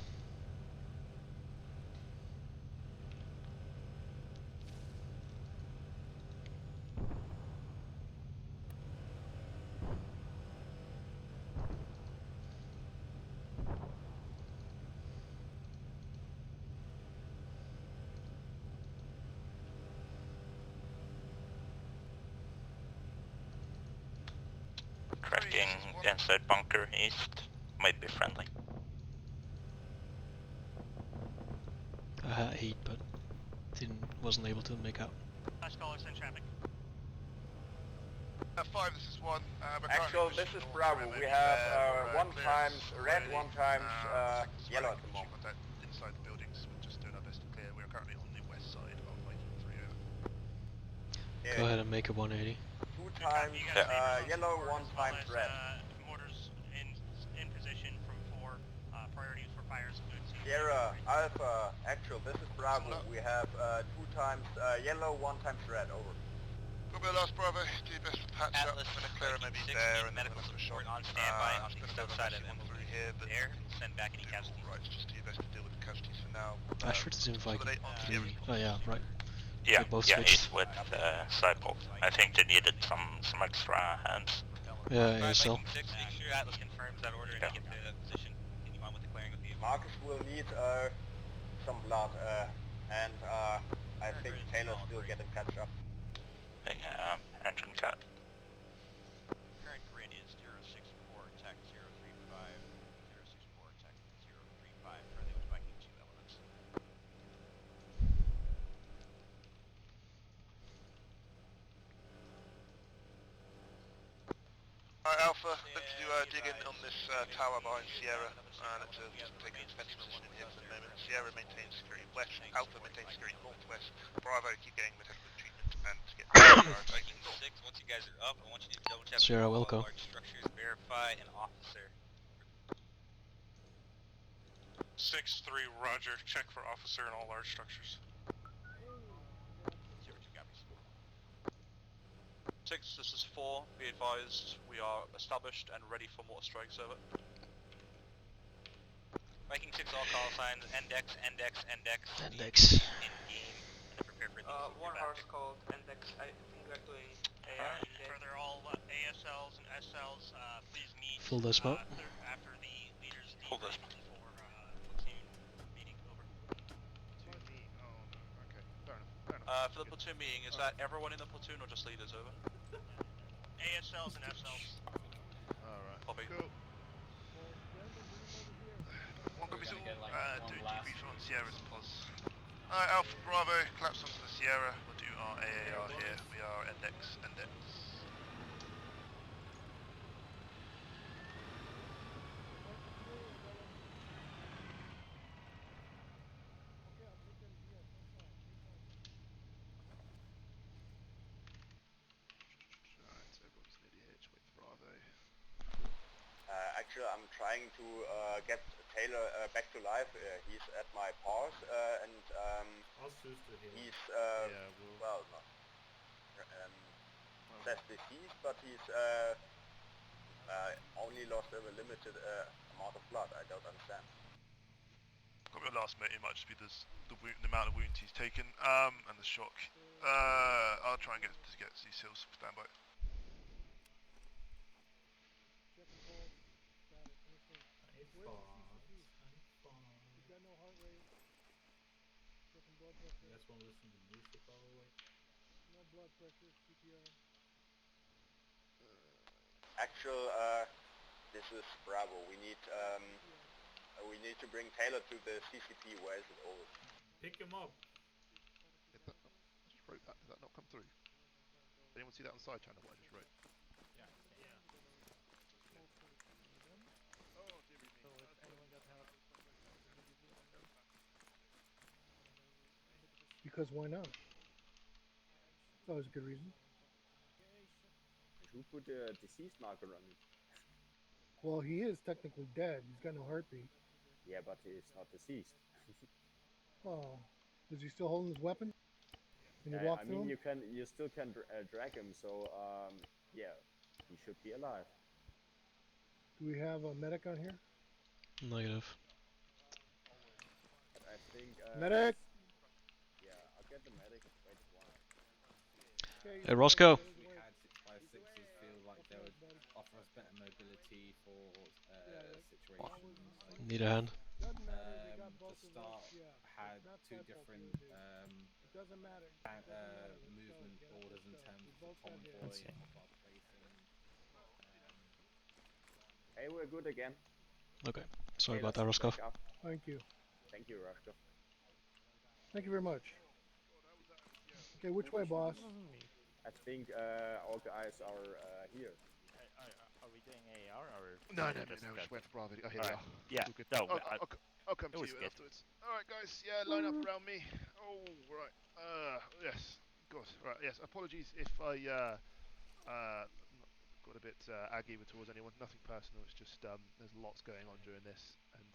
Speaker 1: Tracking inside bunker east. Might be friendly.
Speaker 21: I had heat, but wasn't able to make out.
Speaker 17: Last caller, send traffic.
Speaker 11: 5, this is 1.
Speaker 3: Actual, this is Bravo. We have 1 times red, 1 times yellow at the moment.
Speaker 11: Inside the buildings, we're just doing our best to clear. We're currently on the west
Speaker 21: Go ahead and make a 180.
Speaker 3: 2 times yellow, 1 times red.
Speaker 17: Mortars in position from 4. Priorities for fires.
Speaker 3: Sierra, Alpha, actual, this is Bravo. We have 2 times yellow, 1 times red, over.
Speaker 10: Copy the last Bravo, do your best to patch up, I'm gonna clear maybe there and then we're gonna push on.
Speaker 22: On standby on the south side of
Speaker 10: M through here, but
Speaker 22: there. Send back any casualties.
Speaker 10: right, just do your best to deal with the casualties for now.
Speaker 21: Ashford is in Viking 3. Oh yeah, right.
Speaker 1: Yeah,
Speaker 21: They both
Speaker 1: yeah,
Speaker 21: switched.
Speaker 1: he's with Stifle. I think they needed some extra hands.
Speaker 21: Yeah, ASL.
Speaker 22: Viking 6, make sure Atlas confirms that order and get to position. Continue on with the clearing of the vehicle.
Speaker 3: Marcus will need some blood, and I think Taylor's still getting catch up.
Speaker 1: Engine cut.
Speaker 22: Current grid is 064, tech 035, 064, tech 035, currently with Viking 2 elements.
Speaker 10: Alright, Alpha, look to dig in on this tower behind Sierra, and let's just take a defensive position in here for the moment. Sierra maintains security west, Alpha maintains security northwest, Bravo keep getting medical treatment and to get
Speaker 22: Viking 6, once you guys are up, I want you to double check
Speaker 21: Sierra,
Speaker 22: all
Speaker 21: welcome.
Speaker 22: large structures, verify an officer.
Speaker 12: 6-3, roger. Check for officer in all large structures.
Speaker 22: 02 copies.
Speaker 6: 6, this is 4, be advised, we are established and ready for mortar strikes, over.
Speaker 22: Viking 6, all call signs, ENDEX, ENDEX, ENDEX.
Speaker 21: ENDEX.
Speaker 22: In game, and prepare for things.
Speaker 18: One horse called ENDEX, I think we're doing AR index.
Speaker 17: Further, all ASLs and SLs, please meet
Speaker 21: Full dismount.
Speaker 17: after the leaders
Speaker 1: Full dismount.
Speaker 17: for platoon meeting. Over.
Speaker 11: Okay, fair enough.
Speaker 6: For the platoon meeting, is that everyone in the platoon or just leaders, over?
Speaker 17: ASLs and SLs.
Speaker 11: Alright,
Speaker 6: Copy.
Speaker 11: cool. One copy, do debrief on Sierra's pos. Alright, Alpha Bravo, collapse onto the Sierra, we'll do our AAR here, we are ENDEX. Alright, everyone's nearly hitched with Bravo.
Speaker 3: Actually, I'm trying to get Taylor back to life. He's at my pause, and
Speaker 14: I'll choose to heal.
Speaker 3: he's
Speaker 11: well,
Speaker 3: not says deceased, but he's only lost a limited amount of blood. I don't understand.
Speaker 11: Got my last mate, it might just be the amount of wounds he's taken, and the shock. I'll try and get these hills standby.
Speaker 14: You guys want to listen to music all the way?
Speaker 2: No blood pressure, CPR.
Speaker 3: Actual, this is Bravo. We need to bring Taylor to the CCP. Where is it? Over.
Speaker 14: Pick him up.
Speaker 11: I just wrote that. Did that not come through? Did anyone see that on side channel? What I just wrote?
Speaker 14: Yeah.
Speaker 11: Oh, dear me.
Speaker 8: So if anyone got help,
Speaker 2: Because why not? That was a good reason.
Speaker 15: Who put a deceased marker on it?
Speaker 2: Well, he is technically dead. He's got no heartbeat.
Speaker 15: Yeah, but he's not deceased.
Speaker 2: Oh, is he still holding his weapon? Can you
Speaker 15: I
Speaker 2: walk through
Speaker 15: mean,
Speaker 2: him?
Speaker 15: you still can drag him. So yeah, he should be alive.
Speaker 2: Do we have a medic on here?
Speaker 21: Negative.
Speaker 15: But I think
Speaker 2: Medic.
Speaker 15: Yeah, I'll get the medic. Wait one.
Speaker 2: Okay,
Speaker 21: Hey, Roscoe.
Speaker 16: We had 656s feel like they would offer us better mobility for situations. Like,
Speaker 21: Need a hand.
Speaker 16: the start had two different
Speaker 2: doesn't matter.
Speaker 16: movement orders in terms of convoy and bar placing.
Speaker 15: Hey, we're good again.
Speaker 21: Okay. Sorry
Speaker 15: Hey,
Speaker 21: about that,
Speaker 15: let's
Speaker 21: Roscoe.
Speaker 15: back up.
Speaker 2: Thank you.
Speaker 15: Thank you, Roscoe.
Speaker 2: Thank you very much. Okay, which way, boss?
Speaker 15: I think all guys are here.
Speaker 19: Are we doing AR or?
Speaker 11: No, just went for Bravo. Oh, here they are.
Speaker 19: Yeah.
Speaker 11: All good.
Speaker 19: No,
Speaker 11: I'll come to you
Speaker 19: good.
Speaker 11: afterwards. Alright, guys. Yeah, line up around me. Oh, right. Yes. God, right, yes, apologies if I got a bit aggy towards anyone. Nothing personal, it's just there's lots going on during this, and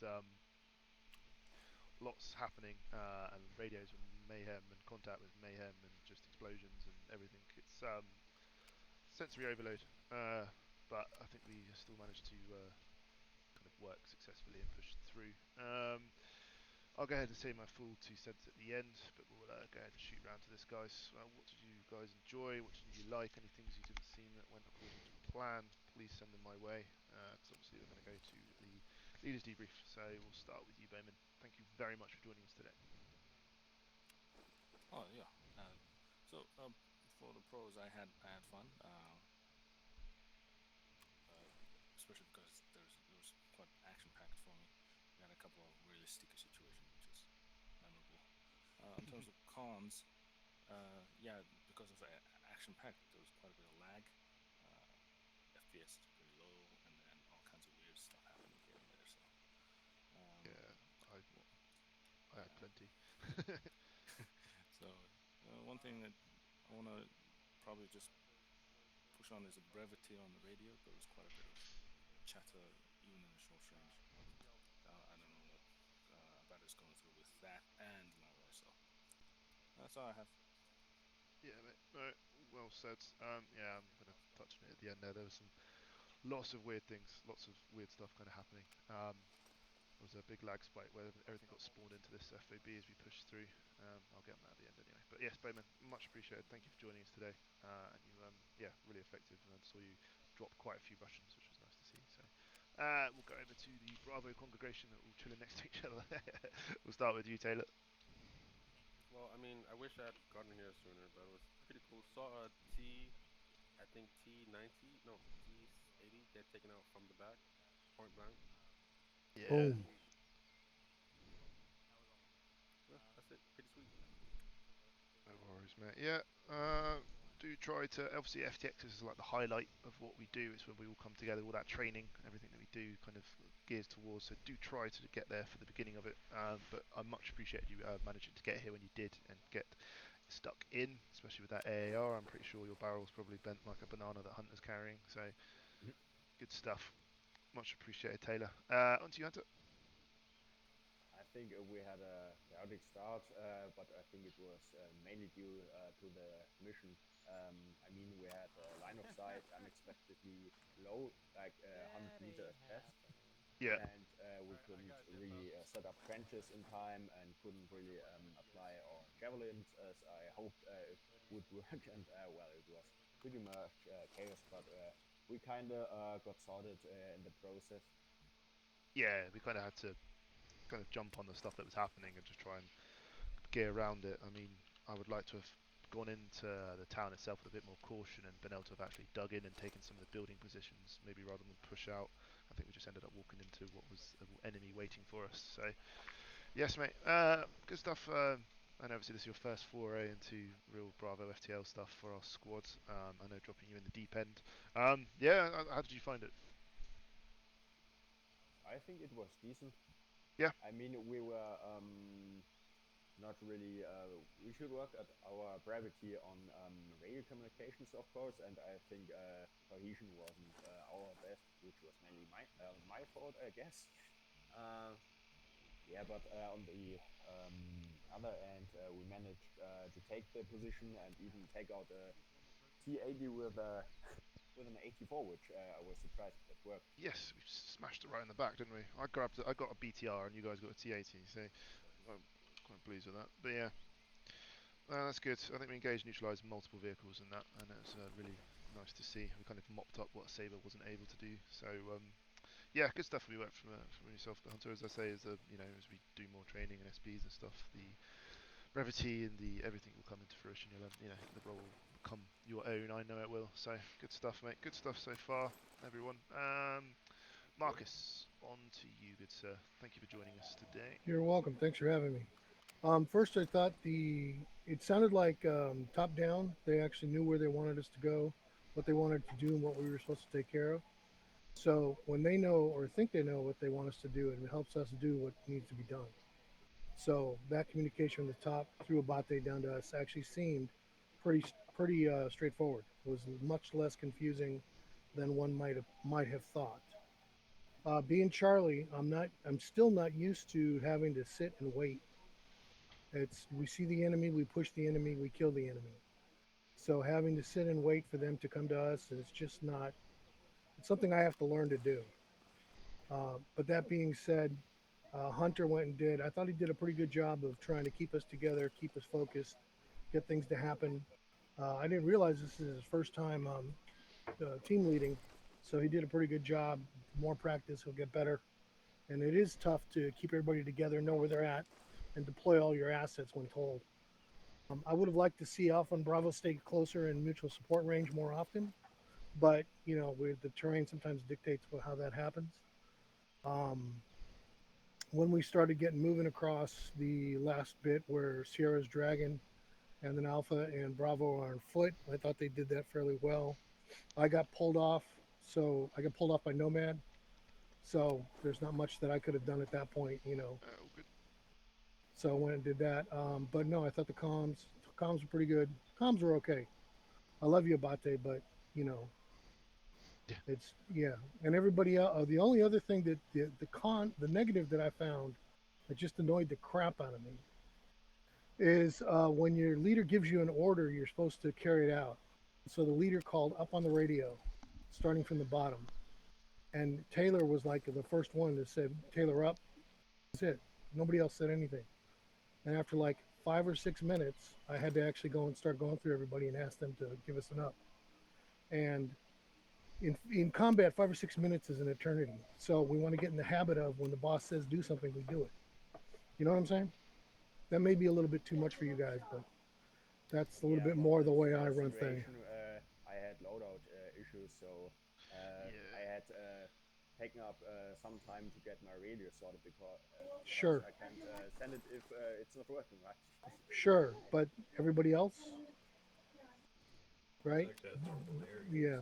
Speaker 11: lots happening, and radios with mayhem, and contact with mayhem, and just explosions and everything. It's sensory overload, but I think we still managed to kind of work successfully and push through. I'll go ahead and say my full 2 cents at the end, but we'll go ahead and shoot round to this, guys. What did you guys enjoy? What did you like? Any things you didn't see that went according to plan? Please send them my way, because obviously we're going to go to the leaders debrief. So we'll start with you, Bowman. Thank you very much for joining us today.
Speaker 4: Oh yeah. So for the pros, I had fun. Especially because it was quite action-packed for me. We had a couple of really sticky situations, which is memorable. In terms of cons, yeah, because of action-packed, there was quite a bit of lag. FPS is pretty low, and then all kinds of weird stuff happening here and there. So
Speaker 11: yeah, I had plenty.
Speaker 4: So one thing that I want to probably just push on is a brevity on the radio. There was quite a bit of chatter even in the short range. I don't know what about is going through with that and long way. So that's all I have.
Speaker 11: Yeah, mate. Right, well said. Yeah, I'm going to touch on it at the end there. There was lots of weird things, lots of weird stuff kind of happening. There was a big lag spike where everything got spawned into this FAB as we pushed through. I'll get on that at the end anyway. But yes, Bowman, much appreciated. Thank you for joining us today. And you, yeah, really effective. And I saw you drop quite a few Russians, which was nice to see. So we'll go over to the Bravo congregation that will chilling next to each other. We'll start with you, Taylor.
Speaker 13: Well, I mean, I wish I had gotten here sooner, but it was pretty cool. Saw a I think T90, no, T80 get taken out from the back, point blank.
Speaker 11: Yeah.
Speaker 2: Boom.
Speaker 13: Well, that's it. Pretty sweet.
Speaker 11: No worries, mate. Yeah. Do try to, obviously FTX is like the highlight of what we do. It's when we all come together, all that training, everything that we do kind of gears towards. So do try to get there for the beginning of it. But I much appreciate you managing to get here when you did and get stuck in, especially with that AAR. I'm pretty sure your barrel's probably bent like a banana that Hunter's carrying. So good stuff. Much appreciated, Taylor. On to you, Hunter.
Speaker 15: I think we had a chaotic start, but I think it was mainly due to the mission. I mean, we had a line of sight unexpectedly low, like 100 meters past.
Speaker 11: Yeah.
Speaker 15: And we couldn't really set up trenches in time and couldn't really apply our javelins as I hoped it would work. And well, it was pretty much chaos, but we kind of got sorted in the process.
Speaker 11: Yeah, we kind of had to kind of jump on the stuff that was happening and just try and gear around it. I mean, I would like to have gone into the town itself with a bit more caution and been able to have actually dug in and taken some of the building positions, maybe rather than push out. I think we just ended up walking into what was an enemy waiting for us. So, yes, mate. Good stuff. And obviously this is your first foray into real Bravo FTL stuff for our squad. I know dropping you in the deep end. Yeah, how did you find it?
Speaker 15: I think it was decent.
Speaker 11: Yeah.
Speaker 15: I mean, we were not really. We should work at our brevity on radio communications, of course, and I think cohesion wasn't our best, which was mainly my fault, I guess. Yeah, but on the other end, we managed to take the position and even take out a T80 with an 84, which I was surprised that worked.
Speaker 11: Yes, we smashed it right in the back, didn't we? I got a BTR and you guys got a T80, so I'm quite pleased with that. But yeah, that's good. I think we engaged, neutralised multiple vehicles in that, and it was really nice to see. We kind of mopped up what Sabre wasn't able to do. So yeah, good stuff we worked from yourself, the Hunter. As I say, as as we do more training and SBs and stuff, the brevity and the everything will come into fruition. The role will become your own. I know it will. So good stuff, mate. Good stuff so far, everyone. Marcus, on to you, good sir. Thank you for joining us today.
Speaker 2: You're welcome. Thanks for having me. First, I thought it sounded like top down. They actually knew where they wanted us to go, what they wanted to do, and what we were supposed to take care of. So when they know or think they know what they want us to do, it helps us do what needs to be done. So that communication from the top through Abate down to us actually seemed pretty straightforward. It was much less confusing than one might have thought. Being Charlie, I'm still not used to having to sit and wait. We see the enemy, we push the enemy, we kill the enemy. So having to sit and wait for them to come to us is just not. It's something I have to learn to do. But that being said, Hunter went and did. I thought he did a pretty good job of trying to keep us together, keep us focused, get things to happen. I didn't realize this is his first time team leading, so he did a pretty good job. More practice, he'll get better. And it is tough to keep everybody together, know where they're at, and deploy all your assets when told. I would have liked to see Alpha and Bravo stay closer in mutual support range more often, but the terrain sometimes dictates how that happens. When we started moving across the last bit where Sierra's dragging and then Alpha and Bravo are on foot, I thought they did that fairly well. I got pulled off by Nomad, so there's not much that I could have done at that point,
Speaker 11: Good.
Speaker 2: So I went and did that. But no, I thought the comms were pretty good. Comms were okay. I love you, Abate, but it's And everybody else. The only other thing that the negative that I found that just annoyed the crap out of me is when your leader gives you an order, you're supposed to carry it out. So the leader called up on the radio, starting from the bottom, and Taylor was like the first one that said, "Taylor up." That's it. Nobody else said anything. And after like 5 or 6 minutes, I had to actually go and start going through everybody and ask them to give us an up. And in combat, 5 or 6 minutes is an eternity. So we want to get in the habit of when the boss says do something, we do it. You know what I'm saying? That may be a little bit too much for you guys, but that's a little bit more the way I run things.
Speaker 15: I had loadout issues, so I had taken up some time to get my radio sorted because
Speaker 2: Sure.
Speaker 15: I can't send it if it's not working, right?
Speaker 2: Sure, but everybody else, right? Yeah.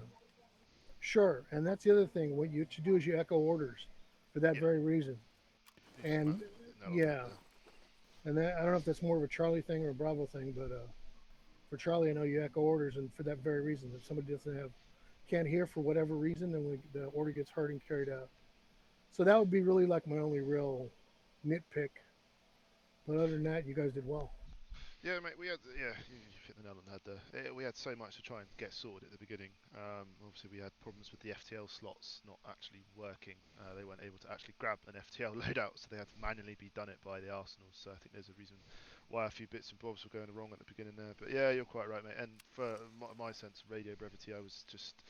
Speaker 2: Sure, and that's the other thing. What you do is you echo orders for that very reason. And and that, I don't know if that's more of a Charlie thing or a Bravo thing, but for Charlie, I know you echo orders, and for that very reason, if somebody can't hear for whatever reason, then the order gets heard and carried out. So that would be really like my only real nitpick. But other than that, you guys did well.
Speaker 11: Yeah, mate, you hit the nail on the head there. We had so much to try and get sorted at the beginning. Obviously, we had problems with the FTL slots not actually working. They weren't able to actually grab an FTL loadout, so they had to manually be done it by the Arsenal. So I think there's a reason why a few bits and bobs were going wrong at the beginning there. But yeah, you're quite right, mate. And for my sense of radio brevity, I was just...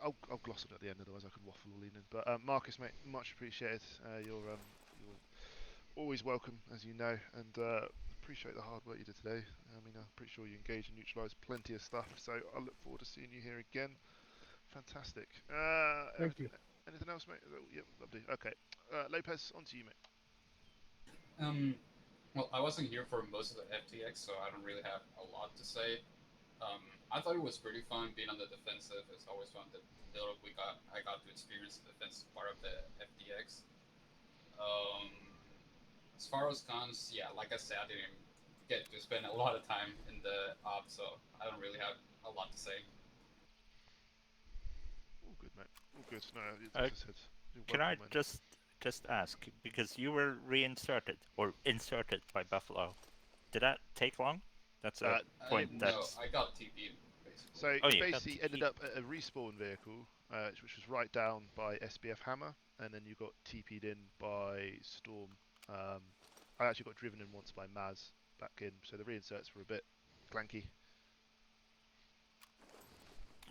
Speaker 11: I'll gloss it at the end, otherwise I could waffle all evening. But Marcus, mate, much appreciated. You're always welcome, as you know, and appreciate the hard work you did today. I mean, I'm pretty sure you engaged and neutralised plenty of stuff, so I look forward to seeing you here again. Fantastic.
Speaker 2: Thank you.
Speaker 11: Anything else, mate? Yep, lovely. Okay, Lopez, on to you, mate.
Speaker 9: Well, I wasn't here for most of the FTX, so I don't really have a lot to say. I thought it was pretty fun being on the defensive. It's always fun that I got to experience the defensive part of the FTX. As far as cons, yeah, like I said, I didn't get to spend a lot of time in the op, so I don't really have a lot to say.
Speaker 11: All good, mate. All good. No, as I said,
Speaker 1: can I just ask, because you were reinserted or inserted by Buffalo, did that take long? That's a point.
Speaker 9: No, I got TP'd.
Speaker 11: So you basically ended up at a respawn vehicle, which was right down by SBF Hammer, and then you got TP'd in by Storm. I actually got driven in once by Maz back in, so the reinserts were a bit clanky.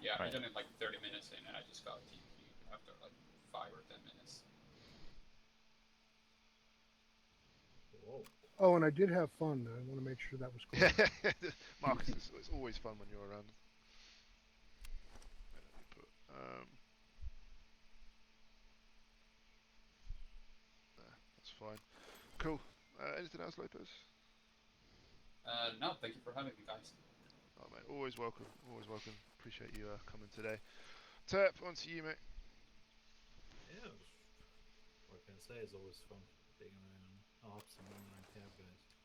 Speaker 9: Yeah, I done it like 30 minutes in, and I just got TP'd after like 5 or 10 minutes.
Speaker 2: Whoa. Oh, and I did have fun. I want to make sure that was clear.
Speaker 11: Marcus, it's always fun when you're around. That's fine. Cool. Anything else, Lopez?
Speaker 9: No, thank you for having me, guys.
Speaker 11: Oh, mate, always welcome. Always welcome. Appreciate you coming today. Terp, on to you, mate.
Speaker 5: Yeah, what can I say? It's always fun being around ops and online tab guys.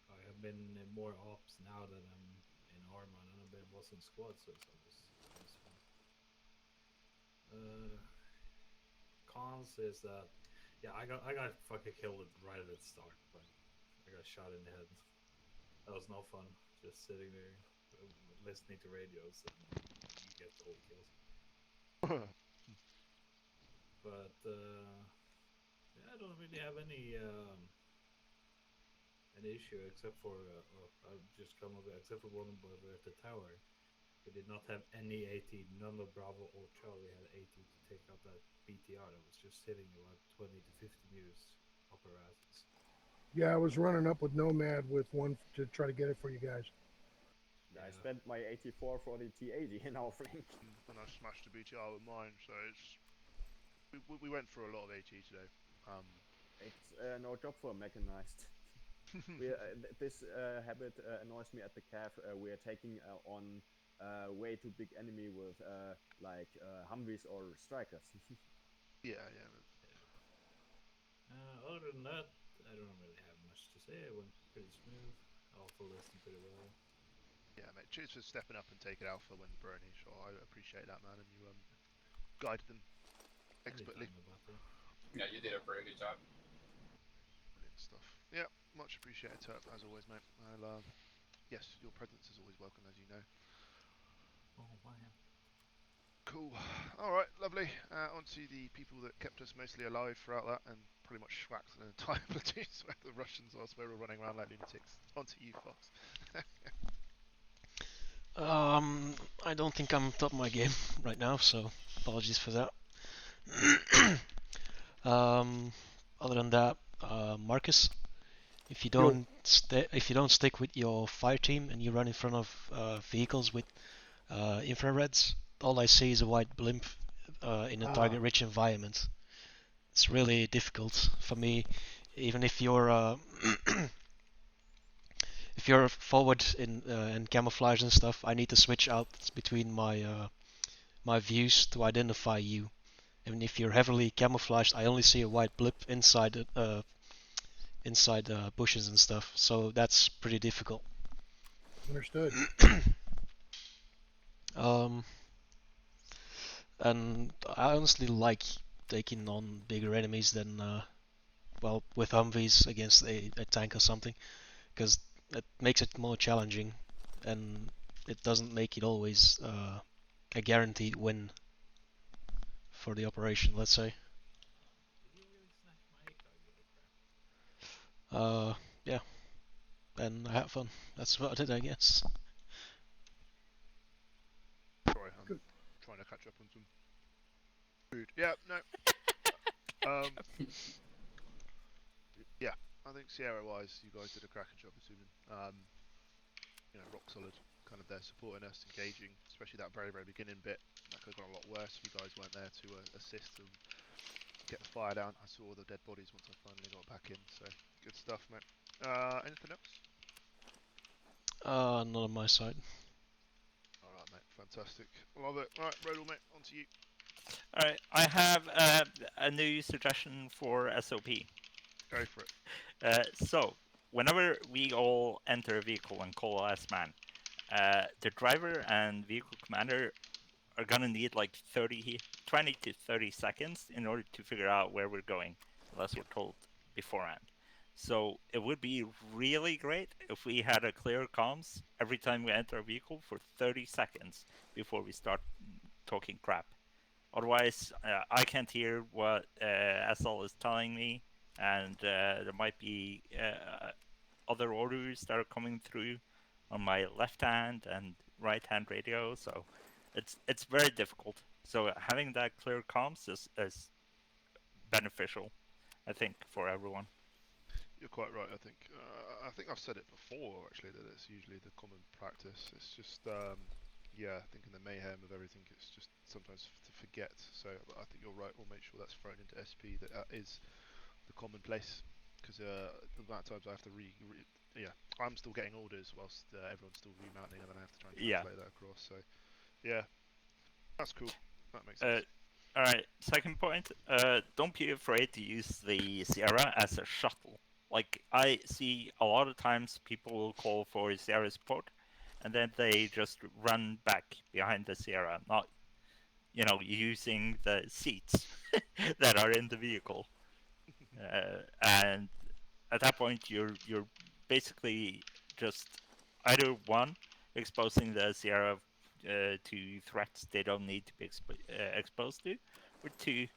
Speaker 5: I have
Speaker 16: I've been in more ops now than I'm in Arma, and I've been was in squad, so it's always fun. Cons is that, yeah, I got fucking killed right at the start. Like, I got shot in the head. That was no fun. Just sitting there listening to radios, and you get all the kills. But yeah, I don't really have any issue except for I've just come up except for one where we're at the tower. We did not have any AT. None of Bravo or Charlie had AT to take out that BTR that was just sitting about 20 to 50 meters up our asses.
Speaker 2: Yeah, I was running up with Nomad with one to try to get it for you guys.
Speaker 15: Yeah. I spent my 84 for the T80 in our flank.
Speaker 11: And I smashed the BTR with mine, so it's... We went through a lot of AT today.
Speaker 15: It's no job for a mechanized. This habit annoys me at the CAF. We are taking on way too big enemy with like Humvees or Strikers.
Speaker 11: Yeah.
Speaker 16: Other than that, I don't really have much to say. It went pretty smooth. Alpha listened pretty well.
Speaker 11: Yeah, mate. Cheers for stepping up and taking Alpha when Bernie shot. I appreciate that, man, and you guided them expertly.
Speaker 9: Yeah, you did a very good job.
Speaker 11: Brilliant stuff. Yeah, much appreciated, Turp, as always, mate. I'll, yes, your presence is always welcome, as you know.
Speaker 16: Oh, wow.
Speaker 11: Cool. Alright, lovely. On to the people that kept us mostly alive throughout that and pretty much schwacked an entire platoon where the Russians whilst we were running around like lunatics. On to you, Fox.
Speaker 21: I don't think I'm top of my game right now, so apologies for that. Other than that, Marcus, if you don't stick with your fire team and you run in front of vehicles with infrareds, all I see is a white blimp in a target-rich environment. It's really difficult for me, even if you're if you're forward in camouflage and stuff. I need to switch out between my views to identify you. And if you're heavily camouflaged, I only see a white blip inside bushes and stuff. So that's pretty difficult.
Speaker 2: Understood.
Speaker 21: And I honestly like taking on bigger enemies than well, with Humvees against a tank or something, because it makes it more challenging, and it doesn't make it always a guaranteed win for the operation, let's say.
Speaker 16: Did you really smash my cargo?
Speaker 21: Yeah, and I had fun. That's about it, I guess.
Speaker 11: Sorry, I'm trying to catch up on some food. Yeah, no. Yeah, I think Sierra-wise, you guys did a cracking job, assuming. You know, rock solid, kind of there supporting us, engaging, especially that very, very beginning bit. That could have gone a lot worse if you guys weren't there to assist and get the fire down. I saw the dead bodies once I finally got back in, so good stuff, mate. Anything else?
Speaker 21: Not on my side.
Speaker 11: Alright, mate, fantastic. Love it. Alright, Rodel, mate, on to you.
Speaker 1: Alright, I have a new suggestion for SOP.
Speaker 11: Go for it.
Speaker 1: So, whenever we all enter a vehicle and call S-man, the driver and vehicle commander are gonna need like 20 to 30 seconds in order to figure out where we're going, unless we're told beforehand. So it would be really great if we had a clear comms every time we enter a vehicle for 30 seconds before we start talking crap. Otherwise, I can't hear what SL is telling me, and there might be other orders that are coming through on my left hand and right hand radio, so it's very difficult. So having that clear comms is beneficial, I think, for everyone.
Speaker 11: You're quite right, I think. I think I've said it before, actually, that it's usually the common practice. It's just, yeah, I think in the mayhem of everything, it's just sometimes to forget. So I think you're right. We'll make sure that's thrown into SP, that is the commonplace. Because the amount of times I have to yeah, I'm still getting orders whilst everyone's still remounting, and then I have to try and translate that across. So, yeah, that's cool. That makes sense.
Speaker 1: Alright, second point, don't be afraid to use the Sierra as a shuttle. Like, I see a lot of times people will call for Sierra support, and then they just run back behind the Sierra, not, using the seats that are in the vehicle. And at that point, you're basically just either one, exposing the Sierra to threats they don't need to be exposed to, or two,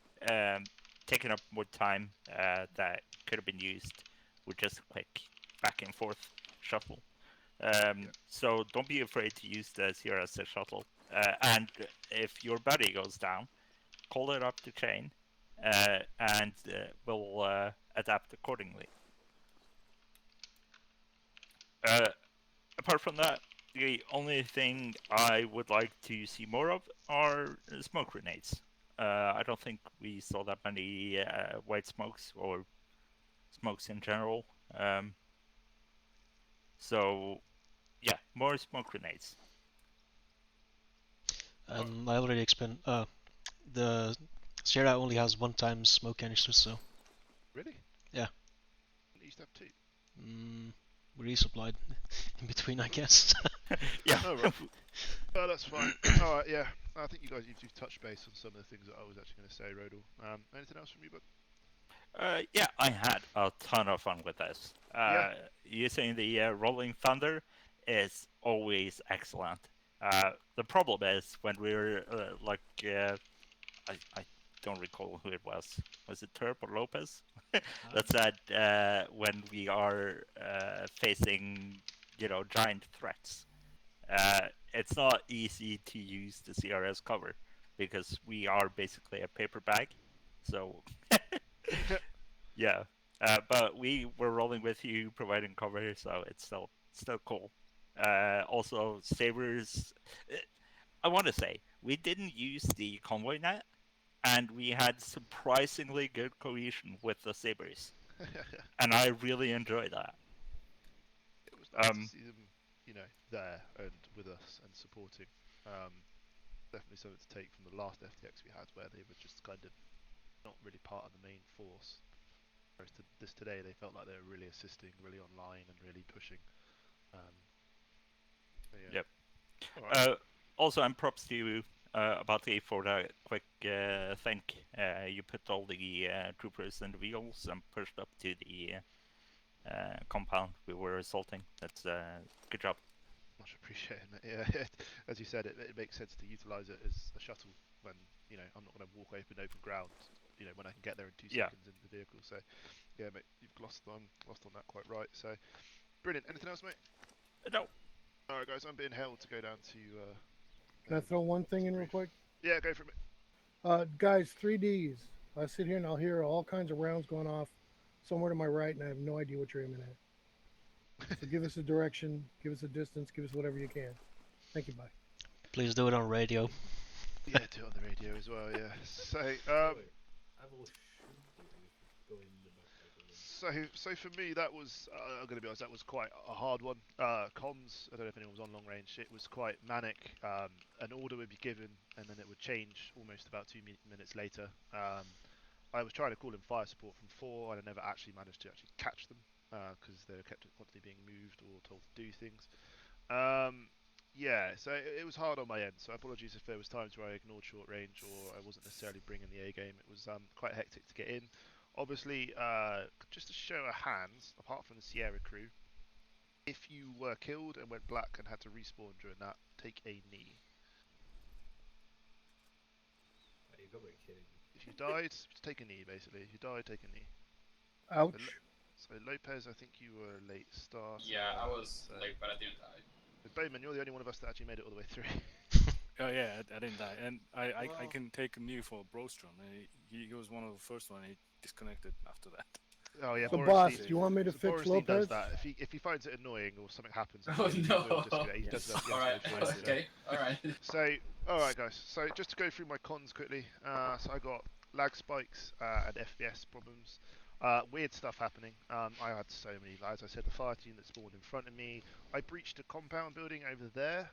Speaker 1: taking up more time that could have been used with just a quick back and forth shuffle. So don't be afraid to use the Sierra as a shuttle. And if your buddy goes down, call it up to chain, and we'll adapt accordingly. Apart from that, the only thing I would like to see more of are smoke grenades. I don't think we saw that many white smokes or smokes in general. So, yeah, more smoke grenades.
Speaker 21: And I already explained. The Sierra only has one time smoke canister, so.
Speaker 11: Really?
Speaker 21: Yeah.
Speaker 11: You used to have two.
Speaker 21: Resupplied in between, I guess.
Speaker 1: Yeah.
Speaker 11: Oh, right. Oh, that's fine. All right, yeah. I think you've touched base on some of the things that I was actually going to say, Rodel. Anything else from you, bud?
Speaker 1: Yeah, I had a ton of fun with this. Using the Rolling Thunder is always excellent. The problem is when we're I don't recall who it was. Was it Turp or Lopez? That said, when we are facing, giant threats, it's not easy to use the CRS cover because we are basically a paper bag. So, yeah. But we were rolling with you, providing cover, so it's still cool. Also, Sabers. I want to say we didn't use the convoy net, and we had surprisingly good cohesion with the Sabers, and I really enjoyed that.
Speaker 11: It was nice to see them, there and with us and supporting. Definitely something to take from the last FTX we had, where they were just kind of not really part of the main force. Whereas this today, they felt like they were really assisting, really online, and really pushing.
Speaker 1: Yeah. Yep. Also, I'm props to you about the for the quick think. You put all the troopers in the wheels and pushed up to the compound we were assaulting. That's good job.
Speaker 11: Much appreciated, mate. Yeah, as you said, it makes sense to utilise it as a shuttle when I'm not going to walk open ground. When I can get there in 2 seconds in the vehicle. So, yeah, mate, you've lost on that quite right. So, brilliant. Anything else, mate?
Speaker 1: No.
Speaker 11: All right, guys, I'm being held to go down to.
Speaker 2: Can I throw one thing in real quick?
Speaker 11: Yeah, go for it.
Speaker 2: Guys, 3Ds. I sit here and I'll hear all kinds of rounds going off somewhere to my right, and I have no idea what you're aiming at. So give us a direction, give us a distance, give us whatever you can. Thank you, bye.
Speaker 21: Please do it on radio.
Speaker 11: Yeah, do it on the radio as well. Yeah. So, So for me, that was I'm gonna be honest. That was quite a hard one. Comms. I don't know if anyone was on long range. It was quite manic. An order would be given, and then it would change almost about 2 minutes later. I was trying to call in fire support from 4, and I never actually managed to catch them because they were kept constantly being moved or told to do things. Yeah, so it was hard on my end. So apologies if there was times where I ignored short range or I wasn't necessarily bringing the A game. It was quite hectic to get in. Obviously, just a show of hands, apart from the Sierra crew, if you were killed and went black and had to respawn during that, take a knee.
Speaker 16: You gotta be kidding me.
Speaker 11: If you died, take a knee, basically. If you died, take a knee.
Speaker 2: Ouch.
Speaker 11: So Lopez, I think you were a late start.
Speaker 9: Yeah, I was late, but I didn't die.
Speaker 11: But Bowman, you're the only one of us that actually made it all the way through.
Speaker 4: Oh yeah, I didn't die, and I can take a knee for Brostrom. He was one of the first one. He disconnected after that.
Speaker 11: Oh yeah.
Speaker 2: So boss, do you want me to fix Lopez?
Speaker 11: Does that. If he finds it annoying or something happens,
Speaker 9: Oh no!
Speaker 11: He does that.
Speaker 9: Okay, alright.
Speaker 11: So, alright guys. So just to go through my cons quickly. So I got lag spikes and FPS problems. Weird stuff happening. I had so many. As I said, the fire team that spawned in front of me. I breached a compound building over there.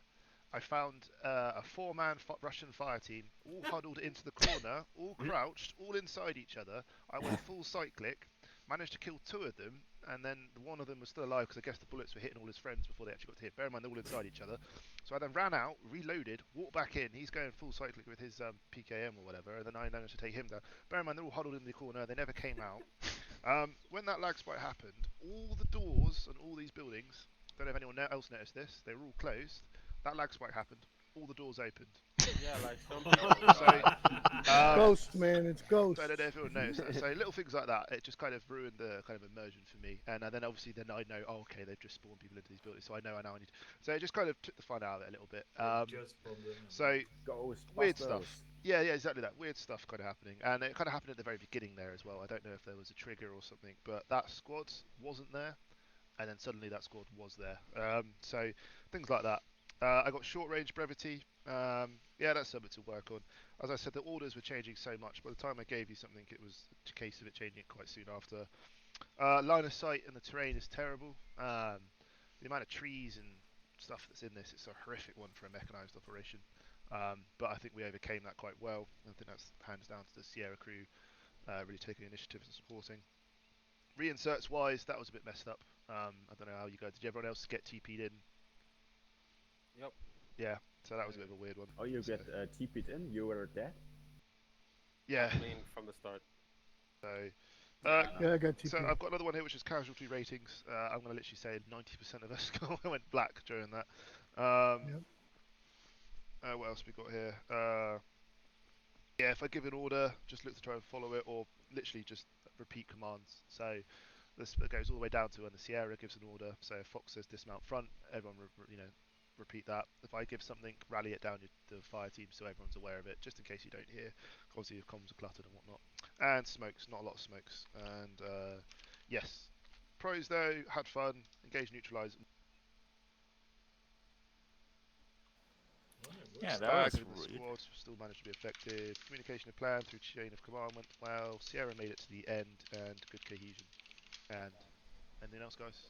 Speaker 11: I found a 4-man Russian fire team, all huddled into the corner, all crouched, all inside each other. I went full cyclic, managed to kill 2 of them, and then one of them was still alive because I guess the bullets were hitting all his friends before they actually got to hit. Bear in mind, they're all inside each other. So I then ran out, reloaded, walked back in. He's going full cyclic with his PKM or whatever, and then I managed to take him down. Bear in mind, they're all huddled in the corner. They never came out. When that lag spike happened, all the doors and all these buildings, don't know if anyone else noticed this, they were all closed. That lag spike happened. All the doors opened.
Speaker 13: Yeah, like some
Speaker 2: Ghost, man, it's Ghost.
Speaker 11: So I don't know if anyone noticed that. So little things like that, it just kind of ruined the kind of immersion for me. And then obviously then I know, oh, okay, they've just spawned people into these buildings, so I know I need. So it just kind of took the fun out of it a little bit. So weird stuff. Yeah, exactly that. Weird stuff kind of happening, and it kind of happened at the very beginning there as well. I don't know if there was a trigger or something, but that squad wasn't there, and then suddenly that squad was there. So things like that. I got short range brevity. Yeah, that's something to work on. As I said, the orders were changing so much. By the time I gave you something, it was a case of it changing quite soon after. Line of sight and the terrain is terrible. The amount of trees and stuff that's in this, it's a horrific one for a mechanized operation. But I think we overcame that quite well. I think that's hands down to the Sierra crew really taking initiative and supporting. Reinserts wise, that was a bit messed up. I don't know how you guys did. Everyone else get TP'd in?
Speaker 13: Yep.
Speaker 11: Yeah, so that was a bit of a weird one.
Speaker 15: Oh, you get TP'd in? You were dead?
Speaker 11: Yeah.
Speaker 13: I mean, from the start.
Speaker 11: So,
Speaker 2: yeah, I got TP.
Speaker 11: So I've got another one here, which is casualty ratings. I'm going to literally say 90% of us went black during that.
Speaker 2: Yep.
Speaker 11: What else we got here? Yeah, if I give an order, just look to try and follow it, or literally just repeat commands. So this goes all the way down to when the Sierra gives an order. So if Fox says dismount front, everyone repeat that. If I give something, rally it down the fire team so everyone's aware of it, just in case you don't hear. Obviously, your comms are cluttered and whatnot. And smokes, not a lot of smokes. And yes, pros though, had fun, engage, neutralize.
Speaker 1: Yeah, that was
Speaker 11: the
Speaker 1: rude.
Speaker 11: squad still managed to be effective. Communication of plan through chain of command went well. Sierra made it to the end, and good cohesion. And anything else, guys?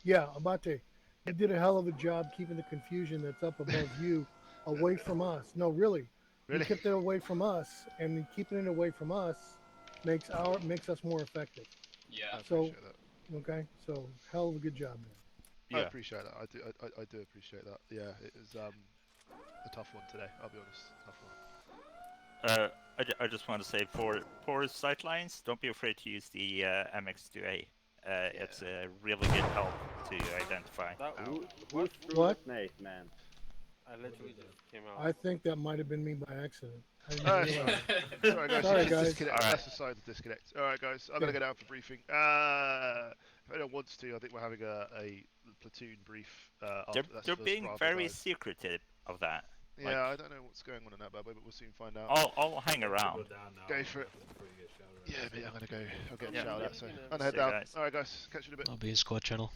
Speaker 2: Yeah, Abate, you did a hell of a job keeping the confusion that's up above you away from us. No, really. You kept it away from us, and keeping it away from us makes us more effective.
Speaker 9: Yeah,
Speaker 11: I appreciate that.
Speaker 2: Okay, so hell of a good job, man.
Speaker 11: Yeah. I appreciate that. I do appreciate that. Yeah, it was a tough one today. I'll be honest, tough one.
Speaker 1: I just want to say for sightlines, don't be afraid to use the MX2A. It's a really good help to identify.
Speaker 15: Who threw that nade, man?
Speaker 13: I literally just came out.
Speaker 2: I think that might have been me by accident.
Speaker 11: Sorry, guys.
Speaker 2: Sorry, guys.
Speaker 11: Disconnect. That's aside the disconnect. All right, guys. I'm gonna go down for briefing. If anyone wants to, I think we're having a platoon brief.
Speaker 1: They're being very secretive of that.
Speaker 11: Yeah, I don't know what's going on in that bad way, but we'll soon find out.
Speaker 1: I'll hang around.
Speaker 11: Go for it. Yeah, but I'm gonna go. I'll get a shout out. So I'm gonna head down. All right, guys. Catch you in a bit.
Speaker 21: I'll be in squad channel.